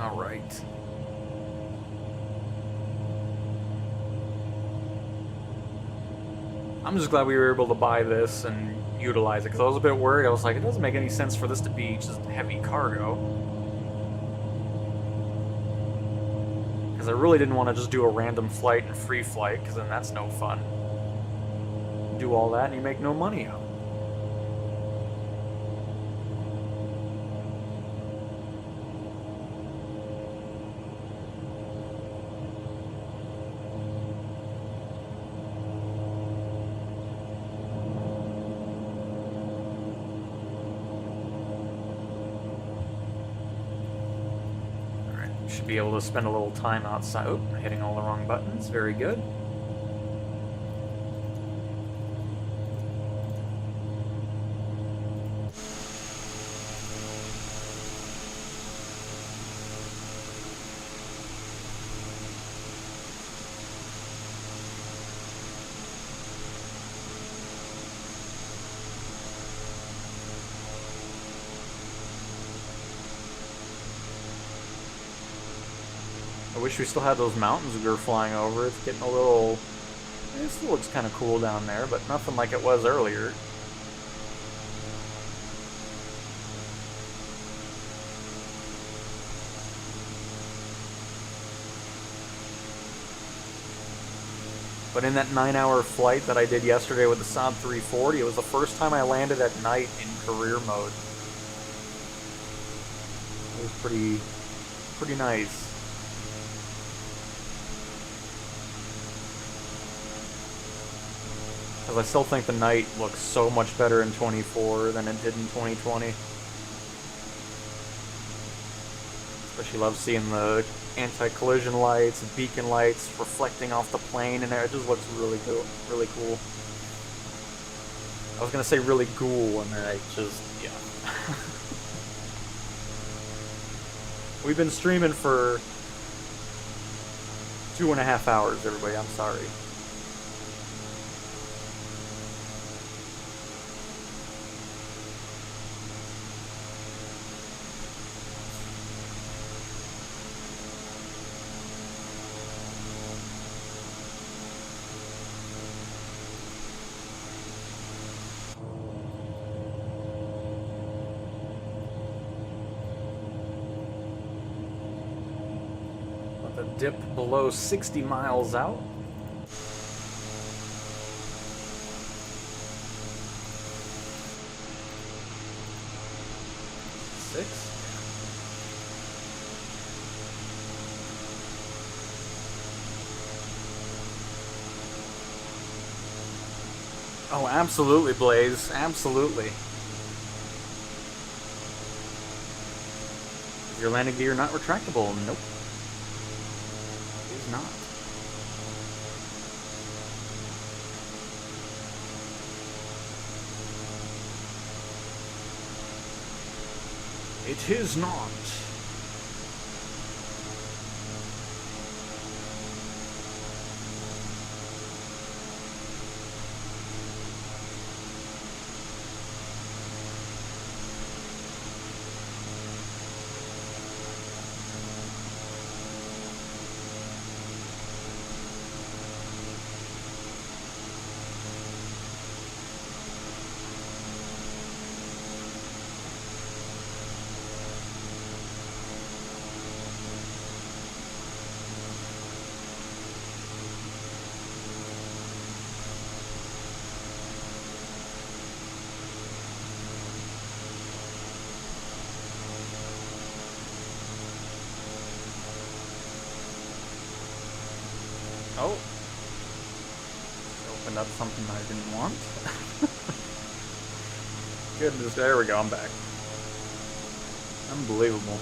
Alright. I'm just glad we were able to buy this and utilize it, because I was a bit worried. I was like, it doesn't make any sense for this to be just heavy cargo. Because I really didn't want to just do a random flight and free flight, because then that's no fun. Do all that and you make no money out. Should be able to spend a little time outside. Oh, hitting all the wrong buttons. Very good. I wish we still had those mountains we were flying over. It's getting a little... It still looks kind of cool down there, but nothing like it was earlier. But in that 9-hour flight that I did yesterday with the Saab 340, it was the first time I landed at night in career mode. It was pretty nice. Because I still think the night looks so much better in 24 than it did in 2020. Especially love seeing the anti-collision lights and beacon lights reflecting off the plane, and it just looks really cool. Really cool. I was gonna say really cool, and then I just, yeah. We've been streaming for 2.5 hours, everybody. I'm sorry. Dip below 60 miles out. Six. Oh, absolutely, Blaze. Absolutely. Is your landing gear not retractable? Nope. Not. It is not. Oh. Opened up something I didn't want. Goodness, there we go, I'm back. Unbelievable.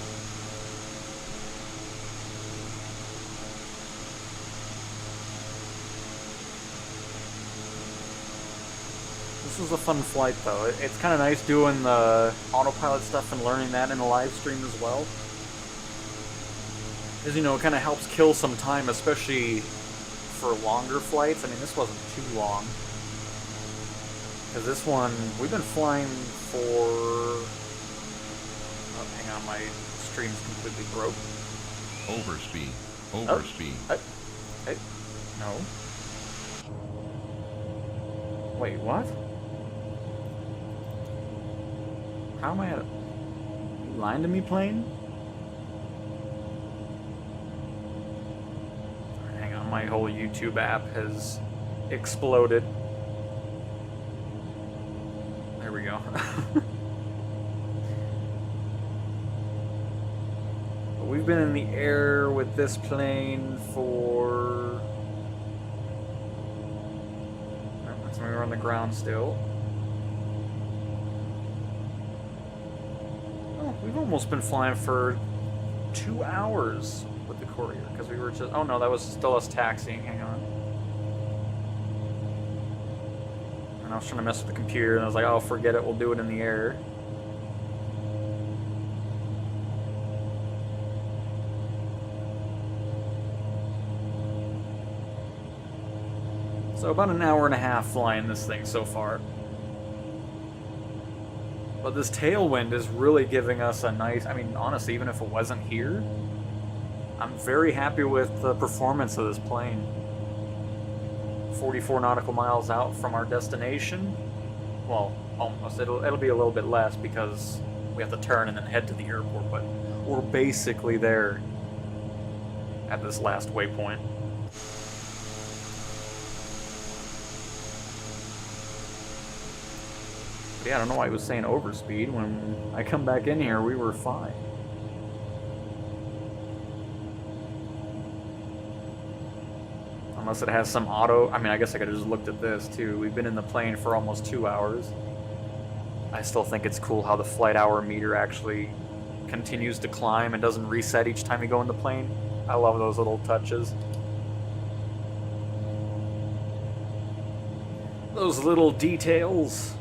This was a fun flight though. It's kind of nice doing the autopilot stuff and learning that in a live stream as well. Because, you know, it kind of helps kill some time, especially for longer flights. I mean, this wasn't too long. Because this one, we've been flying for... Oh, hang on, my stream's completely broke. Overspeed. Oh. Overspeed. Hey. No. Wait, what? How am I at a... You lying to me, plane? Hang on, my whole YouTube app has exploded. There we go. But we've been in the air with this plane for... So we were on the ground still. Oh, we've almost been flying for 2 hours with the Courier, because we were just... Oh no, that was still us taxiing, hang on. And I was trying to mess with the computer, and I was like, oh, forget it, we'll do it in the air. So about an hour and a half flying this thing so far. But this tailwind is really giving us a nice... I mean, honestly, even if it wasn't here, I'm very happy with the performance of this plane. 44 nautical miles out from our destination. Well, almost. It'll be a little bit less because we have to turn and then head to the airport, but we're basically there at this last waypoint. But yeah, I don't know why he was saying overspeed. When I come back in here, we were fine. Unless it has some auto... I mean, I guess I could have just looked at this, too. We've been in the plane for almost 2 hours. I still think it's cool how the flight hour meter actually continues to climb and doesn't reset each time you go in the plane. I love those little touches. Those little details.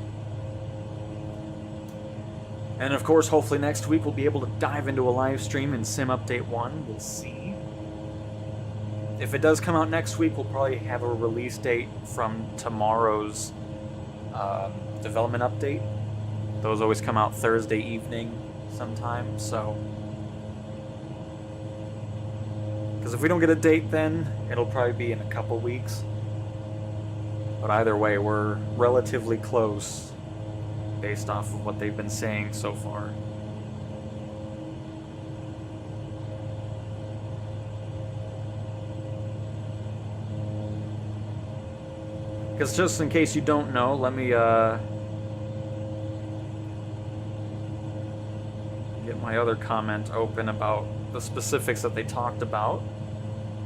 And of course, hopefully next week we'll be able to dive into a live stream in Sim Update 1. We'll see. If it does come out next week, we'll probably have a release date from tomorrow's development update. Those always come out Thursday evening sometime, so... Because if we don't get a date then, it'll probably be in a couple weeks. But either way, we're relatively close based off of what they've been saying so far. Because just in case you don't know, let me get my other comment open about the specifics that they talked about.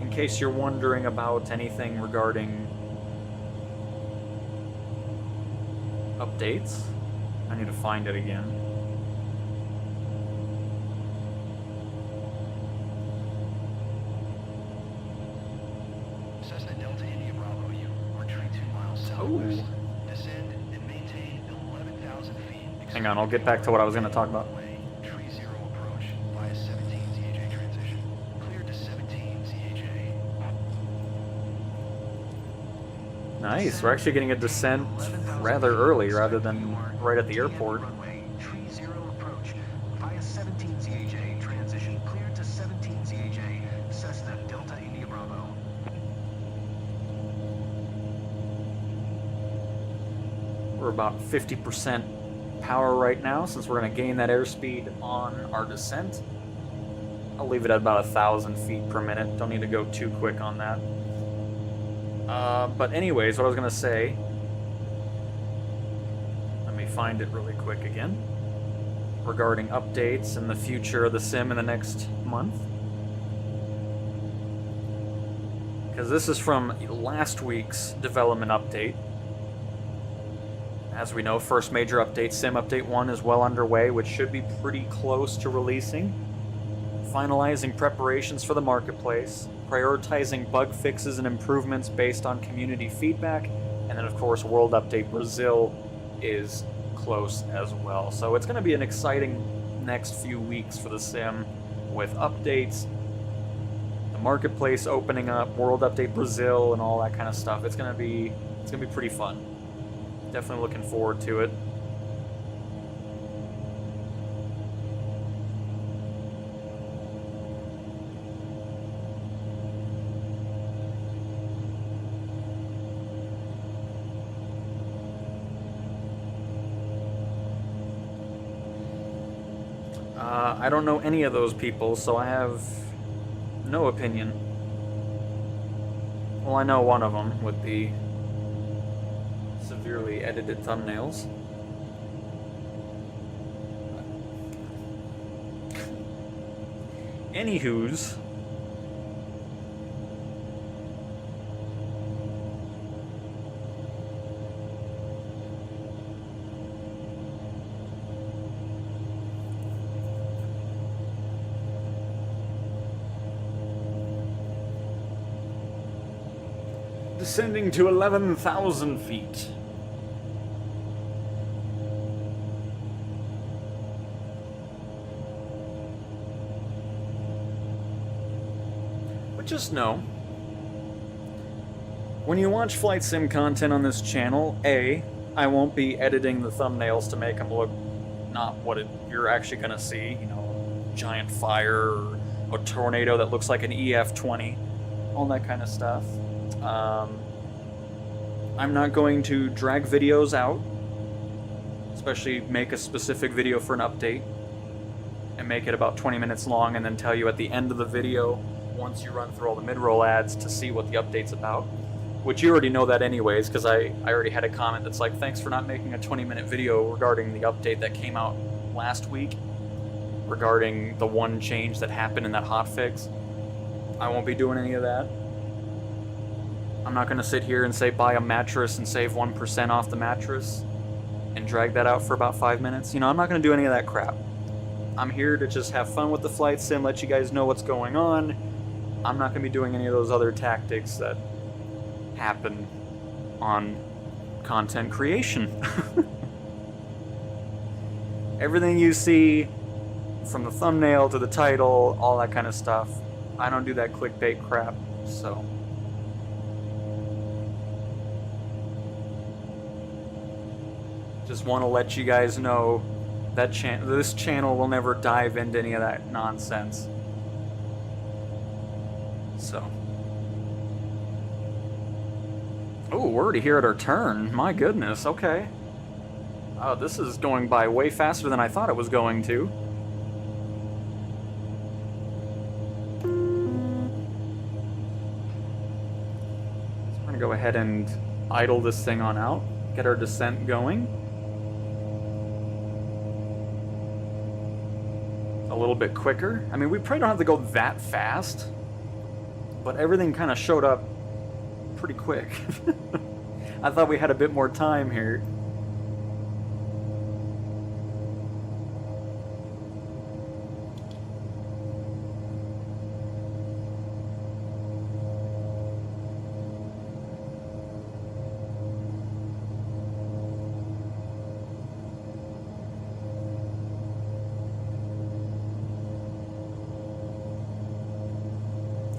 In case you're wondering about anything regarding updates. I need to find it again. Cessna Delta India Bravo, you are turning 2 miles southwest. Descend and maintain 11,000 feet. Hang on, I'll get back to what I was going to talk about. Tree 0 approach via 17 ZHA transition. Cleared to 17 ZHA. Nice, we're actually getting a descent rather early rather than right at the airport. Tree 0 approach via 17 ZHA transition. Cleared to 17 ZHA. Cessna Delta India Bravo. We're about 50% power right now, since we're going to gain that airspeed on our descent. I'll leave it at about 1,000 feet per minute. Don't need to go too quick on that. But anyways, what I was going to say... Let me find it really quick again. Regarding updates and the future of the sim in the next month. Because this is from last week's development update. As we know, first major update, Sim Update 1, is well underway, which should be pretty close to releasing. Finalizing preparations for the marketplace, prioritizing bug fixes and improvements based on community feedback, and then of course World Update Brazil is close as well. So it's going to be an exciting next few weeks for the sim, with updates, the marketplace opening up, World Update Brazil, and all that kind of stuff. It's gonna be pretty fun. Definitely looking forward to it. I don't know any of those people, so I have no opinion. Well, I know one of them with the severely edited thumbnails. Anywho's. Descending to 11,000 feet. But just know, when you watch flight sim content on this channel, A, I won't be editing the thumbnails to make them look not what you're actually going to see, you know, a giant fire or a tornado that looks like an EF-20, all that kind of stuff. I'm not going to drag videos out, especially make a specific video for an update, and make it about 20 minutes long, and then tell you at the end of the video, once you run through all the mid-roll ads, to see what the update's about. Which you already know that anyways, because I already had a comment that's like, thanks for not making a 20-minute video regarding the update that came out last week, regarding the one change that happened in that hotfix. I won't be doing any of that. I'm not going to sit here and say buy a mattress and save 1% off the mattress and drag that out for about 5 minutes. You know, I'm not going to do any of that crap. I'm here to just have fun with the flight sim, let you guys know what's going on. I'm not going to be doing any of those other tactics that happen on content creation. Everything you see, from the thumbnail to the title, all that kind of stuff, I don't do that clickbait crap, so... Just want to let you guys know that this channel will never dive into any of that nonsense. So. Oh, we're already here at our turn. My goodness, okay. Oh, this is going by way faster than I thought it was going to. So we're going to go ahead and idle this thing on out, get our descent going. A little bit quicker. I mean, we probably don't have to go that fast, but everything kind of showed up pretty quick. I thought we had a bit more time here.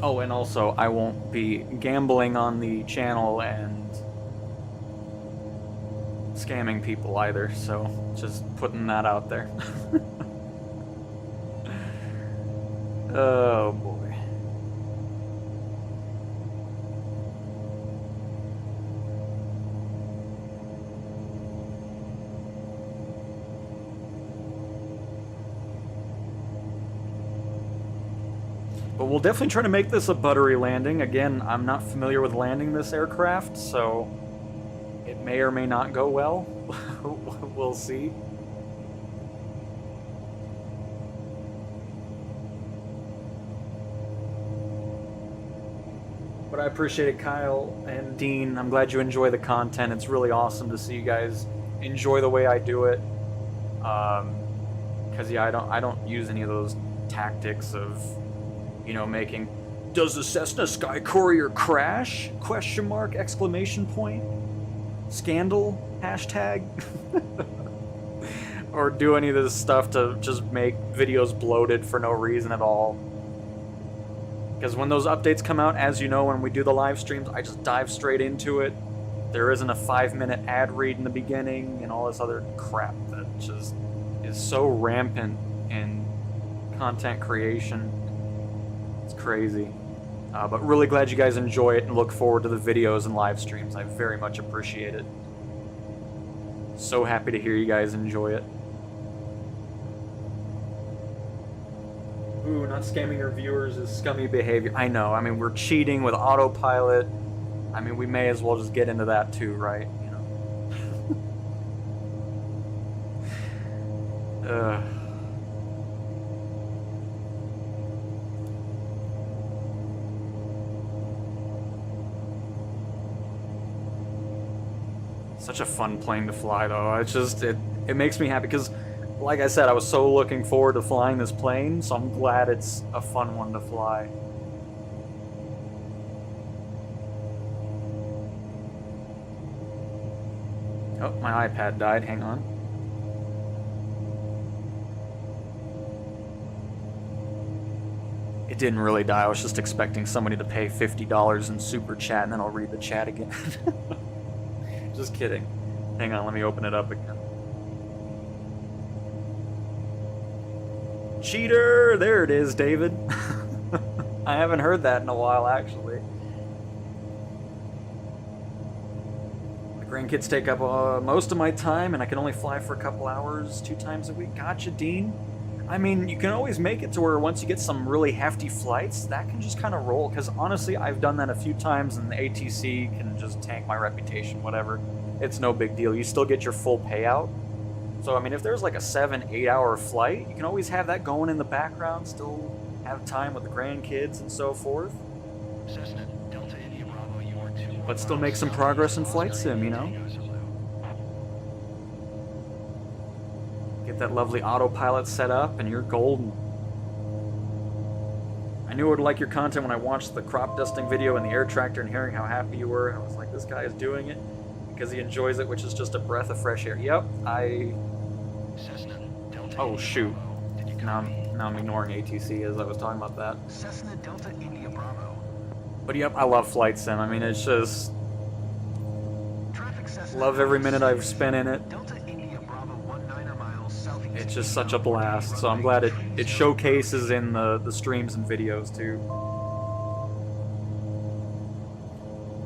Oh, and also, I won't be gambling on the channel and scamming people either, so just putting that out there. Oh, boy. But we'll definitely try to make this a buttery landing. Again, I'm not familiar with landing this aircraft, so it may or may not go well. We'll see. But I appreciate it, Kyle and Dean. I'm glad you enjoy the content. It's really awesome to see you guys enjoy the way I do it. Because yeah, I don't use any of those tactics of, you know, making, does the Cessna SkyCourier crash? Question mark, exclamation point, scandal, hashtag. Or do any of this stuff to just make videos bloated for no reason at all. Because when those updates come out, as you know, when we do the live streams, I just dive straight into it. There isn't a 5-minute ad read in the beginning and all this other crap that just is so rampant in content creation. It's crazy. But really glad you guys enjoy it and look forward to the videos and live streams. I very much appreciate it. So happy to hear you guys enjoy it. true. Not scamming your viewers is scummy behavior. I know. I mean, we're cheating with Autopilot. I mean, we may as well just get into that too, right? You know. Such a fun plane to fly, though. It's just it makes me happy because, like I said, I was so looking forward to flying this plane, so I'm glad it's a fun one to fly. Oh, my iPad died. Hang on. It didn't really die. I was just expecting somebody to pay $50 in super chat, and then I'll read the chat again. Just kidding. Hang on, let me open it up again. Cheater! There it is, David. I haven't heard that in a while, actually. My grandkids take up most of my time, and I can only fly for a couple hours 2 times a week. Gotcha, Dean. I mean, you can always make it to where once you get some really hefty flights, that can just kind of roll. Because honestly, I've done that a few times, and the ATC can just tank my reputation, whatever. It's no big deal. You still get your full payout. So, I mean, if there's like a 7-8 hour flight, you can always have that going in the background, still have time with the grandkids and so forth. Cessna, Delta India Bravo, you are 2. But still make some progress in flight sim, you know? Get that lovely Autopilot set up and you're golden. I knew I would like your content when I watched the crop dusting video and the air tractor and hearing how happy you were. I was like, this guy is doing it because he enjoys it, which is just a breath of fresh air. Yep, Cessna, Delta Oh, India shoot. Bravo. Did you Now copy? I'm ignoring ATC as I was talking about that. Cessna, Delta India Bravo. But yep, I love flight sim. I mean, it's just... Traffic Cessna, love every minute I've spent in it. Delta India Bravo 19er miles southeast. It's just such a blast, so I'm glad it showcases in the streams and videos too.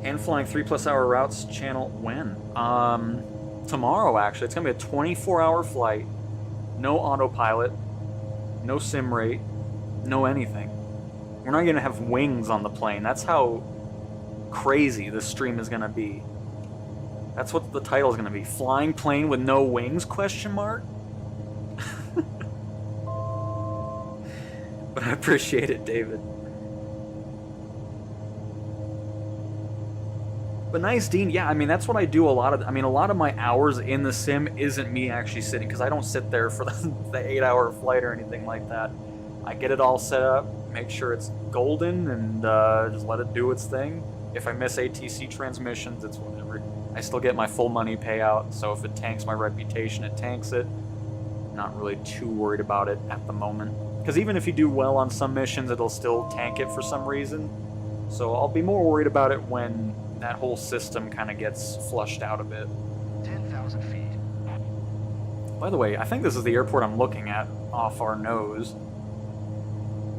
And flying 3+ hour routes channel when? Tomorrow actually. It's gonna be a 24-hour flight. No autopilot, no sim rate, no anything. We're not gonna have wings on the plane. That's how crazy this stream is gonna be. That's what the title is gonna be. Flying plane with no wings, question mark? But I appreciate it, David. But nice, Dean. Yeah, I mean, that's what I do a lot of. I mean, a lot of my hours in the sim isn't me actually sitting, because I don't sit there for the 8-hour flight or anything like that. I get it all set up, make sure it's golden, and just let it do its thing. If I miss ATC transmissions, it's whatever. I still get my full money payout, so if it tanks my reputation, it tanks it. Not really too worried about it at the moment. Because even if you do well on some missions, it'll still tank it for some reason. So I'll be more worried about it when that whole system kind of gets flushed out a bit. 10,000 feet. By the way, I think this is the airport I'm looking at off our nose.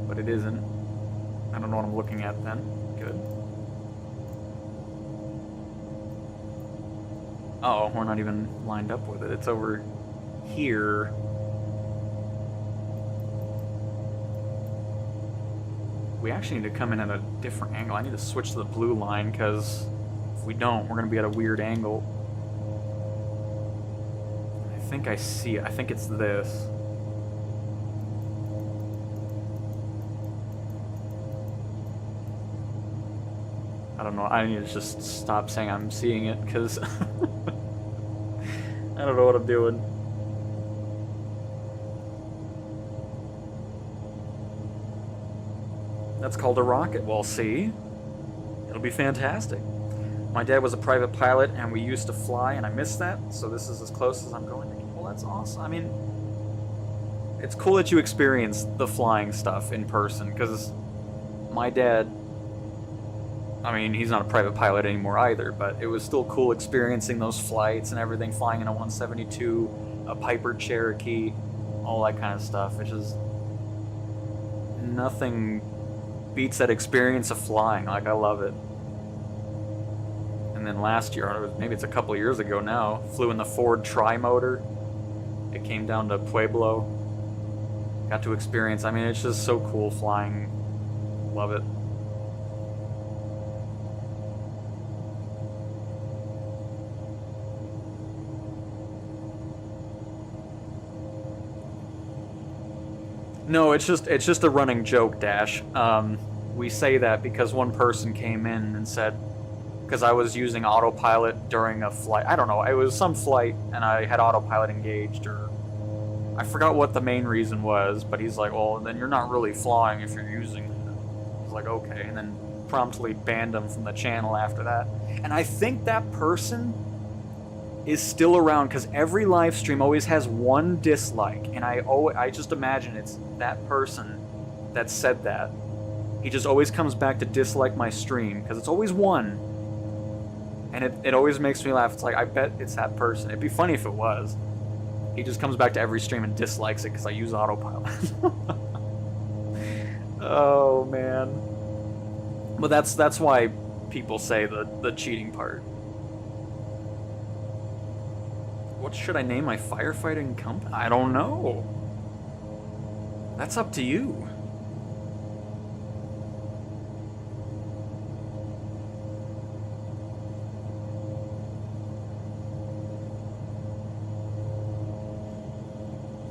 But it isn't. I don't know what I'm looking at then. Good. Uh-oh, we're not even lined up with it. It's over here. We actually need to come in at a different angle. I need to switch to the blue line, because if we don't, we're going to be at a weird angle. I think I see it. I think it's this. I don't know. I need to just stop saying I'm seeing it, because I don't know what I'm doing. That's called a rocket. Well, see? It'll be fantastic. My dad was a private pilot, and we used to fly, and I missed that, so this is as close as I'm going to get. Well, that's awesome. I mean, it's cool that you experience the flying stuff in person, because my dad, I mean, he's not a private pilot anymore either, but it was still cool experiencing those flights and everything, flying in a 172, a Piper Cherokee, all that kind of stuff. It's just nothing beats that experience of flying. Like, I love it. And then last year, or maybe it's a couple years ago now, flew in the Ford Tri-Motor. It came down to Pueblo. got to experience. I mean, it's just so cool flying. Love it. No, it's just a running joke, Dash. We say that because one person came in and said, because I was using Autopilot during a flight. I don't know, it was some flight and I had Autopilot engaged, or I forgot what the main reason was, but he's like, well, then you're not really flying if you're using it. I was like, okay, and then promptly banned him from the channel after that. And I think that person is still around, because every live stream always has one dislike, and I just imagine it's that person that said that. He just always comes back to dislike my stream, because it's always one. And it always makes me laugh. It's like, I bet it's that person. It'd be funny if it was. He just comes back to every stream and dislikes it because I use Autopilot. Oh, man. But that's why people say the cheating part. What should I name my firefighting company? I don't know. That's up to you.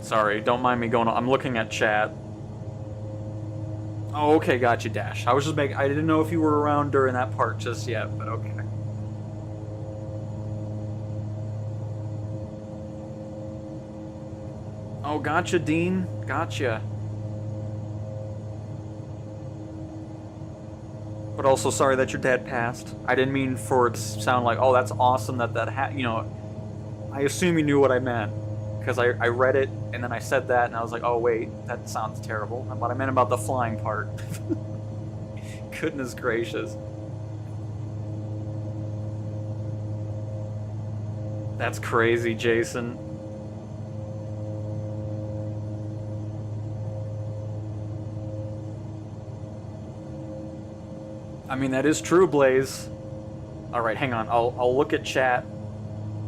Sorry, don't mind me going on. I'm looking at chat. Oh, okay, got you, Dash. I didn't know if you were around during that part just yet, but okay. Oh, gotcha, Dean. Gotcha. But also sorry that your dad passed. I didn't mean for it to sound like, oh, that's awesome that you know, I assume you knew what I meant. Because I read it, and then I said that, and I was like, oh, wait, that sounds terrible. But I meant about the flying part. Goodness gracious. That's crazy, Jason. I mean, that is true, Blaze. Alright, hang on. I'll look at chat.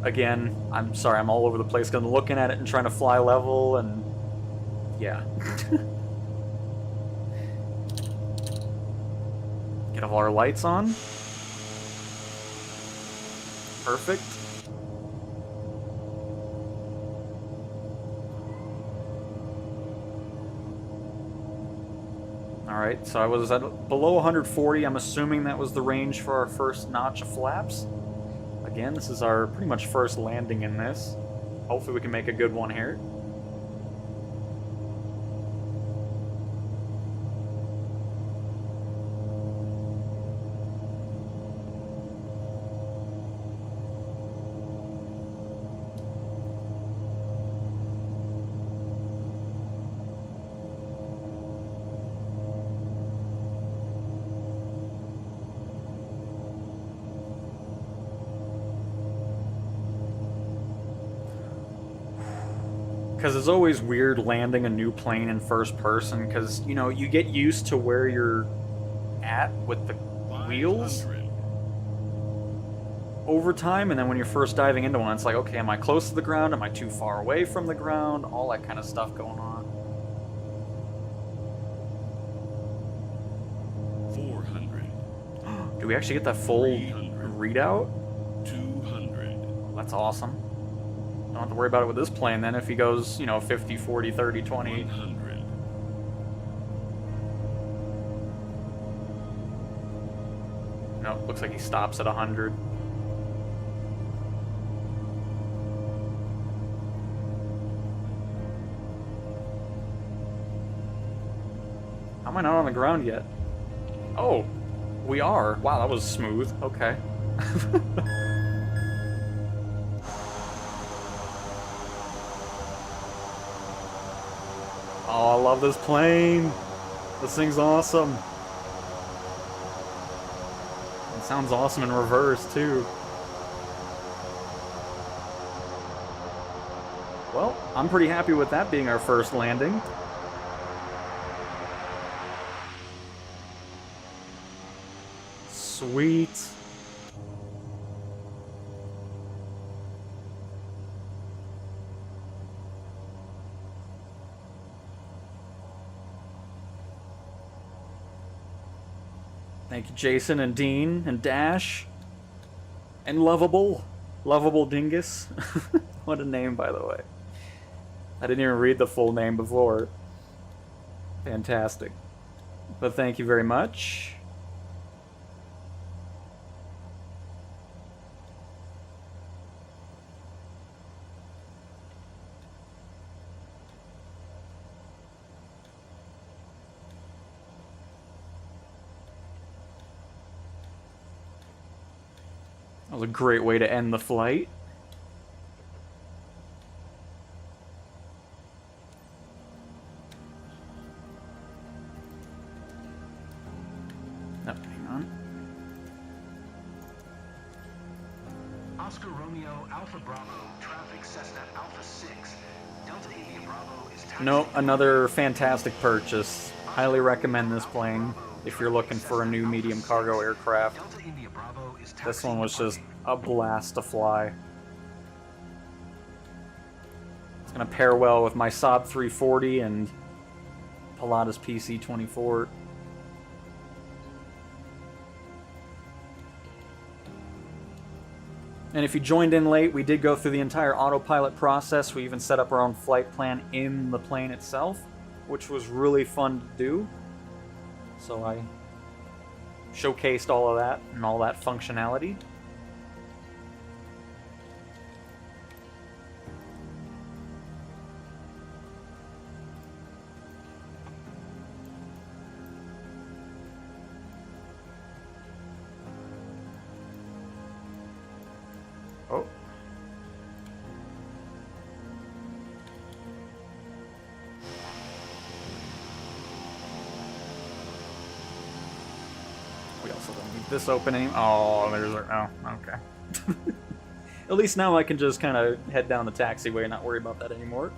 Again, I'm sorry, I'm all over the place because I'm looking at it and trying to fly level, and yeah. Get all our lights on. Perfect. Alright, so I was at below 140. I'm assuming that was the range for our first notch of flaps. Again, this is our pretty much first landing in this. Hopefully we can make a good one here. Because it's always weird landing a new plane in first person, because, you know, you get used to where you're at with the wheels over time, and then when you're first diving into one, it's like, okay, am I close to the ground? Am I too far away from the ground? All that kind of stuff going on. 400. Do we actually get that full 300. readout? 200. That's awesome. Don't have to worry about it with this plane then if he goes, you know, 50, 40, 30, 20. 100. No, looks like he stops at 100. How am I not on the ground yet? Oh, we are. Wow, that was smooth. Okay. Oh, I love this plane. This thing's awesome. It sounds awesome in reverse, too. Well, I'm pretty happy with that being our first landing. Sweet. Thank you, Jason and Dean and Dash. And Lovable. Lovable Dingus. What a name, by the way. I didn't even read the full name before. Fantastic. But thank you very much. That was a great way to end the flight. Oh, hang on. Oscar Romeo Alpha Bravo, traffic Cessna Alpha 6. Delta India Bravo is taxiing. Nope, another fantastic purchase. Highly recommend this plane if you're looking for a new medium cargo aircraft. Delta India Bravo is This one was just taxiing. a blast to fly. It's going to pair well with my Saab 340 and Pilatus PC-24. And if you joined in late, we did go through the entire autopilot process. We even set up our own flight plan in the plane itself, which was really fun to do. So I showcased all of that and all that functionality. Oh. We also don't need this opening. Oh, there's our... Oh, okay. At least now I can just kind of head down the taxiway and not worry about that anymore.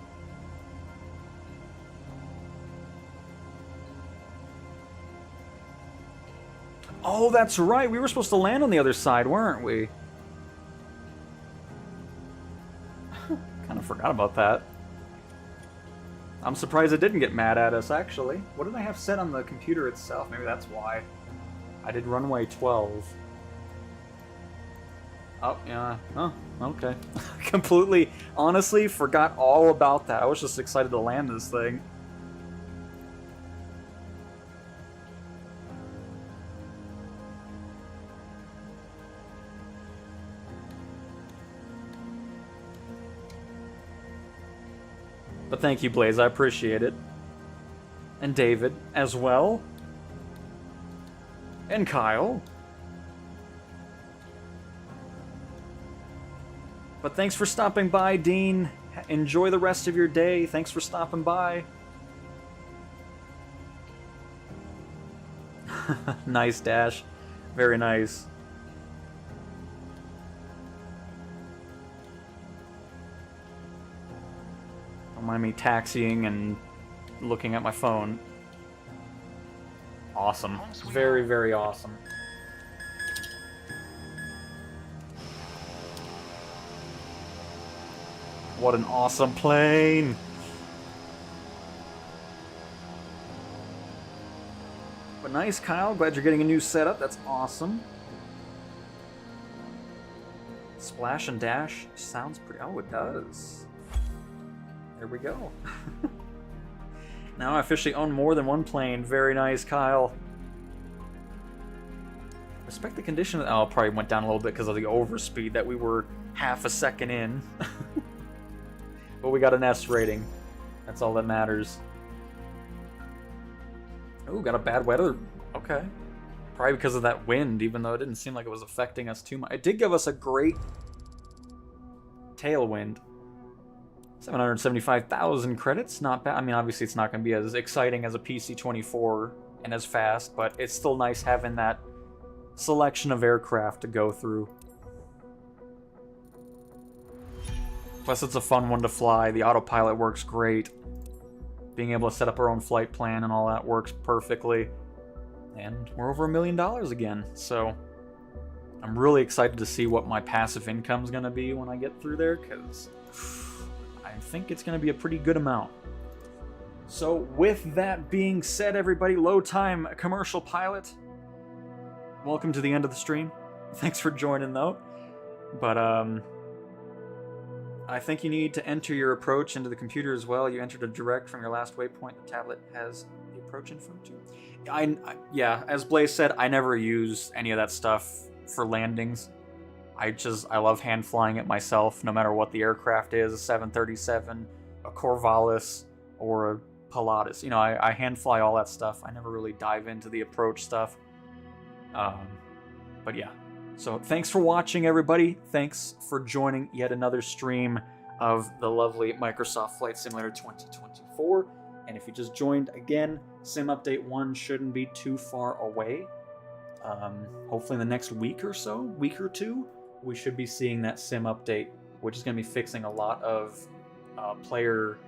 Oh, that's right. We were supposed to land on the other side, weren't we? Kind of forgot about that. I'm surprised it didn't get mad at us, actually. What did I have set on the computer itself? Maybe that's why. I did runway 12. Oh, yeah. Oh, okay. Completely, honestly, forgot all about that. I was just excited to land this thing. But thank you, Blaze. I appreciate it. And David as well. And Kyle. But thanks for stopping by, Dean. Enjoy the rest of your day. Thanks for stopping by. Nice, Dash. Very nice. Don't mind me taxiing and looking at my phone. Awesome. Very, very awesome. What an awesome plane! But nice, Kyle. Glad you're getting a new setup. That's awesome. Splash and dash sounds pretty... Oh, it does. There we go. Now I officially own more than one plane. Very nice, Kyle. Respect the condition. Oh, it probably went down a little bit because of the overspeed that we were half a second in. But we got an S rating. That's all that matters. Oh, got a bad weather. Okay. Probably because of that wind, even though it didn't seem like it was affecting us too much. It did give us a great tailwind. 775,000 credits, not bad. I mean, obviously it's not going to be as exciting as a PC-24 and as fast, but it's still nice having that selection of aircraft to go through. Plus, it's a fun one to fly. The autopilot works great. Being able to set up our own flight plan and all that works perfectly. And we're over $1 million again, so I'm really excited to see what my passive income is going to be when I get through there, because I think it's going to be a pretty good amount. So with that being said, everybody, low time commercial pilot welcome to the end of the stream. Thanks for joining, though. But, I think you need to enter your approach into the computer as well. You entered a direct from your last waypoint. The tablet has the approach info too. Yeah, as Blaze said, I never use any of that stuff for landings. I love hand flying it myself, no matter what the aircraft is, a 737, a Corvallis, or a Pilatus. You know, I hand fly all that stuff. I never really dive into the approach stuff. But yeah. So thanks for watching, everybody. Thanks for joining yet another stream of the lovely Microsoft Flight Simulator 2024. And if you just joined again, Sim Update 1 shouldn't be too far away. Hopefully in the next week or two, we should be seeing that Sim Update, which is going to be fixing a lot of player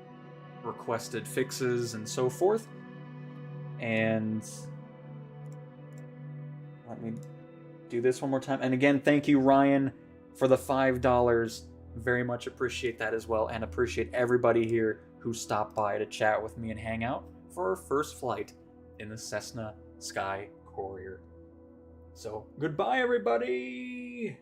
requested fixes and so forth. And let me do this one more time. And again, thank you, Ryan, for the $5. Very much appreciate that as well, and appreciate everybody here who stopped by to chat with me and hang out for our first flight in the Cessna SkyCourier. So, goodbye, everybody!